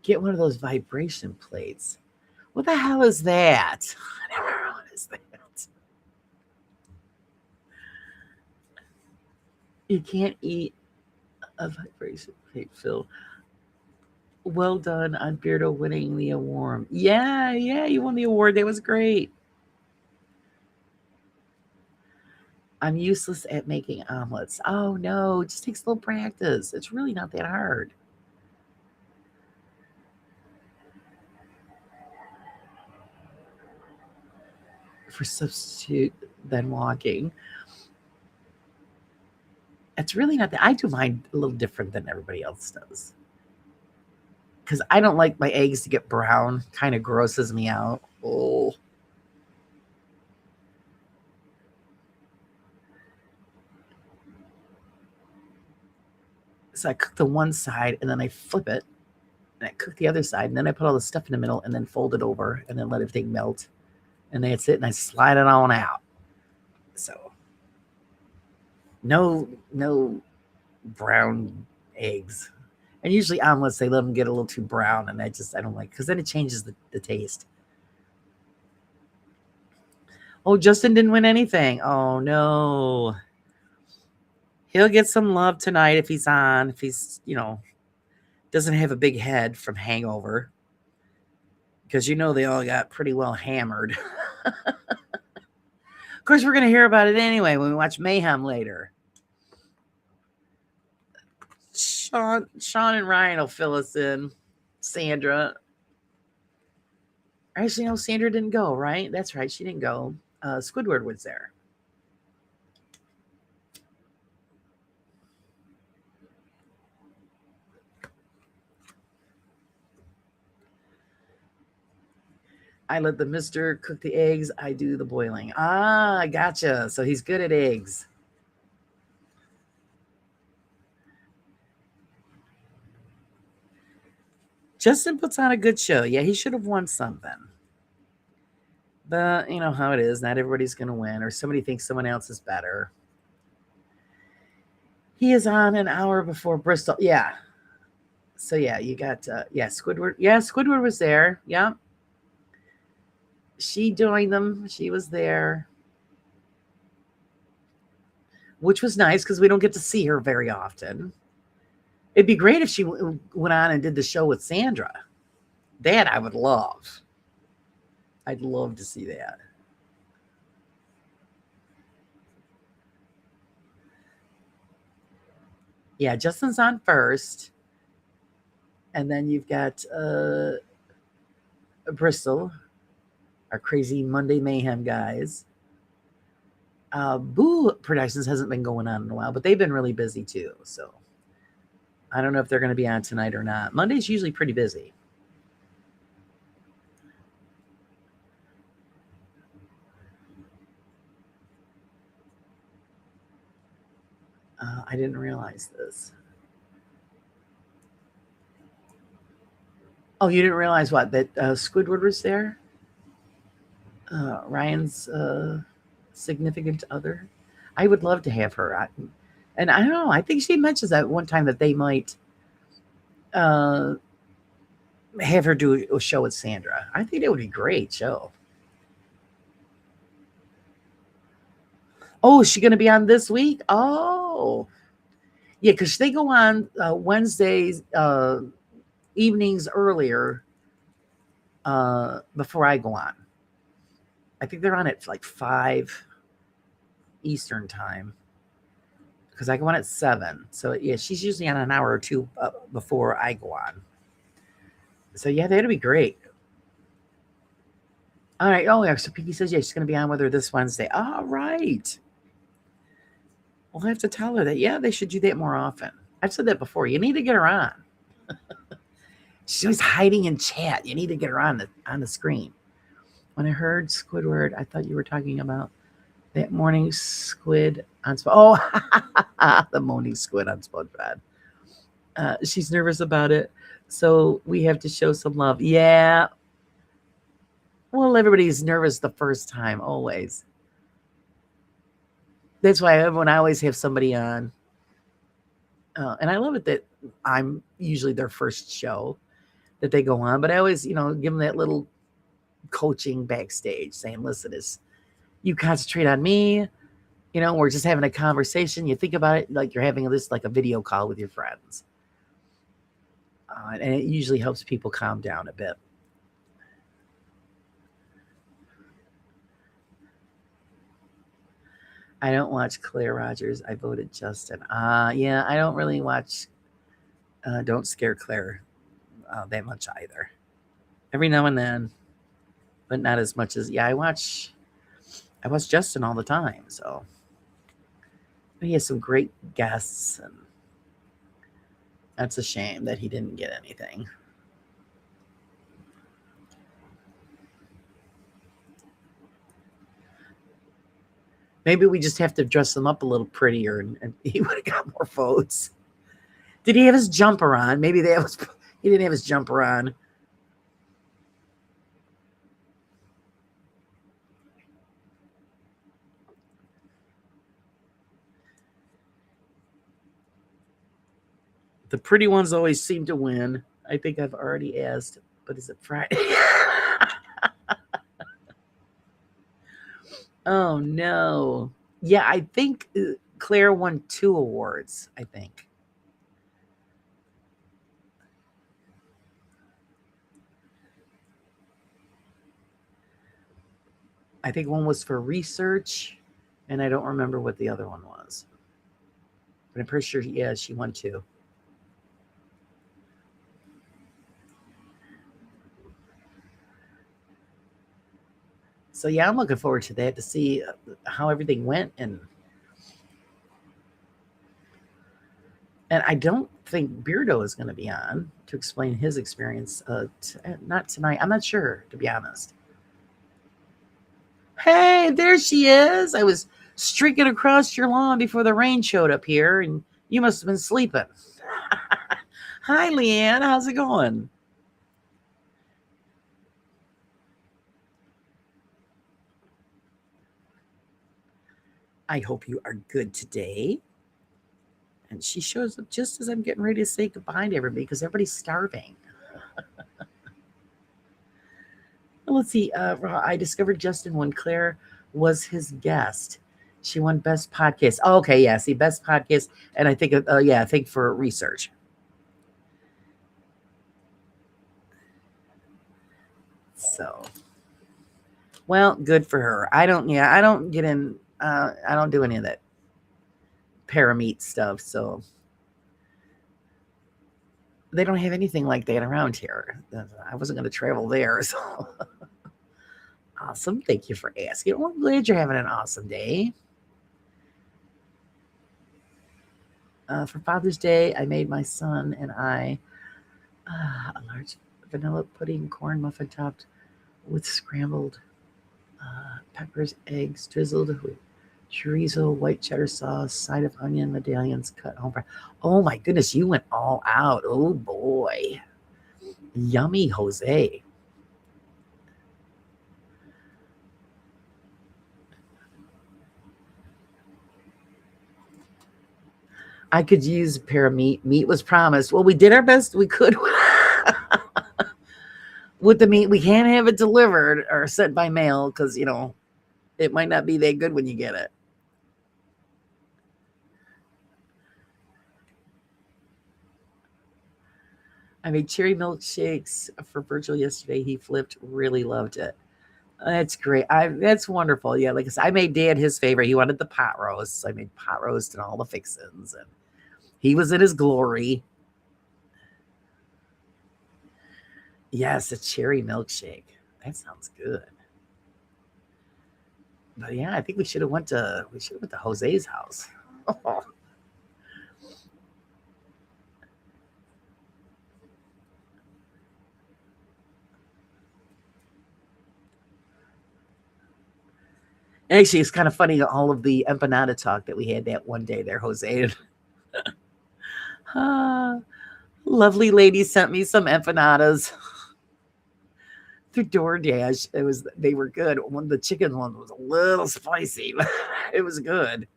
Get one of those vibration plates. What the hell is that? I never know what is that. You can't eat a vibration plate, Phil. Well done on Beardo winning the award. Yeah, you won the award. That was great. I'm useless at making omelets. Oh no, it just takes a little practice. It's really not that hard. For substitute than walking. It's really not that. I do mine a little different than everybody else does. Because I don't like my eggs to get brown. Kind of grosses me out. Oh. So I cook the one side and then I flip it and I cook the other side and then I put all the stuff in the middle and then fold it over and then let everything melt. And that's it. And I slide it on out. So no brown eggs. And usually omelets, they let them get a little too brown, and I don't like, because then it changes the taste. Oh, Justin didn't win anything. Oh, no. He'll get some love tonight if he's on, if he's, doesn't have a big head from hangover. Because they all got pretty well hammered. Of course, we're going to hear about it anyway when we watch Mayhem later. Sean and Ryan will fill us in. Sandra. Actually, no, Sandra didn't go, right? That's right. She didn't go. Squidward was there. I let the mister cook the eggs. I do the boiling. Ah, gotcha. So he's good at eggs. Justin puts on a good show. Yeah, he should have won something. But you know how it is. Not everybody's going to win, or somebody thinks someone else is better. He is on an hour before Bristol. Yeah. So yeah, you got Squidward. Yeah, Squidward was there. Yeah. She joined them. She was there. Which was nice because we don't get to see her very often. It'd be great if she went on and did the show with Sandra. That I would love. I'd love to see that. Yeah, Justin's on first. And then you've got Bristol, our crazy Monday Mayhem guys. Boo Productions hasn't been going on in a while, but they've been really busy too. So I don't know if they're going to be on tonight or not. Monday's usually pretty busy. I didn't realize this. Oh, you didn't realize what? That Squidward was there? Ryan's significant other? I would love to have her. And I don't know. I think she mentions that one time that they might have her do a show with Sandra. I think it would be a great show. Oh, is she going to be on this week? Oh, yeah, because they go on Wednesdays evenings earlier before I go on. I think they're on at like 5 Eastern time because I go on at 7. So yeah, she's usually on an hour or two before I go on. So yeah, that'd be great. All right. Oh yeah. So Pinky says yeah, she's going to be on with her this Wednesday. All right. We'll have to tell her that. Yeah, they should do that more often. I've said that before. You need to get her on. She's always hiding in chat. You need to get her on the screen. When I heard Squidward, I thought you were talking about that morning squid on SpongeBob. Oh, the morning squid on SpongeBob. She's nervous about it, so we have to show some love. Yeah. Well, everybody's nervous the first time, always. That's why when I always have somebody on, and I love it that I'm usually their first show that they go on, but I always, give them that little coaching backstage saying, listen, you concentrate on me, we're just having a conversation. You think about it like you're having this like a video call with your friends. And it usually helps people calm down a bit. I don't watch Claire Rogers. I voted Justin. Yeah, I don't really watch Don't Scare Claire that much either. Every now and then, but not as much as I watch Justin all the time. So he has some great guests, and that's a shame that he didn't get anything. Maybe we just have to dress him up a little prettier, and he would have got more votes. Did he have his jumper on? Maybe he didn't have his jumper on. The pretty ones always seem to win. I think I've already asked, but is it Friday? Oh no. Yeah, I think Claire won 2 awards, I think. I think one was for research, and I don't remember what the other one was. But I'm pretty sure, yeah, she won 2. So yeah, I'm looking forward to that to see how everything went, and I don't think Beardo is going to be on to explain his experience. Not tonight. I'm not sure, to be honest. Hey, there she is. I was streaking across your lawn before the rain showed up here, and you must have been sleeping. Hi, Leanne. How's it going? I hope you are good today. And she shows up just as I'm getting ready to say goodbye to everybody because everybody's starving. Let's see. I discovered Justin when Claire was his guest. She won best podcast. Oh, okay, yeah. See, best podcast, and I think, I think for research. So, well, good for her. I don't. Yeah, I don't get in. I don't do any of that parameet stuff. So they don't have anything like that around here. I wasn't going to travel there. So awesome. Thank you for asking. Well, I'm glad you're having an awesome day. For Father's Day, I made my son and I a large vanilla pudding corn muffin topped with scrambled peppers, eggs, drizzled with chorizo, white cheddar sauce, side of onion medallions, cut home. Oh my goodness, you went all out. Oh boy. Yummy, Jose. I could use a pair of meat. Meat was promised. Well, we did our best we could with the meat. We can't have it delivered or sent by mail because, it might not be that good when you get it. I made cherry milkshakes for Virgil yesterday. He flipped, really loved it. That's great. That's wonderful. Yeah, like I said, I made Dad his favorite. He wanted the pot roast. So I made pot roast and all the fixins, and he was in his glory. Yes, a cherry milkshake. That sounds good. But yeah, I think we should have went to Jose's house. Actually, it's kind of funny all of the empanada talk that we had that one day there, Jose. Ah, lovely lady sent me some empanadas through DoorDash. They were good. The chicken one was a little spicy, but it was good.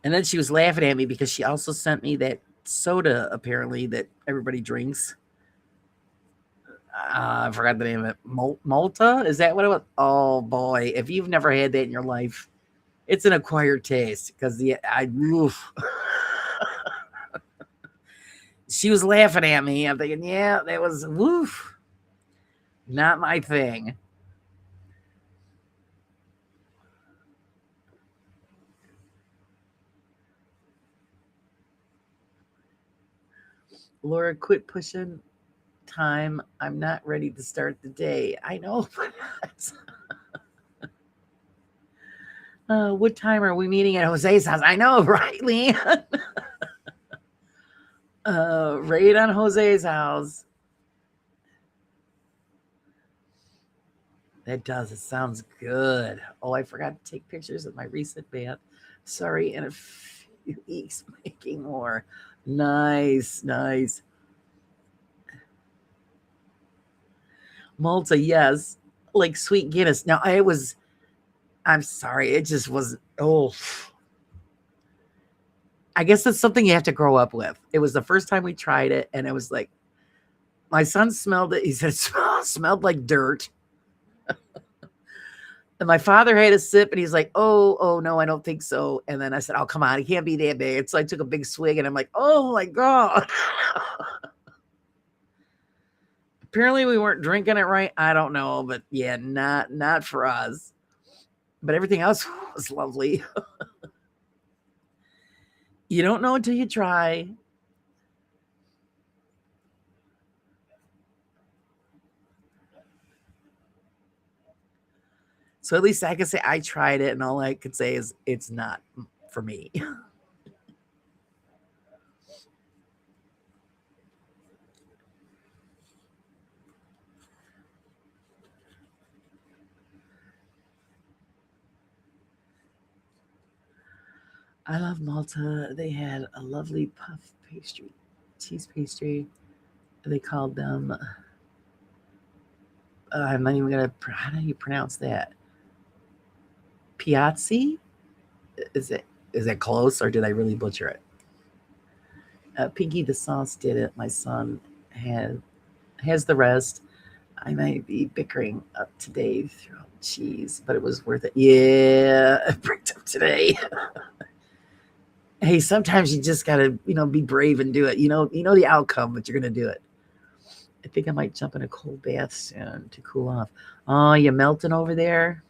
And then she was laughing at me because she also sent me that soda apparently that everybody drinks. I forgot the name of it. Malta? Is that what it was? Oh boy, if you've never had that in your life, it's an acquired taste because oof. She was laughing at me. I'm thinking, yeah, that was woof, not my thing. Laura, quit pushing time. I'm not ready to start the day. I know. What time are we meeting at Jose's house? I know, right, Leanne? Right on Jose's house. That does. It sounds good. Oh, I forgot to take pictures of my recent bath. Sorry, in a few weeks, making more. Nice, nice. Malta, yes. like sweet Guinness. Now I'm sorry, it just wasn't. Oh, I guess that's something you have to grow up with. It was the first time we tried it, and it was like my son smelled it. He said it smelled like dirt. And my father had a sip, and he's like, "Oh no, I don't think so." And then I said, "Oh, come on, it can't be that bad." So I took a big swig, and I'm like, "Oh my god." Apparently, we weren't drinking it right. I don't know, but yeah, not for us. But everything else was lovely. You don't know until you try. So at least I can say I tried it, and all I could say is it's not for me. I love Malta. They had a lovely puff pastry, cheese pastry. They called them. I'm not even gonna. How do you pronounce that? Piazzi? Is it? Is that close, or did I really butcher it? Pinky the sauce did it. My son had has the rest. I might be bickering up today through cheese, but it was worth it. Yeah, I bricked up today. Hey, sometimes you just gotta, be brave and do it. You know the outcome, but you're gonna do it. I think I might jump in a cold bath soon to cool off. Oh, you melting over there?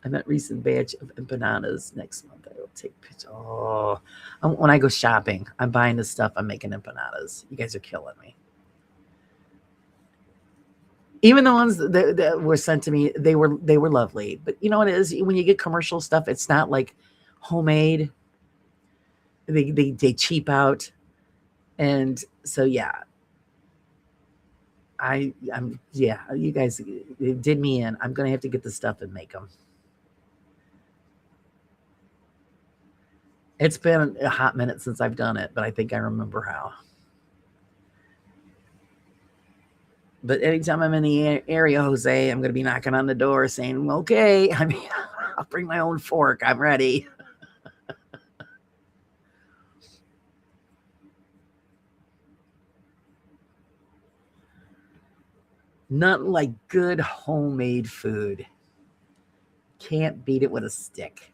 I'm at recent batch of empanadas next month. I will take pictures. Oh, when I go shopping, I'm buying the stuff. I'm making empanadas. You guys are killing me. Even the ones that were sent to me, they were lovely. But you know what it is? When you get commercial stuff, it's not like homemade. They cheap out, and so yeah, I'm yeah. You guys did me in. I'm gonna have to get the stuff and make them. It's been a hot minute since I've done it, but I think I remember how. But anytime I'm in the area, Jose, I'm going to be knocking on the door saying, "Okay, I mean, I'll bring my own fork. I'm ready." Nothing like good homemade food. Can't beat it with a stick.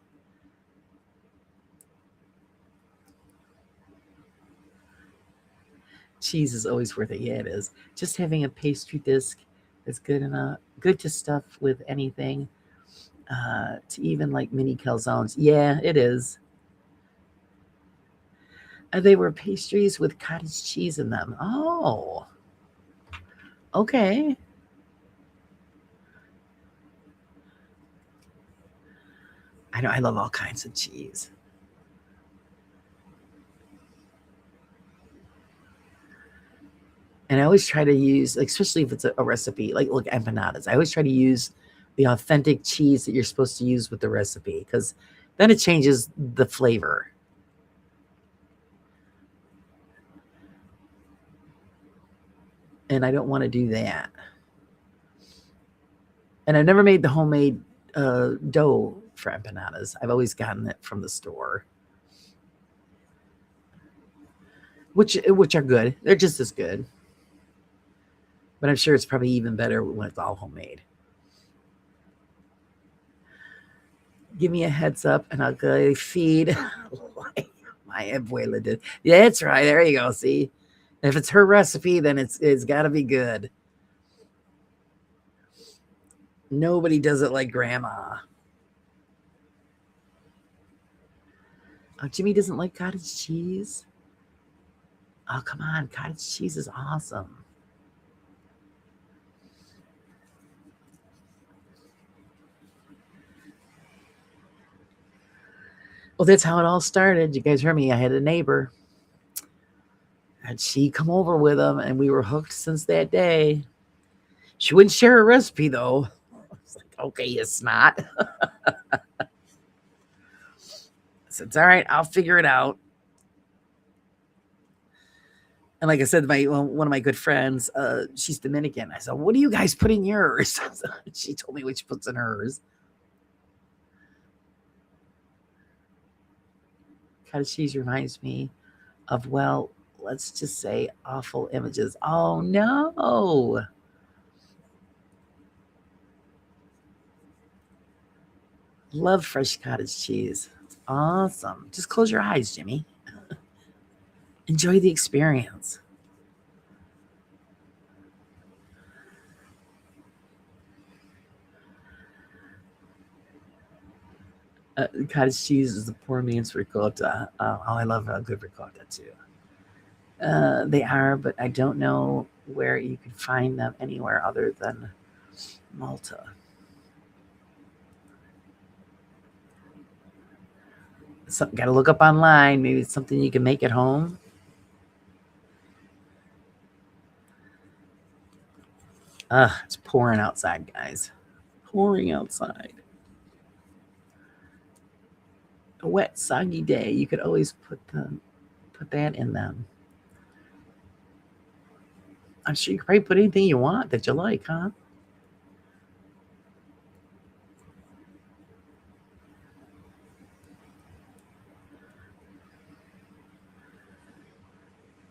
Cheese is always worth it. Yeah, it is. Just having a pastry disc is good enough. Good to stuff with anything. To even like mini calzones. Yeah, it is. They were pastries with cottage cheese in them. Oh, okay. I know I love all kinds of cheese. And I always try to use, like, especially if it's a recipe, like look empanadas. I always try to use the authentic cheese that you're supposed to use with the recipe because then it changes the flavor. And I don't want to do that. And I've never made the homemade dough for empanadas. I've always gotten it from the store, which are good. They're just as good, but I'm sure it's probably even better when it's all homemade. Give me a heads up, and I'll go feed like my abuela did. Yeah, that's right. There you go. See, if it's her recipe, then it's got to be good. Nobody does it like grandma. Oh, Jimmy doesn't like cottage cheese. Oh, come on. Cottage cheese is awesome. Well, that's how it all started. You guys heard me. I had a neighbor, and she come over with him, and we were hooked since that day. She wouldn't share a recipe, though. I was like, okay, you snot. So it's all right. I'll figure it out. And like I said, one of my good friends, she's Dominican. I said, "What do you guys put in yours?" She told me what she puts in hers. Cottage cheese reminds me of, well, let's just say awful images. Oh no. Love fresh cottage cheese. It's awesome. Just close your eyes, Jimmy. Enjoy the experience. Cottage cheese is the poor man's ricotta. I love a good ricotta too. They are, but I don't know where you can find them anywhere other than Malta. Got to look up online. Maybe it's something you can make at home. It's pouring outside, guys. Pouring outside. A wet, soggy day. You could always put that in them. I'm sure you could probably put anything you want that you like, huh?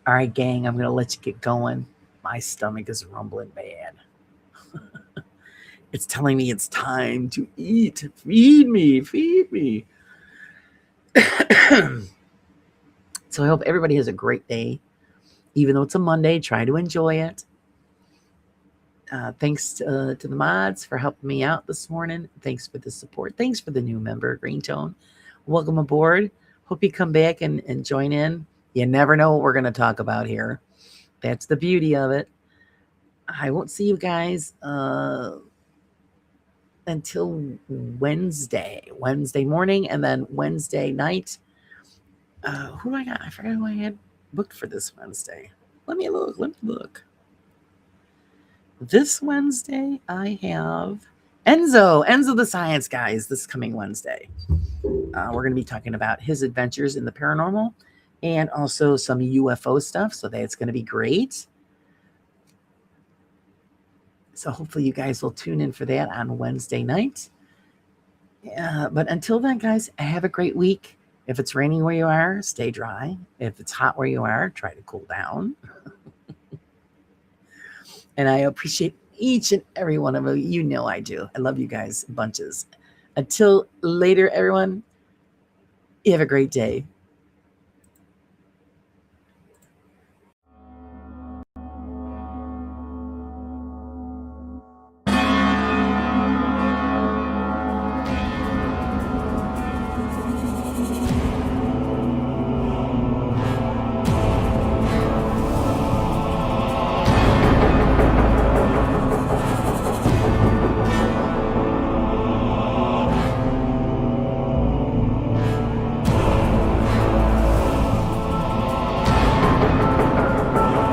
All right, gang, I'm going to let you get going. My stomach is rumbling bad. It's telling me it's time to eat. Feed me, feed me. So I hope everybody has a great day. Even though it's a Monday, try to enjoy it. Thanks to the mods for helping me out this morning. Thanks for the support. Thanks for the new member, Green Tone. Welcome aboard. Hope you come back and join in. You never know what we're going to talk about here. That's the beauty of it. I won't see you guys until Wednesday morning, and then Wednesday night. Who I got? I forgot who I had booked for this Wednesday. Let me look. This Wednesday, I have Enzo the Science Guys, this coming Wednesday. We're going to be talking about his adventures in the paranormal and also some UFO stuff, so that's going to be great. So hopefully you guys will tune in for that on Wednesday night. But until then, guys, have a great week. If it's raining where you are, stay dry. If it's hot where you are, try to cool down. And I appreciate each and every one of you. You know I do. I love you guys bunches. Until later, everyone, you have a great day.